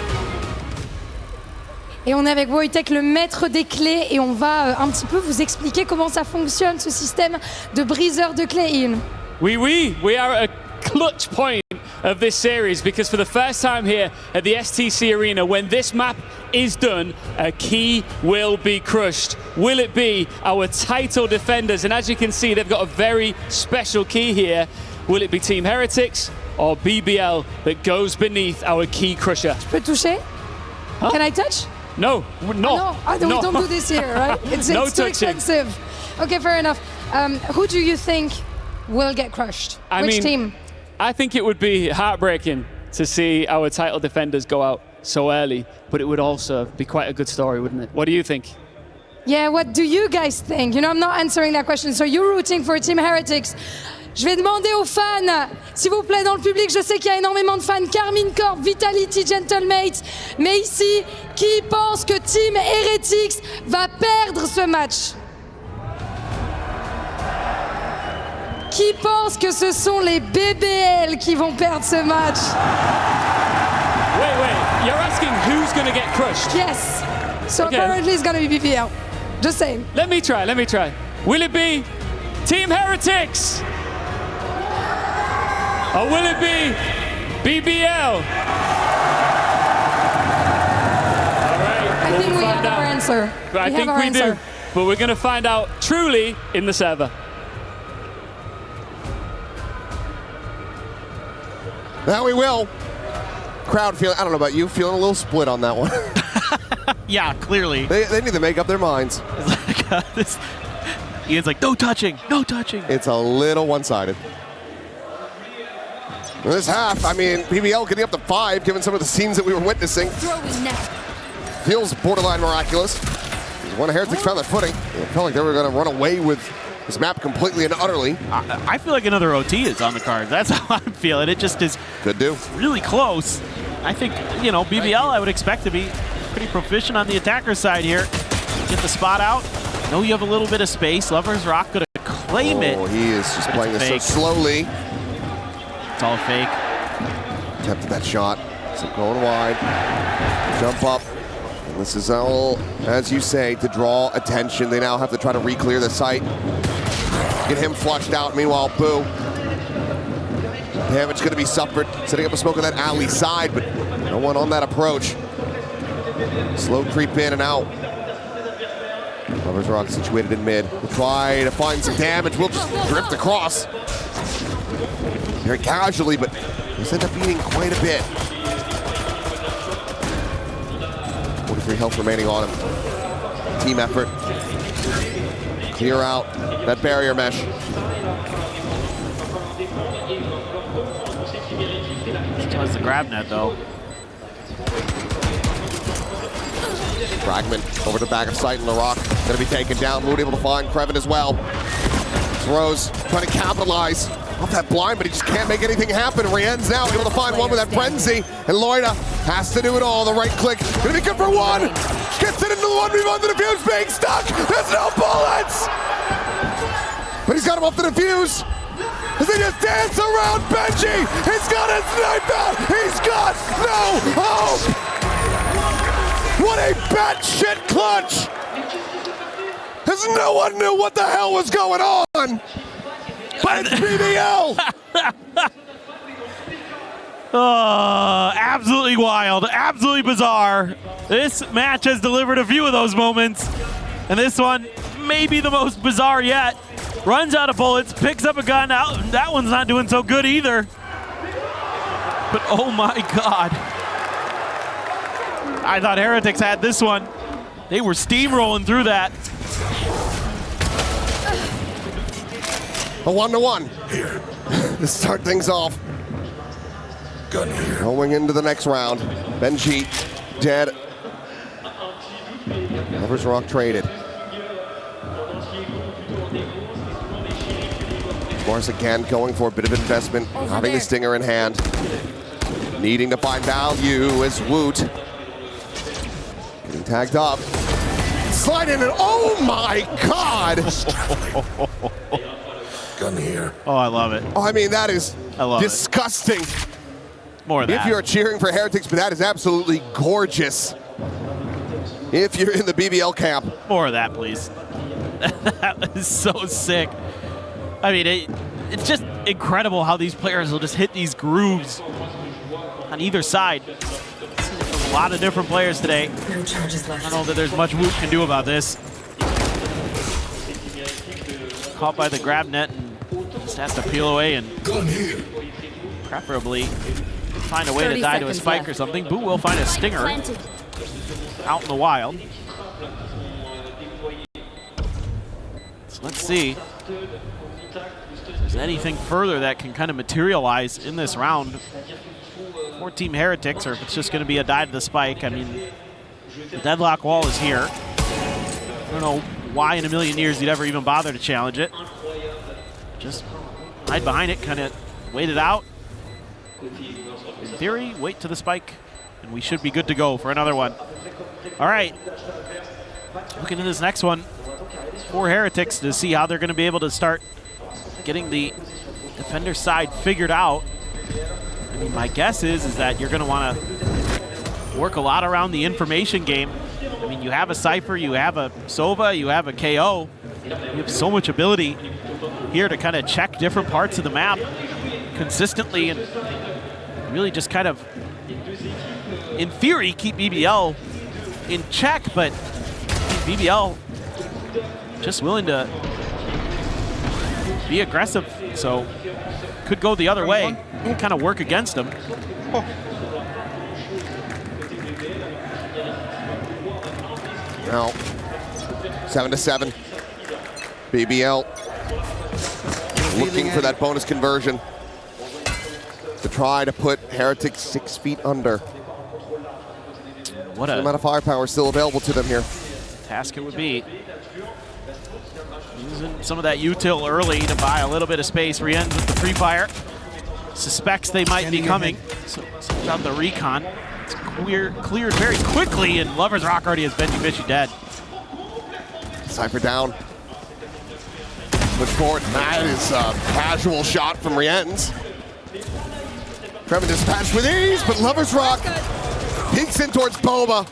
Et on est avec Wojtek, le maître des clés, et on va un petit peu vous expliquer comment ça fonctionne, ce système de briseur de clés, Ian. We are at a clutch point of this series, because for the first time here at the STC Arena, when this map is done, a key will be crushed. Will it be our title defenders? And as you can see, they've got a very special key here. Will it be Team Heretics or BBL that goes beneath our key crusher? Je peux toucher? Huh? Can I touch? No, no. We don't do this here, right? It's no too touching. expensive. Okay, fair enough. Who do you think will get crushed? Which team? I think it would be heartbreaking to see our title defenders go out so early, but it would also be quite a good story, wouldn't it? What do you think? Yeah, what do you guys think? You know, I'm not answering that question. So you're rooting for Team Heretics. Je vais demander aux fans, s'il vous plaît, dans le public, je sais qu'il y a énormément de fans, Carmine Corp, Vitality, Gentlemate, mais ici, qui pense que Team Heretics va perdre ce match? Qui pense que ce sont les BBL qui vont perdre ce match? Wait, you're asking who's going to get crushed? Yes. So okay. Apparently it's going to be BBL. Just saying. Let me try. Will it be Team Heretics? Or will it be BBL? I think we have our answer. I think we do. But we're going to find out truly in the server. Now we will. Crowd feeling, I don't know about you, feeling a little split on that one. Yeah, clearly. They need to make up their minds. Ian's like, no touching. It's a little one-sided. This half, I mean, BBL getting up to 5, given some of the scenes that we were witnessing. Feels borderline miraculous. When Heretics found their footing, it felt like they were going to run away with this map completely and utterly. I feel like another OT is on the cards. That's how I'm feeling. It just is really close. I think, you know, BBL I would expect to be pretty proficient on the attacker side here. Get the spot out. Know you have a little bit of space. Lover's Rock going to claim it. Oh, he is just playing this so slowly. It's all fake. Attempted that shot. So going wide. Jump up. And this is all, as you say, to draw attention. They now have to try to re-clear the site. Get him flushed out. Meanwhile, Boo. Damage going to be suffered. Setting up a smoke on that alley side, but no one on that approach. Slow creep in and out. Lovers Rock situated in mid. We'll try to find some damage. We'll just drift across. Very casually, but he's end up beating quite a bit. 43 health remaining on him. Team effort. Clear out that barrier mesh. Towards the grab net, though. Fragment over the back of sight, and LaRock going to be taken down. Mood able to find Kreven as well. Throws, trying to capitalize off that blind, but he just can't make anything happen. Rien's now able to find one with that frenzy, and Loida has to do it all. The right click, going to be good for one. Gets it into the 1v1, the defuse being stuck. There's no bullets! But he's got him off the defuse. As they just dance around Benji. He's got his knife out. He's got no hope. What a batshit clutch. As no one knew what the hell was going on. But it's BBL. Oh, absolutely wild, absolutely bizarre. This match has delivered a few of those moments. And this one may be the most bizarre yet. Runs out of bullets, picks up a gun. That one's not doing so good either. But oh my God. I thought Heretics had this one. They were steamrolling through that. A 1-1 to start things off. Going into the next round. Benji dead. Lovers Rock traded. Mars again going for a bit of investment, having the stinger in hand. Needing to find value as Woot. Getting tagged up. Slide in and oh my God! Gun here. Oh, I love it. Oh, I mean, that is disgusting. More of that. If you're cheering for Heretics, but that is absolutely gorgeous. If you're in the BBL camp. More of that, please. That is so sick. I mean, it's just incredible how these players will just hit these grooves on either side. A lot of different players today. No charges left. I don't know that there's much Woot can do about this. Caught by the grab net and just has to peel away and preferably find a way to die to a spike or something. Boo will find a stinger out in the wild. So let's see if there's anything further that can kind of materialize in this round for Team Heretics, or if it's just going to be a die to the spike. I mean, the deadlock wall is here. I don't know why in a million years you'd ever even bother to challenge it. Just hide behind it, kind of wait it out. In theory, wait to the spike, and we should be good to go for another one. All right, looking at this next one for Heretics to see how they're going to be able to start getting the defender side figured out. I mean, my guess is that you're going to want to work a lot around the information game. I mean, you have a Cypher, you have a Sova, you have a KO. You have so much ability here to kind of check different parts of the map consistently and really just kind of, in theory, keep BBL in check, but BBL just willing to be aggressive, so could go the other way and kind of work against them. Now, 7-7. BBL looking for that bonus conversion to try to put Heretics 6 feet under. What the amount of firepower still available to them here. Task it would be. Using some of that util early to buy a little bit of space. Rien's with the free fire. Suspects they might be coming. So sends out the recon. It's cleared very quickly, and Lovers Rock already has Benji Fishy dead. Cypher down. Push forward. That is a casual shot from Rien's. Kreven dispatched with ease, but Lovers Rock peeks in towards Boba.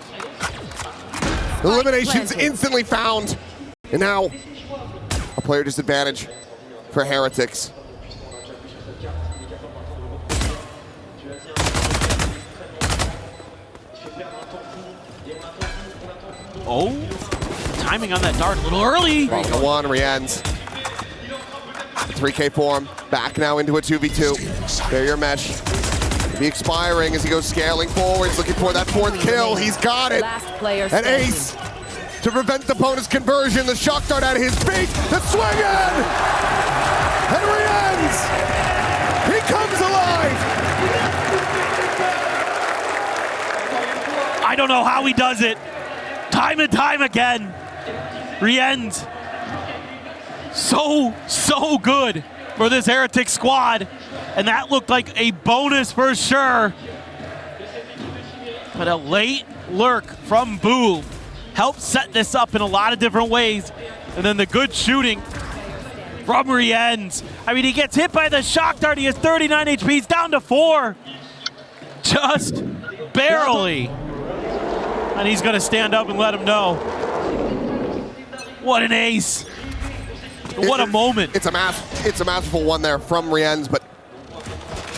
Eliminations instantly found. And now a player disadvantage for Heretics. Oh, timing on that dart a little early. The one, Rienz. 3K form, back now into a 2v2. Barrier mesh. Be expiring as he goes scaling forwards, looking for that fourth kill. He's got it. An ace to prevent the opponent's conversion. The shock dart at his feet. The swing in! And Rienz! He comes alive! I don't know how he does it. Time and time again. Rienz. So good for this Heretics squad. And that looked like a bonus for sure. But a late lurk from Boo helped set this up in a lot of different ways. And then the good shooting from Rienz. I mean, he gets hit by the shock dart. He has 39 HP. He's down to 4. Just barely. And he's going to stand up and let him know. What an ace. What a moment. It's a masterful one there from Rienz, but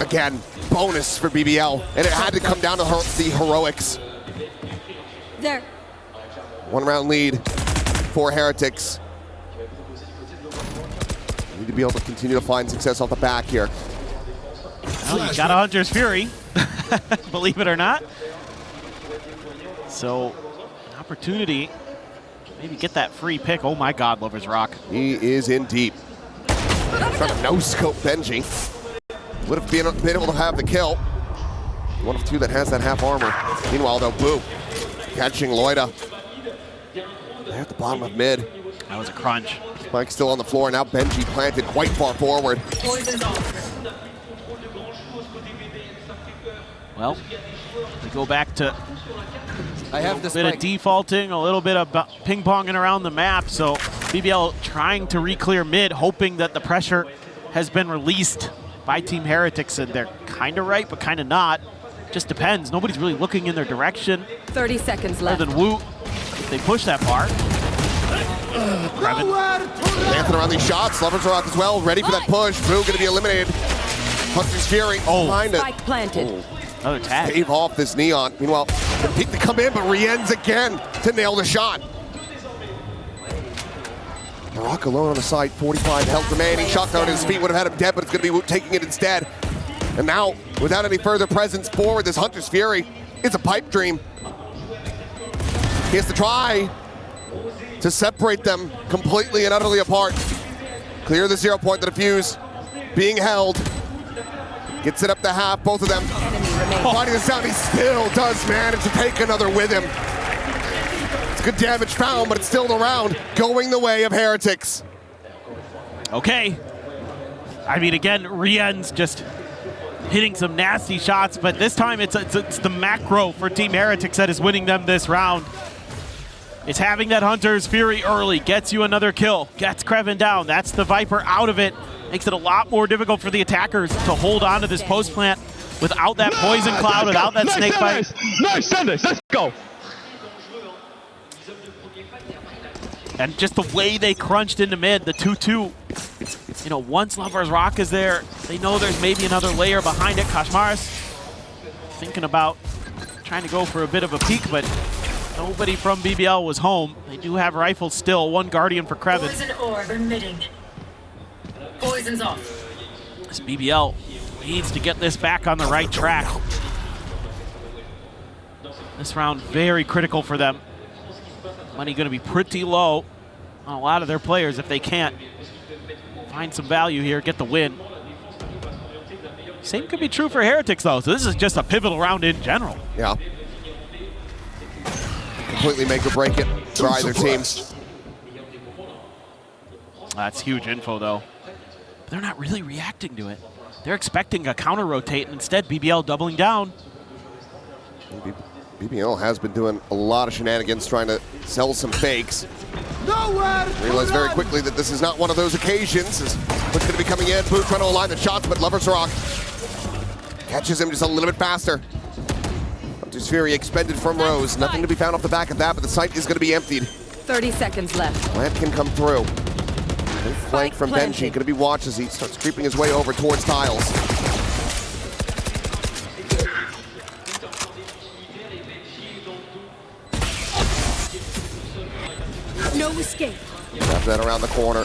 again, bonus for BBL. And it had to come down to the heroics. There. 1 round lead for Heretics. Need to be able to continue to find success off the back here. Well, you got a Hunter's Fury, believe it or not. So, an opportunity, maybe get that free pick. Oh my God, Lovers Rock. He is in deep. Trying to no-scope Benji. Would have been able to have the kill. One of 2 that has that half armor. Meanwhile, though, Boo catching Loida. They're at the bottom of mid. That was a crunch. Spike's still on the floor. Now Benji planted quite far forward. Well, we go back to I have this bit of defaulting, a little bit of ping-ponging around the map. So BBL trying to re-clear mid, hoping that the pressure has been released by Team Heretics, and they're kind of right, but kind of not. Just depends. Nobody's really looking in their direction. 30 seconds left. Other than Woot, if they push that far. Dancing around these shots. Lovers Rock as well, ready for that push. Boo going to be eliminated. Hunter's Fury behind it. Spike planted. Another tag. Save off this Neon. Meanwhile, the peek to come in, but Rienz again to nail the shot. Rock alone on the side, 45 health remaining. Shot down at his feet would have had him dead, but it's going to be Woot taking it instead. And now, without any further presence forward, this Hunter's Fury is a pipe dream. He has to try to separate them completely and utterly apart. Clear the 0 point, the defuse being held. Gets it up to half, both of them. Finding the sound, he still does manage to take another with him. It's good damage found, but it's still the round going the way of Heretics. Okay. I mean, again, Rienz just hitting some nasty shots, but this time it's the macro for Team Heretics that is winning them this round. It's having that Hunter's Fury early, gets you another kill, gets Krevin down. That's the Viper out of it. Makes it a lot more difficult for the attackers to hold on to this post plant without that poison cloud, without that snake bite. Nice, Sanders, let's go. And just the way they crunched into mid, the 2-2. You know, once Lovers Rock is there, they know there's maybe another layer behind it. Kashmaris thinking about trying to go for a bit of a peek, but nobody from BBL was home. They do have rifles still, 1 Guardian for Krevin. Poison orb emitting. Poison's off. This BBL needs to get this back on the right track. This round very critical for them. Money going to be pretty low on a lot of their players if they can't find some value here, get the win. Same could be true for Heretics though, so this is just a pivotal round in general. Yeah. Completely make or break it for either team. That's huge info though. But they're not really reacting to it. They're expecting a counter rotate, and instead BBL doubling down. BBL has been doing a lot of shenanigans trying to sell some fakes. Realize very quickly that this is not one of those occasions. What's going to be coming in? Boo trying to align the shots, but Lovers Rock catches him just a little bit faster. Hunter's Fury expended from Rose. Nothing to be found off the back of that, but the site is going to be emptied. 30 seconds left. Plant can come through. Flank from Benji, going to be watched as he starts creeping his way over towards tiles. No escape. Grab that around the corner,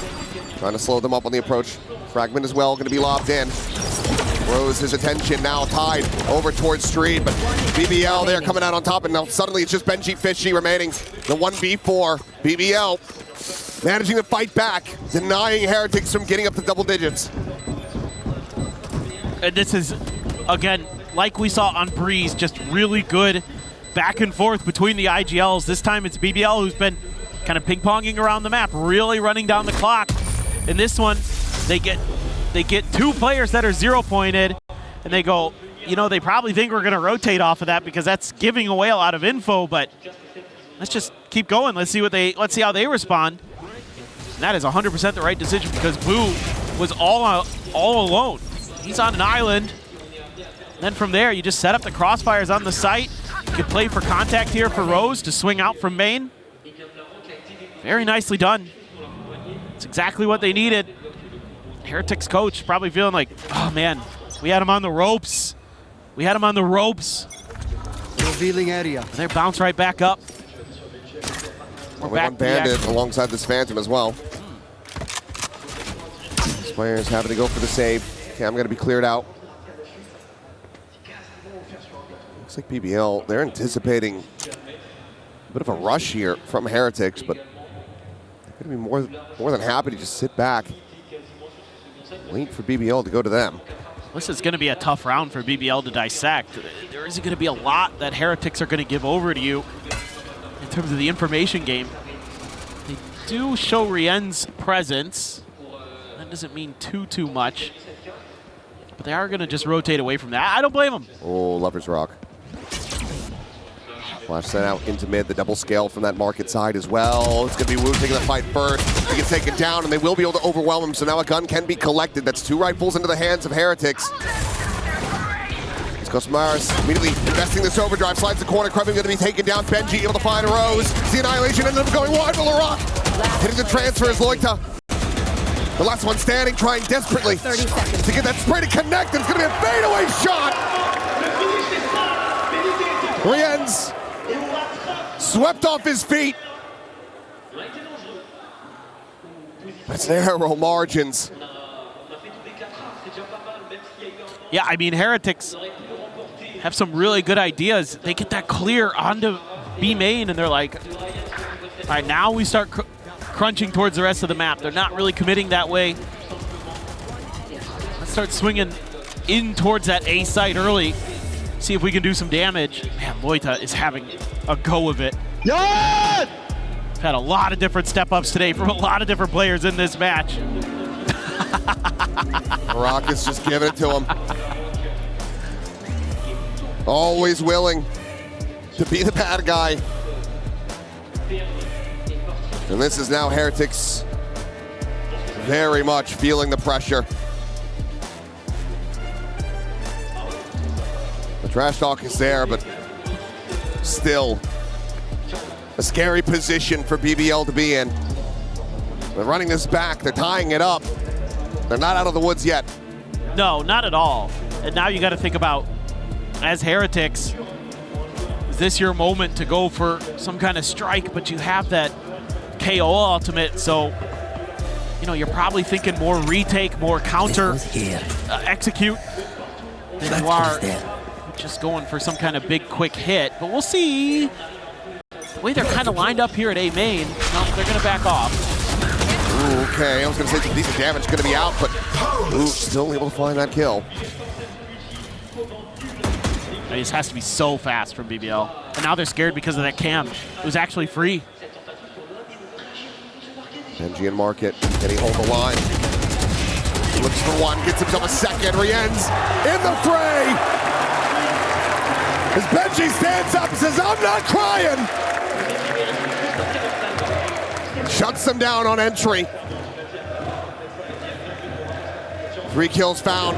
trying to slow them up on the approach. Fragment as well, going to be lobbed in. Rose his attention now tied over towards Street, but BBL there coming out on top, and now suddenly it's just Benji Fishy remaining. The 1v4, BBL managing to fight back, denying Heretics from getting up to double digits. And this is, again, like we saw on Breeze, just really good back and forth between the IGLs. This time it's BBL who's been kind of ping-ponging around the map, really running down the clock. In this one, they get two players that are 0-pointed, and they go, you know, they probably think we're going to rotate off of that because that's giving away a lot of info, but let's just keep going. Let's see how they respond. And that is 100% the right decision because Boo was all alone. He's on an island. And then from there, you just set up the crossfires on the site. You can play for contact here for Rose to swing out from main. Very nicely done. It's exactly what they needed. Heretics coach probably feeling like, oh man, we had him on the ropes. We had him on the ropes. Revealing area. And they bounce right back up. We're back one Bandit alongside this Phantom as well. These players having to go for the save. Okay, I'm going to be cleared out. Looks like BBL, they're anticipating a bit of a rush here from Heretics, but they're going to be more than happy to just sit back, wait for BBL to go to them. This is going to be a tough round for BBL to dissect. There isn't going to be a lot that Heretics are going to give over to you in terms of the information game. They do show Rien's presence. That doesn't mean too much. But they are going to just rotate away from that. I don't blame them. Oh, Lover's Rock. Flash sent out into mid, the double scale from that market side as well. It's going to be Wu taking the fight first. He gets taken down, and they will be able to overwhelm him, so now a gun can be collected. That's two rifles into the hands of Heretics. Let's go Samaras, immediately investing this overdrive, slides the corner, Krevin going to be taken down. Benji able to find Rose. The Annihilation ended up going wide for LaRock. Hitting the transfer is Loita. The last one standing, trying desperately to get that spray to connect, and it's going to be a fadeaway shot. Rien's swept off his feet. That's narrow margins. Yeah, I mean, Heretics have some really good ideas. They get that clear onto B main, and they're like, all right, now we start crunching towards the rest of the map. They're not really committing that way. Let's start swinging in towards that A site early. See if we can do some damage. Man, Loita is having a go of it. Yes! Had a lot of different step-ups today from a lot of different players in this match. Rocket's just giving it to him. Always willing to be the bad guy. And this is now Heretics very much feeling the pressure. The trash talk is there, but still a scary position for BBL to be in. They're running this back, they're tying it up. They're not out of the woods yet. No, not at all. And now you got to think about, as Heretics, is this your moment to go for some kind of strike, but you have that KO ultimate, so you know, you're probably thinking more retake, more counter execute than you are just going for some kind of big quick hit. But we'll see. The way they're kind of lined up here at A main, no, they're going to back off. Ooh, okay, I was going to say some decent damage going to be out, but ooh, still able to find that kill. This has to be so fast from BBL. And now they're scared because of that cam. It was actually free. Benji and Market, can he hold the line? Looks for one, gets himself a second. Rien's in the fray. As Benji stands up and says, I'm not crying. Shuts them down on entry. 3 kills found.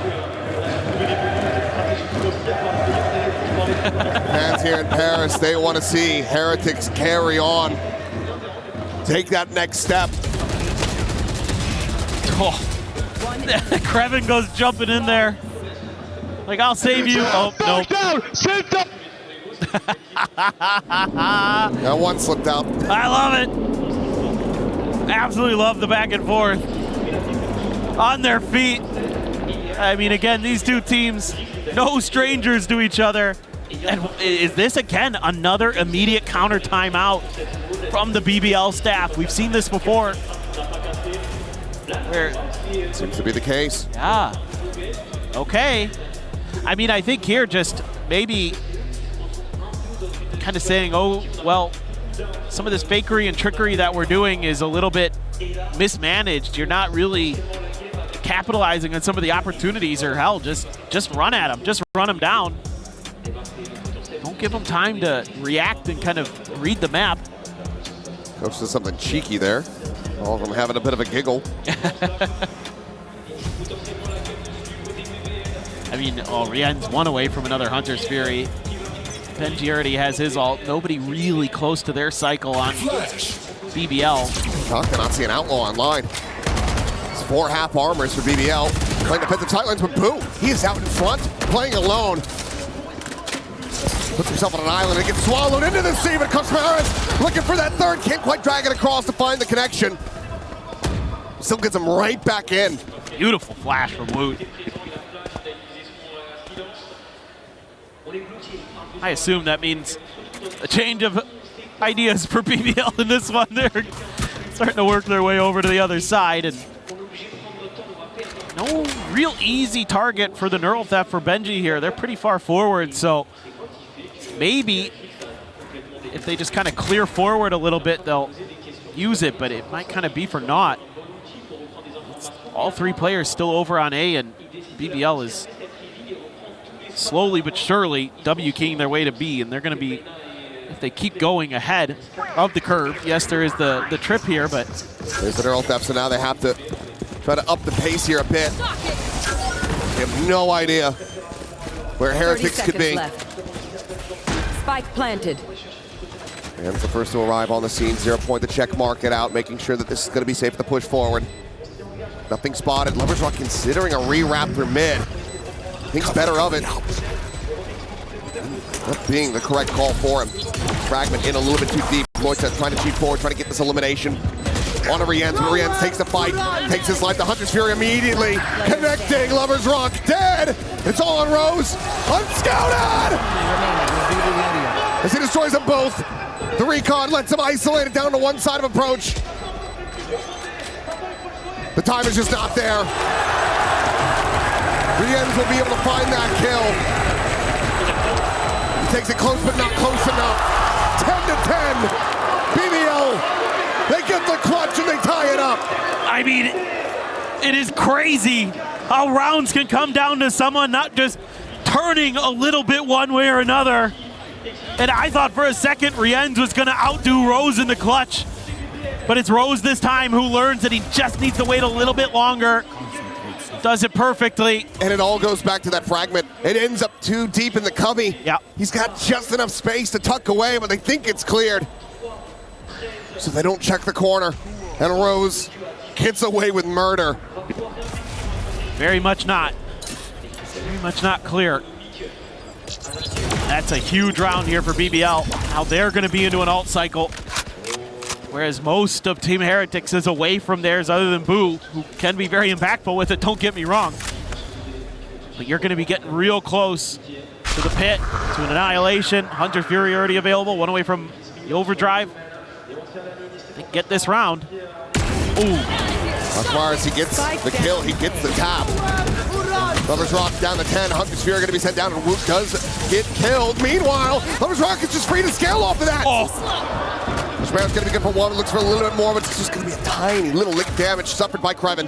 Fans here in Paris, they want to see Heretics carry on. Take that next step. Oh. Krevin goes jumping in there. Like, I'll save you. Oh, nope. That one slipped out. I love it. Absolutely love the back and forth. On their feet. I mean, again, these two teams, no strangers to each other. And is this, again, another immediate counter timeout from the BBL staff? We've seen this before. Where seems to be the case. Yeah. Okay. I mean, I think here just maybe kind of saying, oh, well, some of this fakery and trickery that we're doing is a little bit mismanaged. You're not really capitalizing on some of the opportunities, or hell, just run at them. Just run them down. Don't give them time to react and kind of read the map. Coach does something cheeky there. All of them having a bit of a giggle. I mean, Rien's one away from another Hunter's Fury. Benji already has his ult. Nobody really close to their cycle on BBL. Doc cannot see an Outlaw online. It's 4 half armors for BBL. Playing defensive sidelines, but Boo, he is out in front, playing alone. Puts himself on an island and gets swallowed into the sea, but Kosmaris looking for that third, can't quite drag it across to find the connection. Still gets him right back in. Beautiful flash from Woot. I assume that means a change of ideas for BBL in this one. They're starting to work their way over to the other side, and no real easy target for the Neural Theft for Benji here. They're pretty far forward, so maybe if they just kind of clear forward a little bit, they'll use it, but it might kind of be for naught. It's all 3 players still over on A, and BBL is slowly but surely W-keying their way to B, and they're going to be, if they keep going ahead of the curve. Yes, there is the trip here, but there's the Neural Theft, so now they have to try to up the pace here a bit. They have no idea where Heretics could be. Left. Spike planted. And it's the first to arrive on the scene. 0 point to check market out, making sure that this is going to be safe to push forward. Nothing spotted. Lovers Rock considering a re-wrap through mid. Thinks better of it. That being the correct call for him. Fragment in a little bit too deep. Moita trying to cheat forward, trying to get this elimination. On to Rienz, but Rienz takes the fight, takes his life. The Hunter's Fury immediately connecting. Lovers Rock dead. It's all on Rose. Unscouted! As he destroys them both. The recon lets him isolate it down to one side of approach. The time is just not there. Rienz will be able to find that kill. He takes it close, but not close enough. 10-10. BBL, they get the clutch and they tie it up. I mean, it is crazy how rounds can come down to someone not just turning a little bit one way or another. And I thought for a second Rienz was going to outdo Rose in the clutch. But it's Rose this time who learns that he just needs to wait a little bit longer. Does it perfectly. And it all goes back to that fragment. It ends up too deep in the cubby. Yeah. He's got just enough space to tuck away, but they think it's cleared. So they don't check the corner. And Rose gets away with murder. Very much not. Very much not clear. That's a huge round here for BBL. Now they're going to be into an ult cycle. Whereas most of Team Heretics is away from theirs other than Boo, who can be very impactful with it, don't get me wrong. But you're going to be getting real close to the pit, to an annihilation. Hunter Fury already available, one away from the overdrive. They get this round. Ooh. As far as he gets the kill, he gets the tap. Lovers Rock down to 10. Hunter's Fury going to be sent down, and Woot does get killed. Meanwhile, Lovers Rock is just free to scale off of that. This round's going to be good for one. It looks for a little bit more, but it's just going to be a tiny little lick damage suffered by Krevin.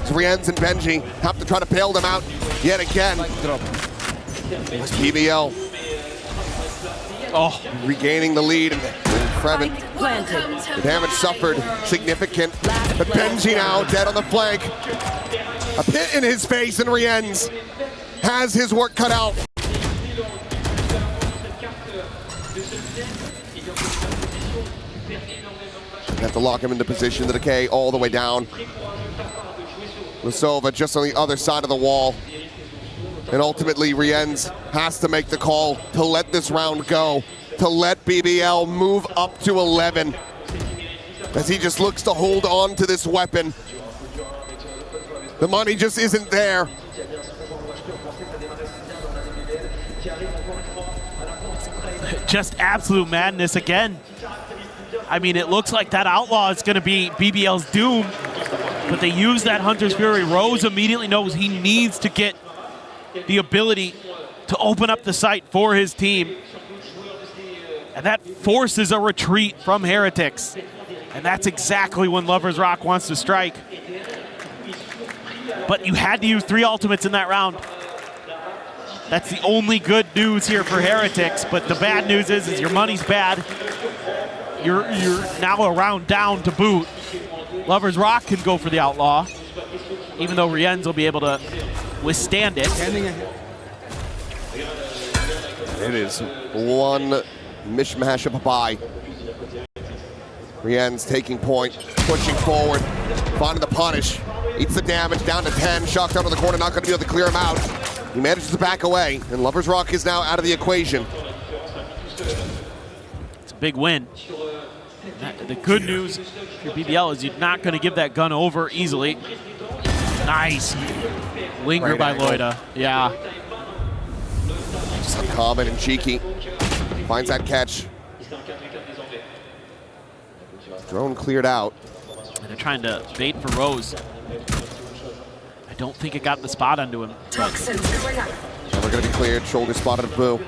So Rienz and Benji have to try to bail them out yet again. It's PBL. Oh, regaining the lead. And Krevin, the damage suffered significant. But Benji now dead on the flank. A pit in his face, and Rienz has his work cut out. Have to lock him into position, the decay all the way down. Lusova just on the other side of the wall. And ultimately, Rienz has to make the call to let this round go, to let BBL move up to 11. As he just looks to hold on to this weapon. The money just isn't there. Just absolute madness again. I mean, it looks like that Outlaw is going to be BBL's doom, but they use that Hunter's Fury. Rose immediately knows he needs to get the ability to open up the site for his team. And that forces a retreat from Heretics. And that's exactly when Lovers Rock wants to strike. But you had to use 3 ultimates in that round. That's the only good news here for Heretics, but the bad news is your money's bad. You're now a round down to boot. Lovers Rock can go for the Outlaw, even though Rienz will be able to withstand it. It is one mishmash of a bye. Rienz taking point, pushing forward, finding the punish. Eats the damage, down to 10. Shocked out of the corner, not going to be able to clear him out. He manages to back away, and Lovers Rock is now out of the equation. It's a big win. The good news for BBL is you're not going to give that gun over easily. Nice. Linger Right by angle. Loida. Yeah. Just uncommon and cheeky. Finds that catch. Drone cleared out. And they're trying to bait for Rose. I don't think it got the spot onto him. Never going to be cleared. Shoulder spotted of Boo.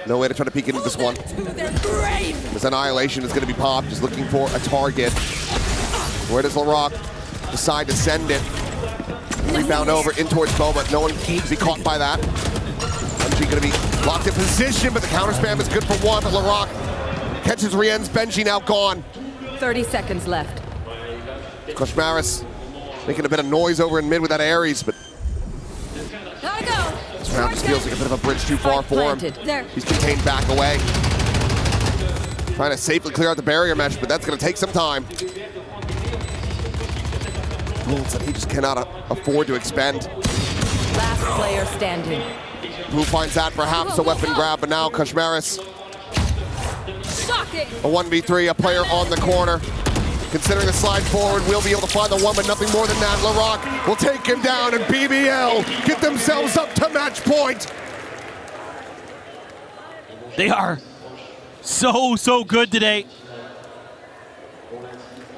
No way to try to peek into this one. This Annihilation is going to be popped. Just looking for a target. Where does LaRock decide to send it? Rebound over in towards Boba. No one can be caught by that. Benji going to be locked in position, but the counter spam is good for one. But LaRock catches Rienz. Benji now gone. 30 seconds left. Koshmaris making a bit of noise over in mid with that Ares, but this round just feels like a bit of a bridge too far for him. He's contained back away. Trying to safely clear out the barrier mesh, but that's going to take some time. Bullets that he just cannot afford to expend. Last player standing. Who finds that perhaps a weapon grab, but now Koshmaris. A 1v3, a player on the corner. Considering the slide forward, we'll be able to find the one, but nothing more than that. LaRock will take him down, and BBL get themselves up to match point. They are so good today.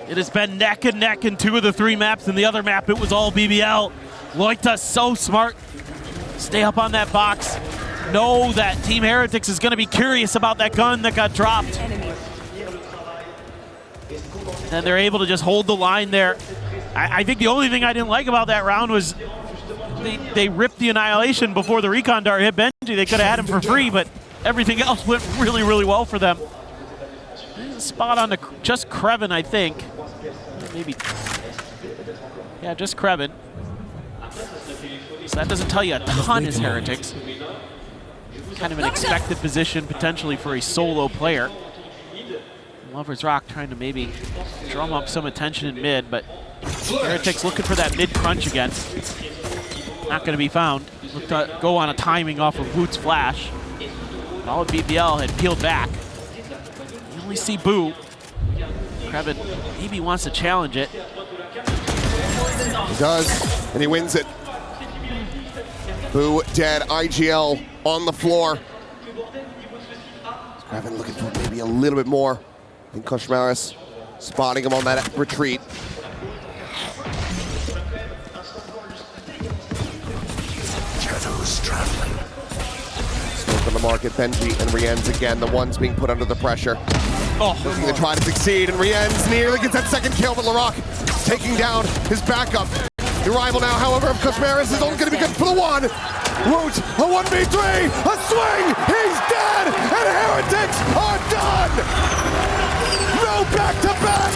It has been neck and neck in 2 of the 3 maps. In the other map, it was all BBL. Loita so smart. Stay up on that box. Know that Team Heretics is going to be curious about that gun that got dropped. And they're able to just hold the line there. I think the only thing I didn't like about that round was they ripped the Annihilation before the recon dart hit Benji. They could have had him for free, but everything else went really well for them. Spot on to just Krevin, I think. Maybe. Yeah, just Krevin. So that doesn't tell you a ton as Heretics. Kind of an expected position potentially for a solo player. Lovers Rock trying to maybe drum up some attention in mid, but Heretics looking for that mid crunch again. Not going to be found. Looked to go on a timing off of Boot's flash. All of BBL had peeled back. You only see Boo. Krevin maybe wants to challenge it. He does, and he wins it. Boo dead, ag.al on the floor. Krevin looking for maybe a little bit more. And Koshmaris spotting him on that retreat. Shadows traveling. Smoke on the market, Benji and Rienz again, the ones being put under the pressure. Looking to try to succeed, and Rienz nearly gets that second kill, but LaRock taking down his backup. The rival now, however, of Koshmaris is only going to be good for the one. Woot, a 1v3, a swing, he's dead, and Heretics are done! No back-to-back!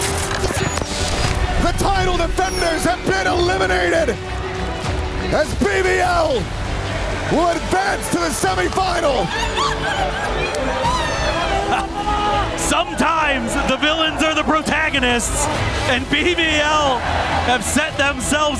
The title defenders have been eliminated as BBL will advance to the semifinal. Sometimes the villains are the protagonists, and BBL have set themselves